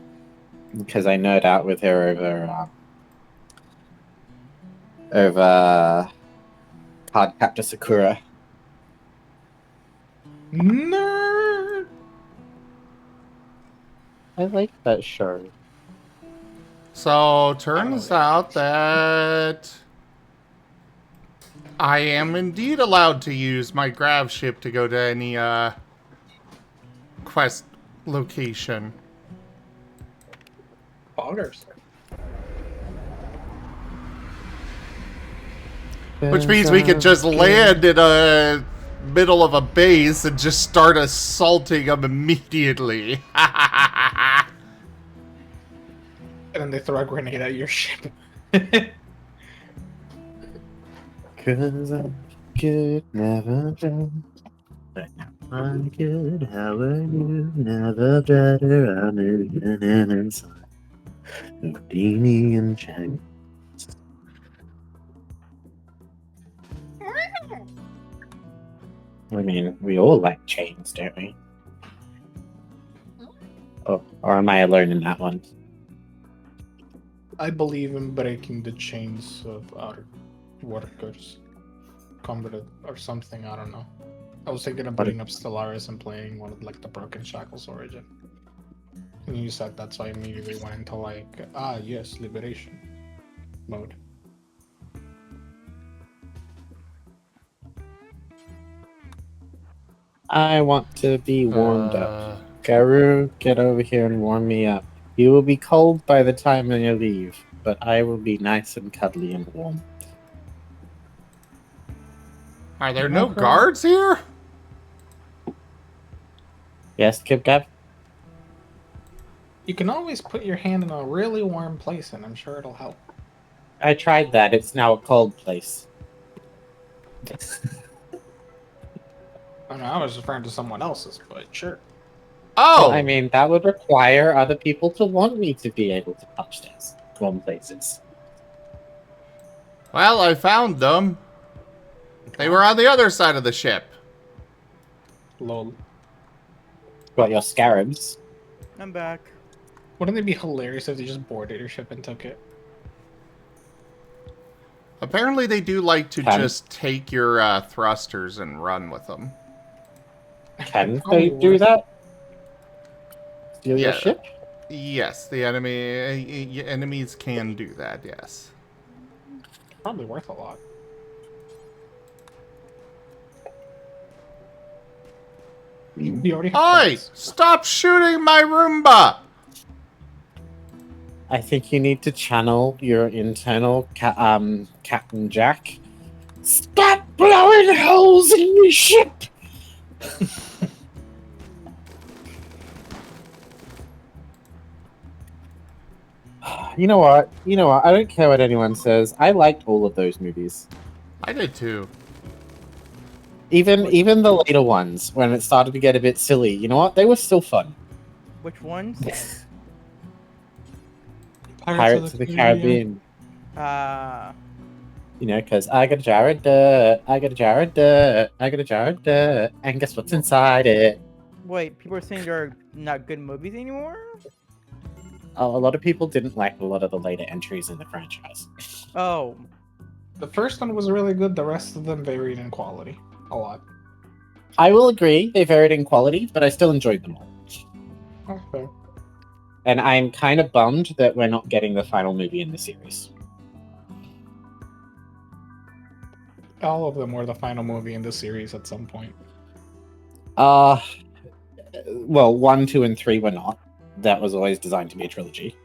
Because I nerd out with her over Cardcaptor Sakura. Nerd. I like that show. So, turns out that I am indeed allowed to use my grav ship to go to any, quest location. Poggers. Which means we could just land in a middle of a base and just start assaulting them immediately. And then they throw a grenade at your ship. Cause I could never drown. I could, how are you? Never better, I'm moving inside. Houdini and Chang. I mean, we all like chains, don't we? Oh, or am I alone in that one? I believe in breaking the chains of our workers. Conrade or something, I don't know. I was thinking of putting up Stellaris and playing one of like the Broken Shackles origin. And you said that, so I immediately went into like, yes, liberation mode. I want to be warmed up. Garu, get over here and warm me up. You will be cold by the time you leave, but I will be nice and cuddly and warm. Are there no guards here? Yes, KipGap? You can always put your hand in a really warm place, and I'm sure it'll help. I tried that. It's now a cold place. I mean, I was referring to someone else's, but sure. Oh! Well, I mean, that would require other people to want me to be able to touch those warm places. Well, I found them. They were on the other side of the ship. Lol. Got your scarabs. I'm back. Wouldn't it be hilarious if they just boarded your ship and took it? Apparently they do like to Can- just take your thrusters and run with them. Can Probably they do worth- that? Steal your Yeah. ship? Yes, the enemies can do that, yes. Probably worth a lot. You already have Oi! points. Stop shooting my Roomba! I think you need to channel your internal Captain Jack. Stop blowing holes in my ship! You know what? I don't care what anyone says. I liked all of those movies. I did too. Even the later ones, when it started to get a bit silly. You know what? They were still fun. Which ones? Pirates of the Caribbean. You know, because I got a jar of dirt, I got a jar of dirt, I got a jar of dirt, and guess what's inside it? Wait, people are saying they're not good movies anymore? A lot of people didn't like a lot of the later entries in the franchise. Oh, The first one was really good. The rest of them varied in quality a lot. I will agree, they varied in quality, but I still enjoyed them all. Okay. And I'm kind of bummed that we're not getting the final movie in the series. All of them were the final movie in the series at some point. Well, 1, 2, and 3 were not. That was always designed to be a trilogy.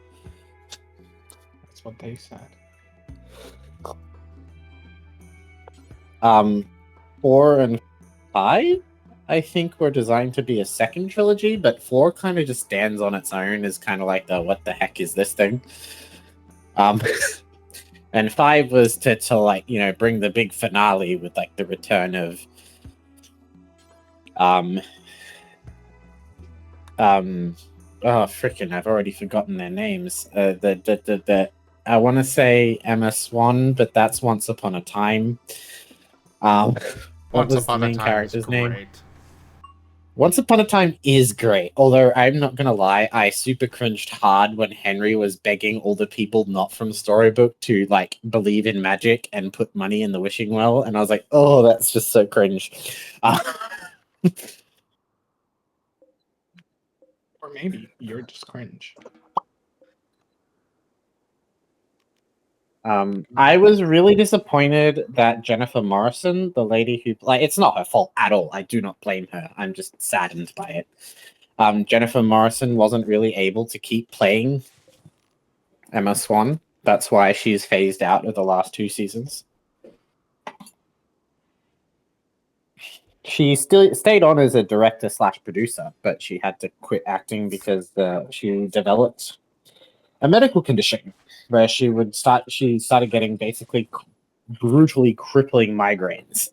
That's what they said. 4 and 5, I think, were designed to be a second trilogy, but 4 kind of just stands on its own as kind of like the what the heck is this thing? And 5 was to like, you know, bring the big finale with like the return of oh freaking, I've already forgotten their names. I want to say Emma Swan, but that's Once Upon a Time. What Once was Upon the a main Time character's is name? great. Once Upon a Time is great, although I'm not gonna lie, I super cringed hard when Henry was begging all the people not from Storybook to like believe in magic and put money in the wishing well, and I was like, oh, that's just so cringe. Or maybe you're just cringe. I was really disappointed that Jennifer Morrison, the lady who it's not her fault at all. I do not blame her. I'm just saddened by it. Jennifer Morrison wasn't really able to keep playing Emma Swan. That's why she's phased out of the last 2 seasons. She still stayed on as a director/producer, but she had to quit acting because she developed a medical condition where she started getting basically brutally crippling migraines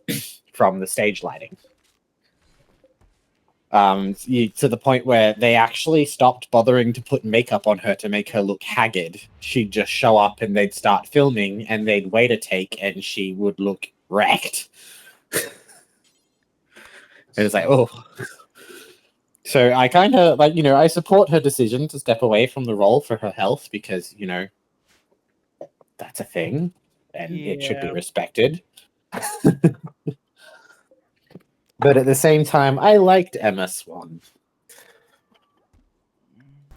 from the stage lighting. To the point where they actually stopped bothering to put makeup on her to make her look haggard. She'd just show up and they'd start filming and they'd wait a take and she would look wrecked. It was like, oh. So I kind of I support her decision to step away from the role for her health because, that's a thing and it should be Yeah. respected. But at the same time, I liked Emma Swan.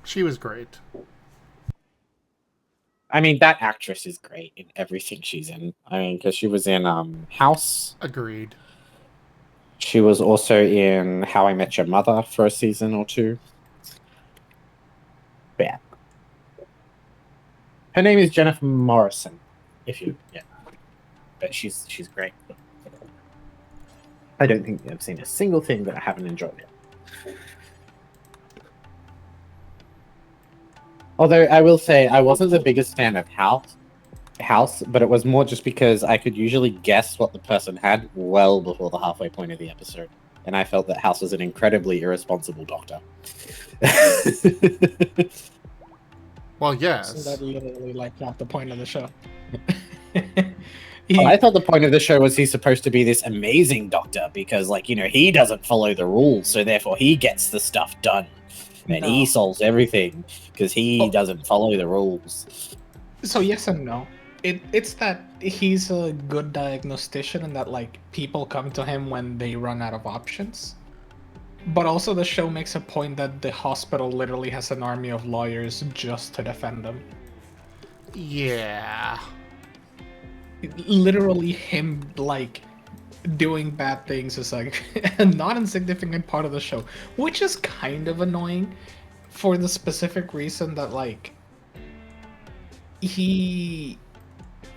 She was great. I mean, that actress is great in everything she's in. I mean, because she was in House. Agreed. She was also in How I Met Your Mother for a season or 2. But yeah. Her name is Jennifer Morrison. But she's great. I don't think I've seen a single thing that I haven't enjoyed it. Although I will say I wasn't the biggest fan of House, but it was more just because I could usually guess what the person had well before the halfway point of the episode, and I felt that House was an incredibly irresponsible doctor. Well, So yes. that literally like not the point of the show. I thought the point of the show was he's supposed to be this amazing doctor because, like, you know, he doesn't follow the rules, so therefore he gets the stuff done, and he No. solves everything because he doesn't follow the rules. So yes and no. It's that he's a good diagnostician and that like people come to him when they run out of options. But also the show makes a point that the hospital literally has an army of lawyers just to defend him. Yeah. Literally him like doing bad things is like a not insignificant part of the show, which is kind of annoying for the specific reason that like he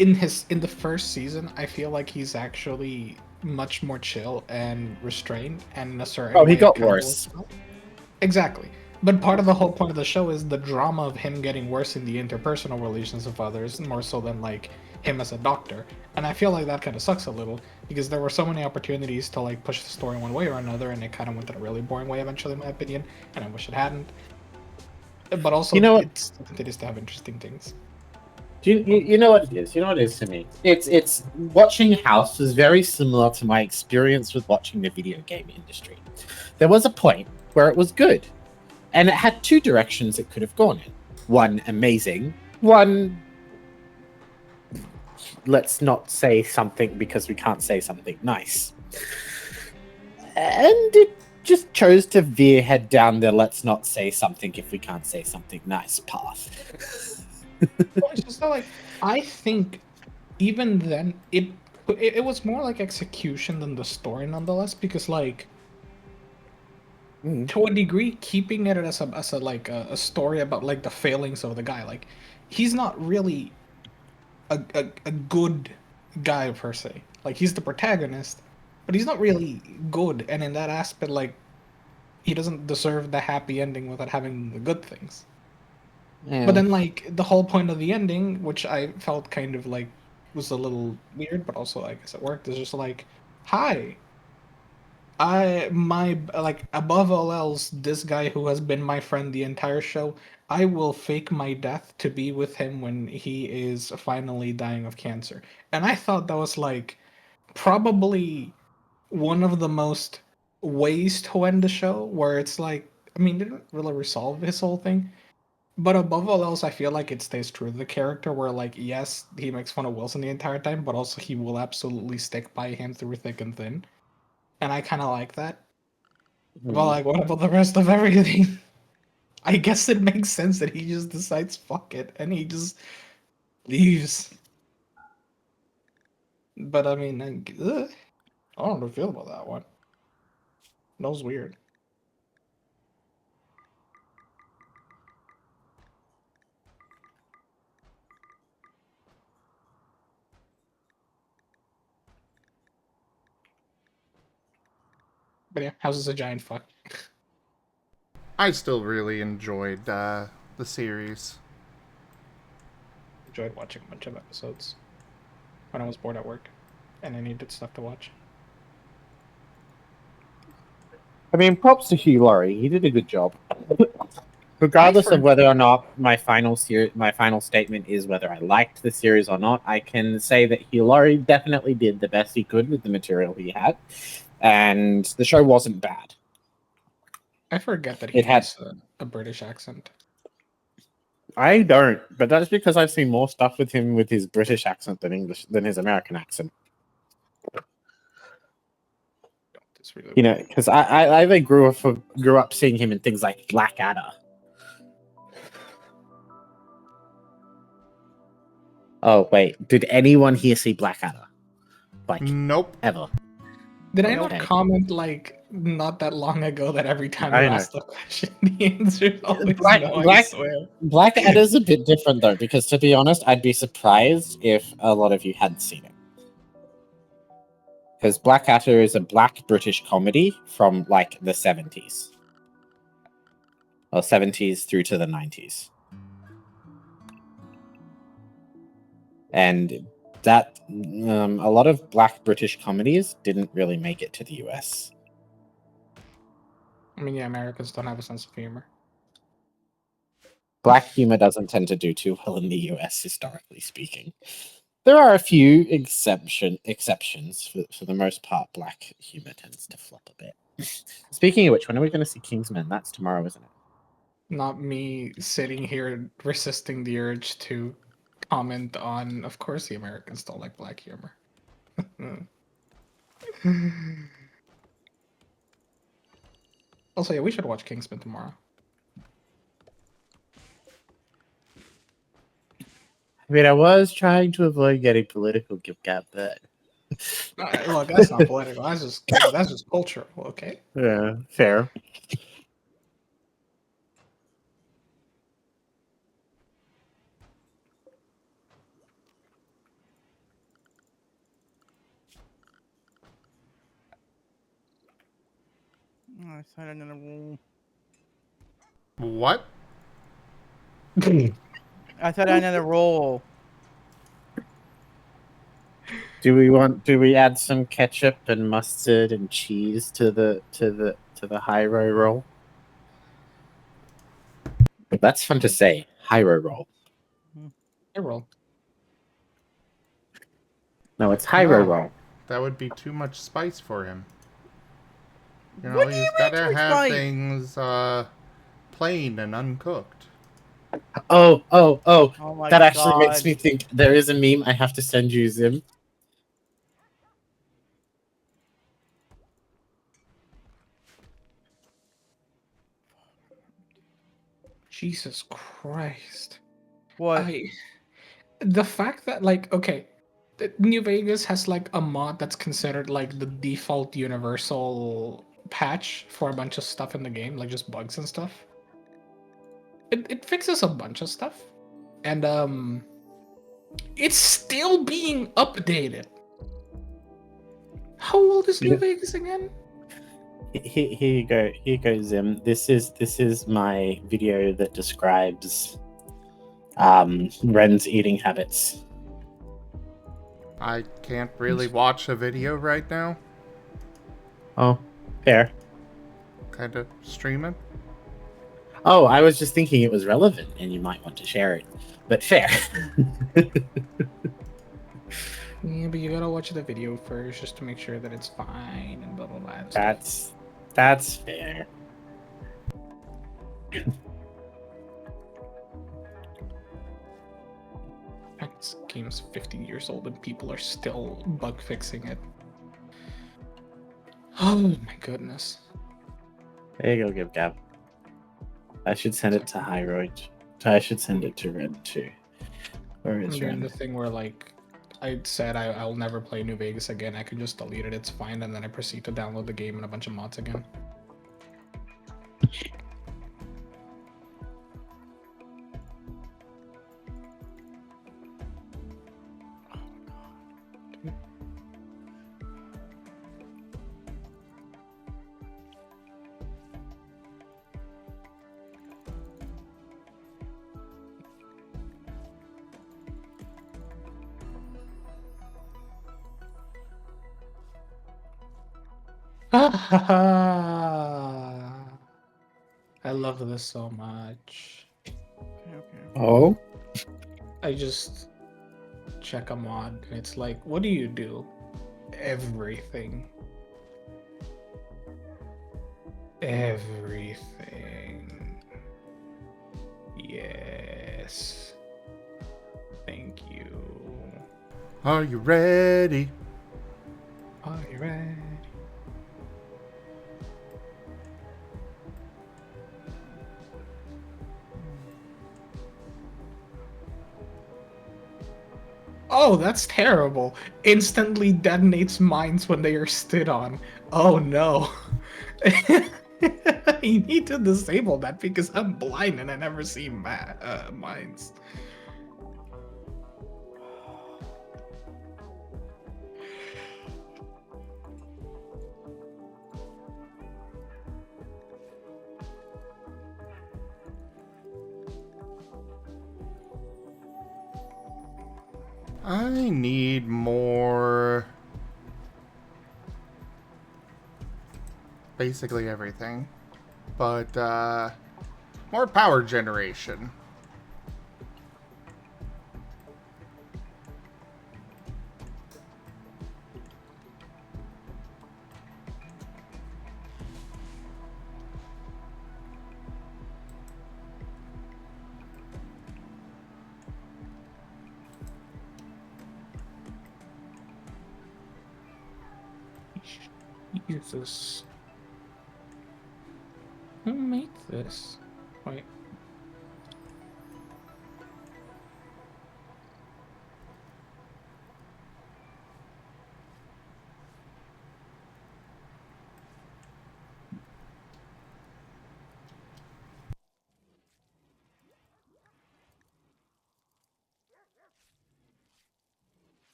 in the first season I feel like he's actually much more chill and restrained and in a certain Oh, he way got accountable worse. as well. Exactly. But part of the whole point of the show is the drama of him getting worse in the interpersonal relations of others, more so than like him as a doctor. And I feel like that kind of sucks a little because there were so many opportunities to like push the story one way or another, and it kind of went in a really boring way eventually, in my opinion. And I wish it hadn't. But also, You know what? it still continues to have interesting things. You know what it is? You know what it is to me? It's watching House was very similar to my experience with watching the video game industry. There was a point where it was good, and it had two directions it could have gone in. One amazing, one let's not say something because we can't say something nice. And it just chose to head down the let's not say something if we can't say something nice path. Well, it's just that, like, I think even then it was more like execution than the story nonetheless, because like to a degree keeping it as a like a story about like the failings of the guy, like he's not really a good guy per se. Like he's the protagonist, but he's not really good, and in that aspect like he doesn't deserve the happy ending without having the good things. Yeah. But then, like, the whole point of the ending, which I felt kind of like was a little weird, but also I guess it worked, is just like, hi, like, above all else, this guy who has been my friend the entire show, I will fake my death to be with him when he is finally dying of cancer. And I thought that was like probably one of the most ways to end the show, where it's like, I mean, it didn't really resolve his whole thing. But above all else, I feel like it stays true to the character where, like, yes, he makes fun of Wilson the entire time, but also he will absolutely stick by him through thick and thin. And I kind of like that. But, like, what about the rest of everything? I guess it makes sense that he just decides, fuck it, and he just leaves. But, I mean, I don't know how to feel about that one. That was weird. But yeah, House is a giant fuck. I still really enjoyed the series. Enjoyed watching a bunch of episodes when I was bored at work and I needed stuff to watch. I mean, props to Hugh Laurie. He did a good job. Regardless of whether or not my final statement is whether I liked the series or not, I can say that Hugh Laurie definitely did the best he could with the material he had, and the show wasn't bad. I forget that he has a British accent. I don't, but that's because I've seen more stuff with him with his British accent than his American accent. Really you know, because I grew up seeing him in things like Blackadder. Oh wait, did anyone here see Blackadder? Like, nope, ever. Did I not comment like not that long ago that every time you ask the question, the answer is always no? I swear. Blackadder's a bit different though, because to be honest, I'd be surprised if a lot of you hadn't seen it. Because Blackadder is a black British comedy from like the 70s. Or 70s through to the 90s. and that a lot of Black British comedies didn't really make it to the US. I mean, yeah, Americans don't have a sense of humor. Black humor doesn't tend to do too well in the US, historically speaking. There are a few exceptions. For the most part, black humor tends to flop a bit. Speaking of which, when are we going to see Kingsman? That's tomorrow, isn't it? Not me sitting here resisting the urge to comment on, of course, the Americans don't like black humor. Also, yeah, we should watch Kingsman tomorrow. I mean, I was trying to avoid getting political, Gab, but Look, that's not political. That's just cultural. Okay. yeah, fair. Oh, I said another rule. What? I said another roll. Do we add some ketchup and mustard and cheese to the Hyro roll? That's fun to say. Hyro roll. I roll. No, it's Hyro No. roll. That would be too much spice for him. You know, What do you he's mean too gotta much have spice? things plain and uncooked. Oh, Oh my that actually God. makes me think there is a meme I have to send you, Zim. Jesus Christ. What? The fact that, like, okay, New Vegas has like a mod that's considered like the default universal patch for a bunch of stuff in the game, like just bugs and stuff. It fixes a bunch of stuff, and it's still being updated. How old is New Yeah. Vegas again? Here you go, Zim. This is my video that describes Ren's eating habits. I can't really watch a video right now. Oh, fair. Kind of streaming. Oh, I was just thinking it was relevant and you might want to share it. But fair. Yeah, but you gotta watch the video first just to make sure that it's fine and blah blah blah. and stuff. That's fair. This game's 50 years old and people are still bug fixing it. Oh my goodness. There you go, Gab. I should send it to Hyroid. I should send it to Ren too. Where I'm is doing Ren? the thing where, like, I said I'll never play New Vegas again. I could just delete it, it's fine, and then I proceed to download the game and a bunch of mods again. I love this so much. Oh? I just check a mod and it's like, what do you do? Everything. Everything. Yes. Thank you. Are you ready? Are you ready? Oh, that's terrible. Instantly detonates mines when they are stood on. Oh no. You need to disable that because I'm blind and I never see mines. I need more... basically everything. But, more power generation. Jesus. Who made this? Wait.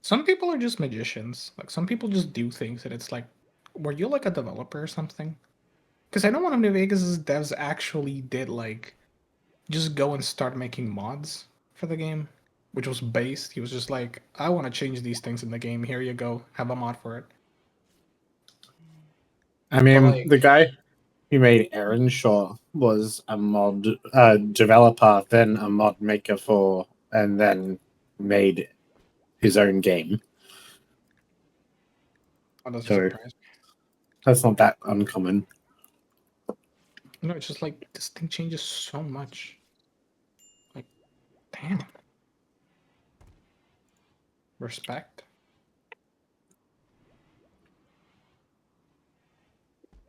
Some people are just magicians. Like, some people just do things, and it's like, were you like a developer or something? Because I know one of New Vegas's devs actually did like just go and start making mods for the game, which was based. He was just like, I want to change these things in the game. Here you go. Have a mod for it. I mean, like- the guy who made Aaron Shaw was a mod developer, then a mod maker for, and then made his own game. Oh, doesn't So surprise me. that's not that uncommon. You know, it's just like this thing changes so much. Like, damn. Respect.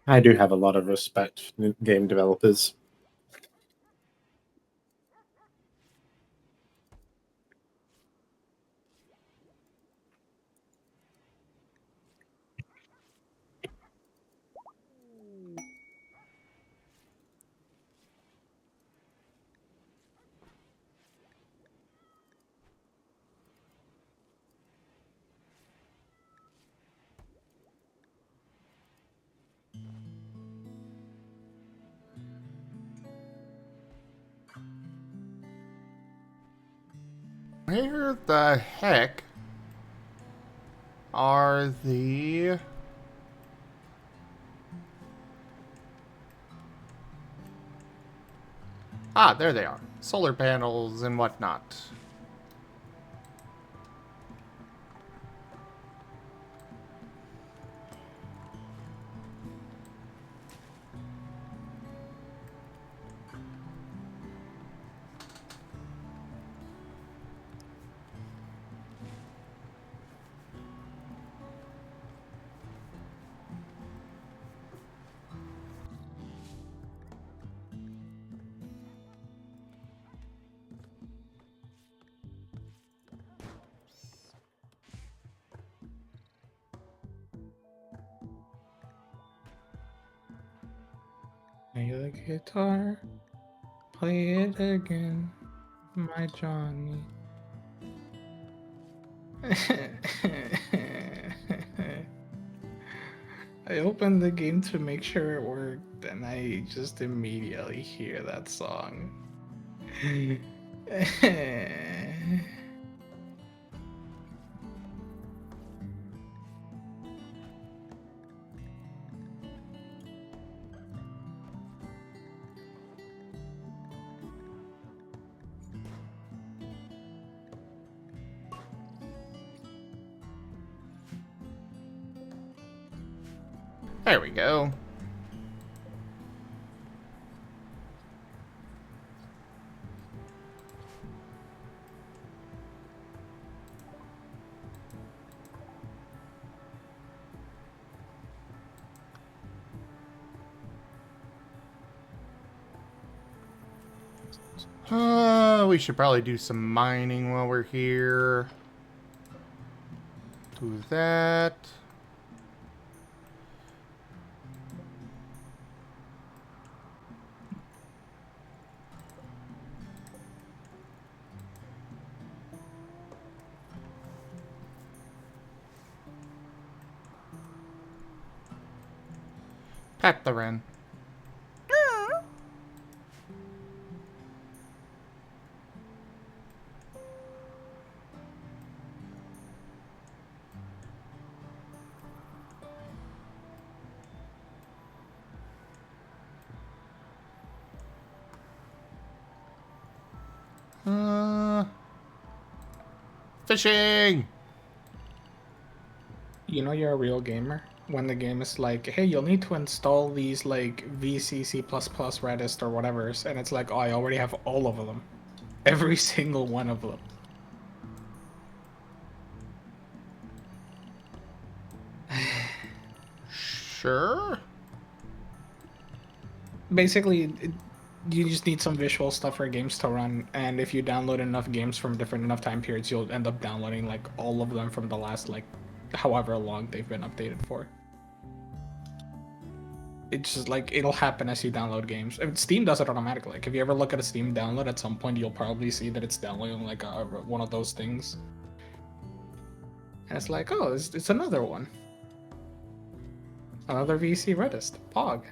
I do have a lot of respect for game developers. Where the heck are the... Ah, there they are. Solar panels and whatnot. Play the guitar. Play it again, my Johnny. I opened the game to make sure it worked, and I just immediately hear that song. There we go. We should probably do some mining while we're here. Do that. Pet the wren. Fishing! You know you're a real gamer when the game is like, hey, you'll need to install these like VC, C++, Redist or whatever, and it's like, oh, I already have all of them. Every single one of them. Sure. Basically, you just need some visual stuff for games to run, and if you download enough games from different enough time periods, you'll end up downloading like all of them from the last like however long they've been updated for. It's just like it'll happen as you download games. Steam does it automatically. Like if you ever look at a Steam download, at some point you'll probably see that it's downloading like one of those things, and it's like, oh, it's another one, another VC Redist Pog.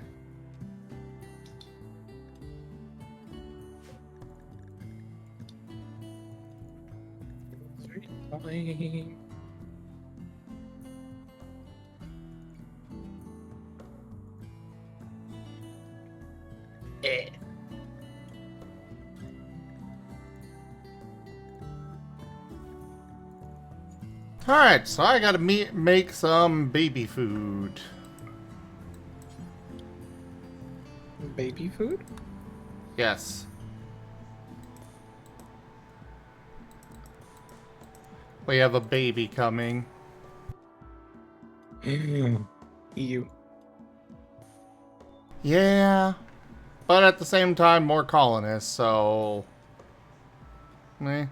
Alright, so I gotta make some baby food. Baby food? Yes. We have a baby coming. You. Yeah. But at the same time, more colonists, so... Meh.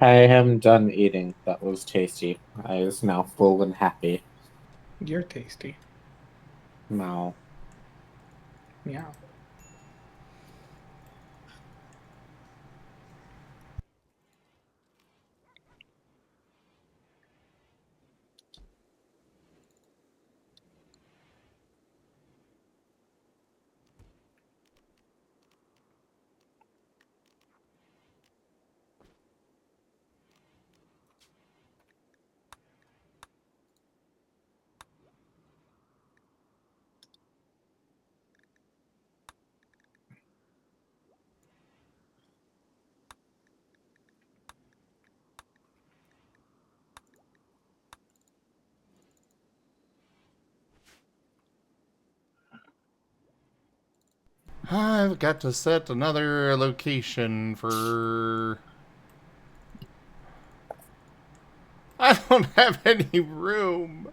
I am done eating. That was tasty. I is now full and happy. You're tasty. No. Yeah. I've got to set another location for... I don't have any room.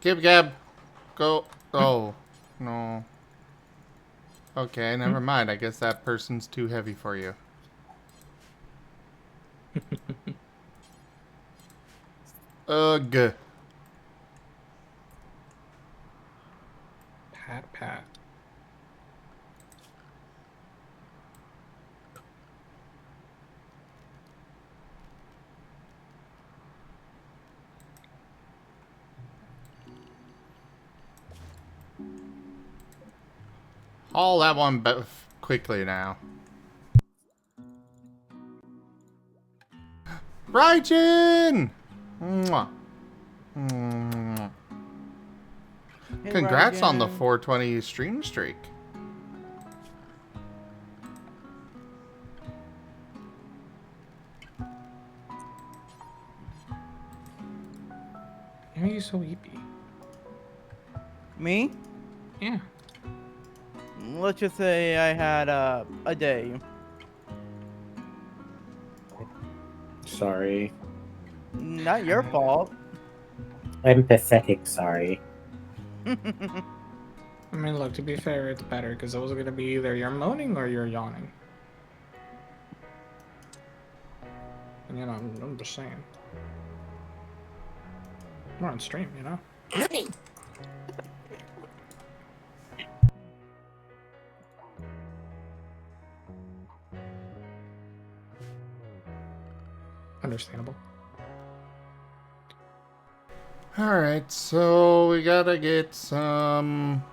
Gib Gab, go. Oh, no. Okay, never mind. I guess that person's too heavy for you. Ugh. Pat. Haul that one quickly now. Raijin! Mwah. Mwah. Hey, Congrats on the Ryan. 420 stream streak. Why are you so weepy? Me? Yeah. Let's just say I had a day. Sorry. Not your fault. I'm pathetic, sorry. I mean, look, to be fair, it's better, because it was going to be either you're moaning or you're yawning. And, you know, I'm just saying. We're on stream, you know? Understandable. Alright, so we gotta get some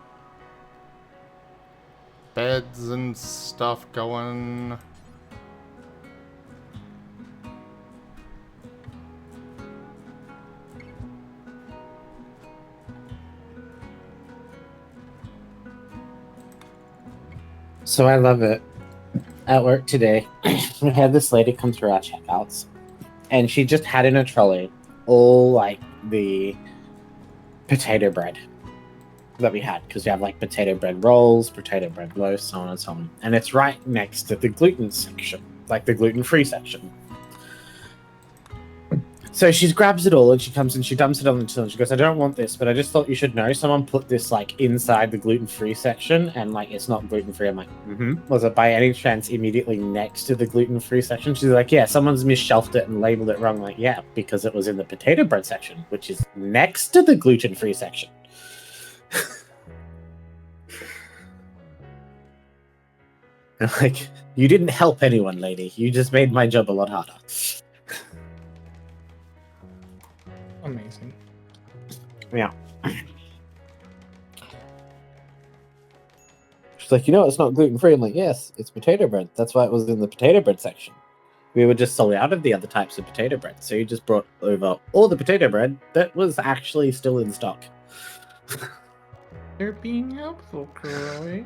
beds and stuff going. So I love it. At work today, we had this lady come through our checkouts, and she just had in a trolley all like the potato bread that we had, because we have like potato bread rolls, potato bread loaves, so on and so on. And it's right next to the gluten section, like the gluten-free section. So she grabs it all and she comes and she dumps it on the till and she goes, I don't want this, but I just thought you should know someone put this like inside the gluten-free section and like it's not gluten-free. I'm like, Was it by any chance immediately next to the gluten-free section? She's like, yeah, someone's misshelved it and labeled it wrong. I'm like, yeah, because it was in the potato bread section, which is next to the gluten-free section. I'm like, you didn't help anyone, lady. You just made my job a lot harder. Amazing. Yeah. She's like, it's not gluten-free. I'm like, yes, it's potato bread. That's why it was in the potato bread section. We were just sold out of the other types of potato bread. So you just brought over all the potato bread that was actually still in stock. They're being helpful, Croy.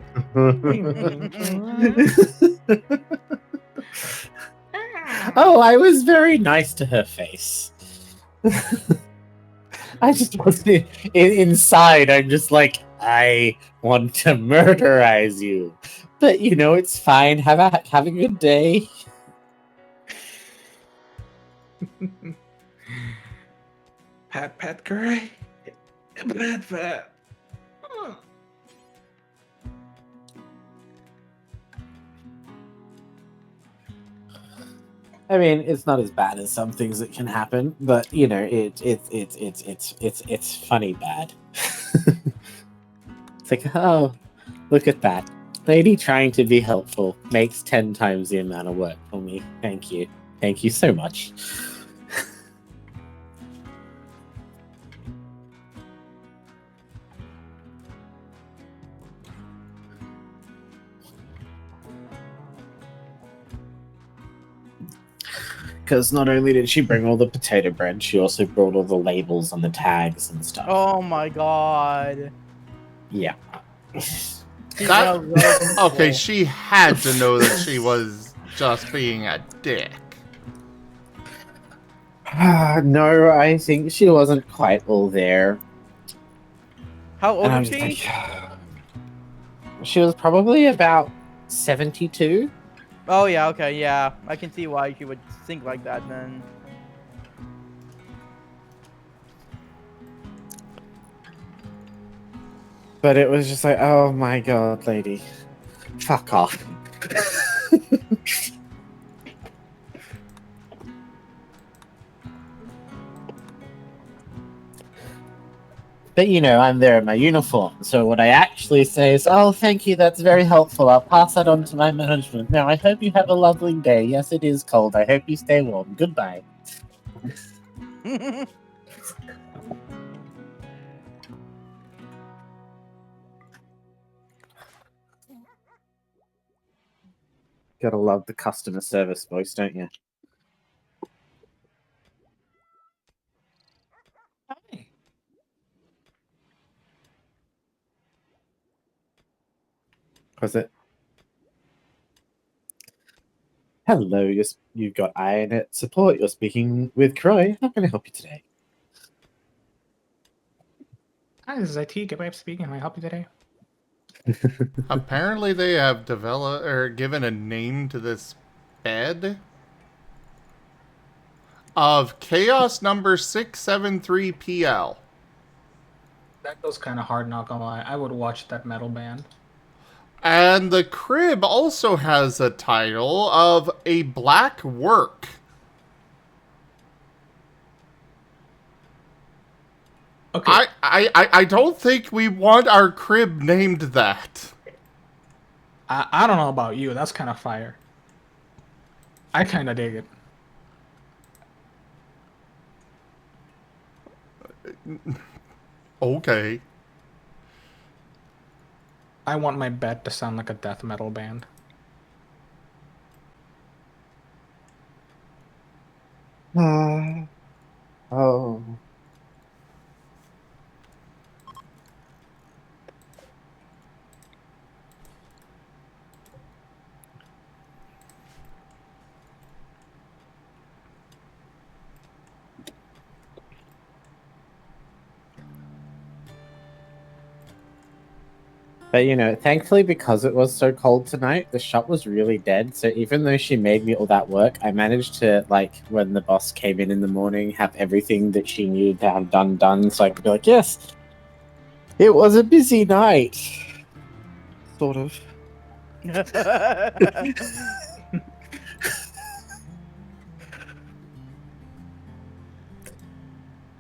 Oh, I was very nice to her face. I just wasn't inside. I'm just like, I want to murderize you, but it's fine. Have a good day. Pat, Croy. Pat. I mean, it's not as bad as some things that can happen, but it's funny bad. It's like, oh, look at that. Lady trying to be helpful makes 10 times the amount of work for me. Thank you. Thank you so much. Because not only did she bring all the potato bread, she also brought all the labels and the tags and stuff. Oh my god. Yeah. Okay, she had to know that she was just being a dick. No, I think she wasn't quite all there. How old is she? Like, she was probably about 72. Oh yeah, okay, yeah. I can see why she would think like that then. But it was just like, oh my god, lady. Fuck off. But I'm there in my uniform, so what I actually say is, oh, thank you, that's very helpful. I'll pass that on to my management. Now, I hope you have a lovely day. Yes, it is cold. I hope you stay warm. Goodbye. Gotta love the customer service voice, don't you? Hi. Was it? Hello, you've got INET support. You're speaking with Croy. How can I help you today? Hi, this is IT. Get way up speaking. Can I help you today? Apparently they have developed or given a name to this bed of Chaos number 673PL. That goes kind of hard, not gonna lie. I would watch that metal band. And the crib also has a title of A Black Work. Okay. I don't think we want our crib named that. I don't know about you. That's kind of fire. I kind of dig it. Okay. I want my bed to sound like a death metal band. Oh. But you know, thankfully because it was so cold tonight, the shop was really dead. So even though she made me all that work, I managed to, like, when the boss came in the morning, have everything that she needed to have done. So I could be like, yes, it was a busy night. Sort of. It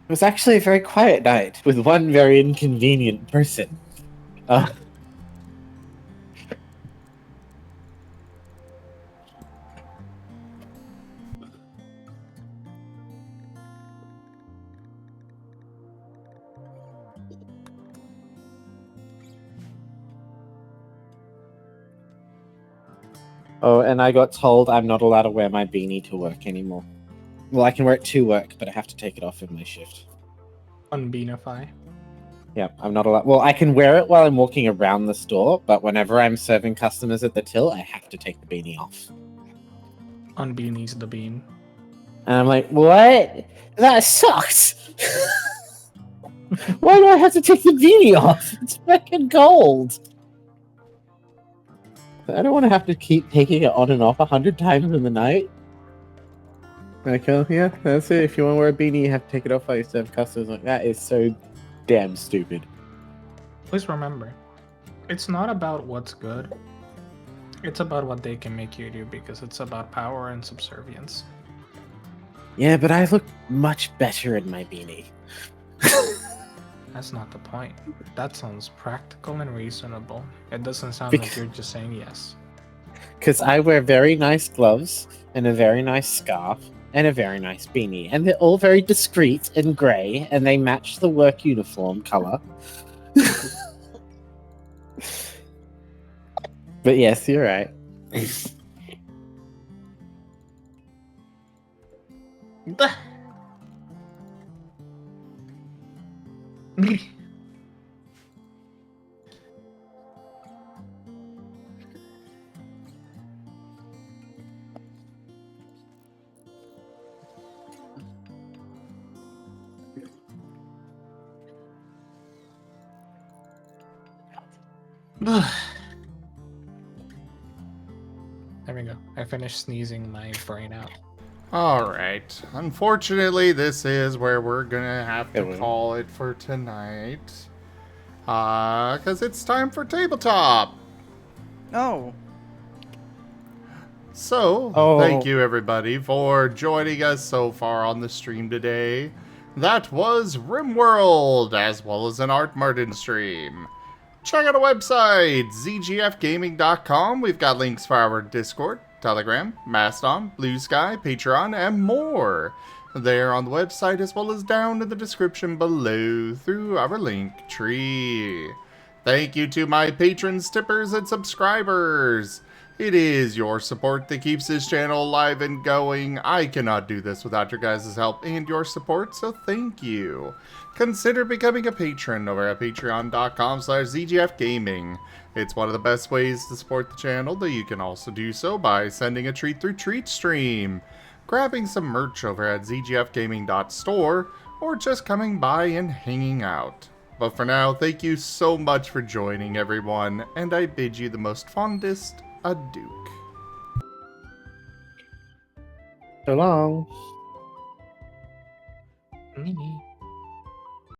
was actually a very quiet night with one very inconvenient person. Oh, and I got told I'm not allowed to wear my beanie to work anymore. Well, I can wear it to work, but I have to take it off in my shift. Unbeanify. Yeah, I'm not allowed. Well, I can wear it while I'm walking around the store, but whenever I'm serving customers at the till, I have to take the beanie off. Unbeanies the bean. And I'm like, what? That sucks! Why do I have to take the beanie off? It's fucking cold! I don't want to have to keep taking it on and off 100 times in the night. Like, oh, yeah, that's it. If you want to wear a beanie, you have to take it off while you serve customers. Like, that is so damn stupid. Please remember, it's not about what's good. It's about what they can make you do, because it's about power and subservience. Yeah, but I look much better in my beanie. That's not the point. That sounds practical and reasonable. It doesn't sound like you're just saying yes. Because I wear very nice gloves, and a very nice scarf, and a very nice beanie. And they're all very discreet and grey, and they match the work uniform colour. But yes, you're right. There we go. I finished sneezing my brain out. Alright. Unfortunately, this is where we're gonna have to Okay. call it for tonight. Because it's time for tabletop. Oh. So, thank you everybody for joining us so far on the stream today. That was RimWorld, as well as an Marten stream. Check out our website, zgfgaming.com. We've got links for our Discord, Telegram, Mastodon, Blue Sky, Patreon, and more. There on the website, as well as down in the description below through our link tree. Thank you to my patrons, tippers, and subscribers. It is your support that keeps this channel alive and going. I cannot do this without your guys' help and your support, so thank you. Consider becoming a patron over at patreon.com/zgfgaming. It's one of the best ways to support the channel, though you can also do so by sending a treat through TreatStream, grabbing some merch over at zgfgaming.store, or just coming by and hanging out. But for now, thank you so much for joining, everyone, and I bid you the most fondest adieu. So long. Nee.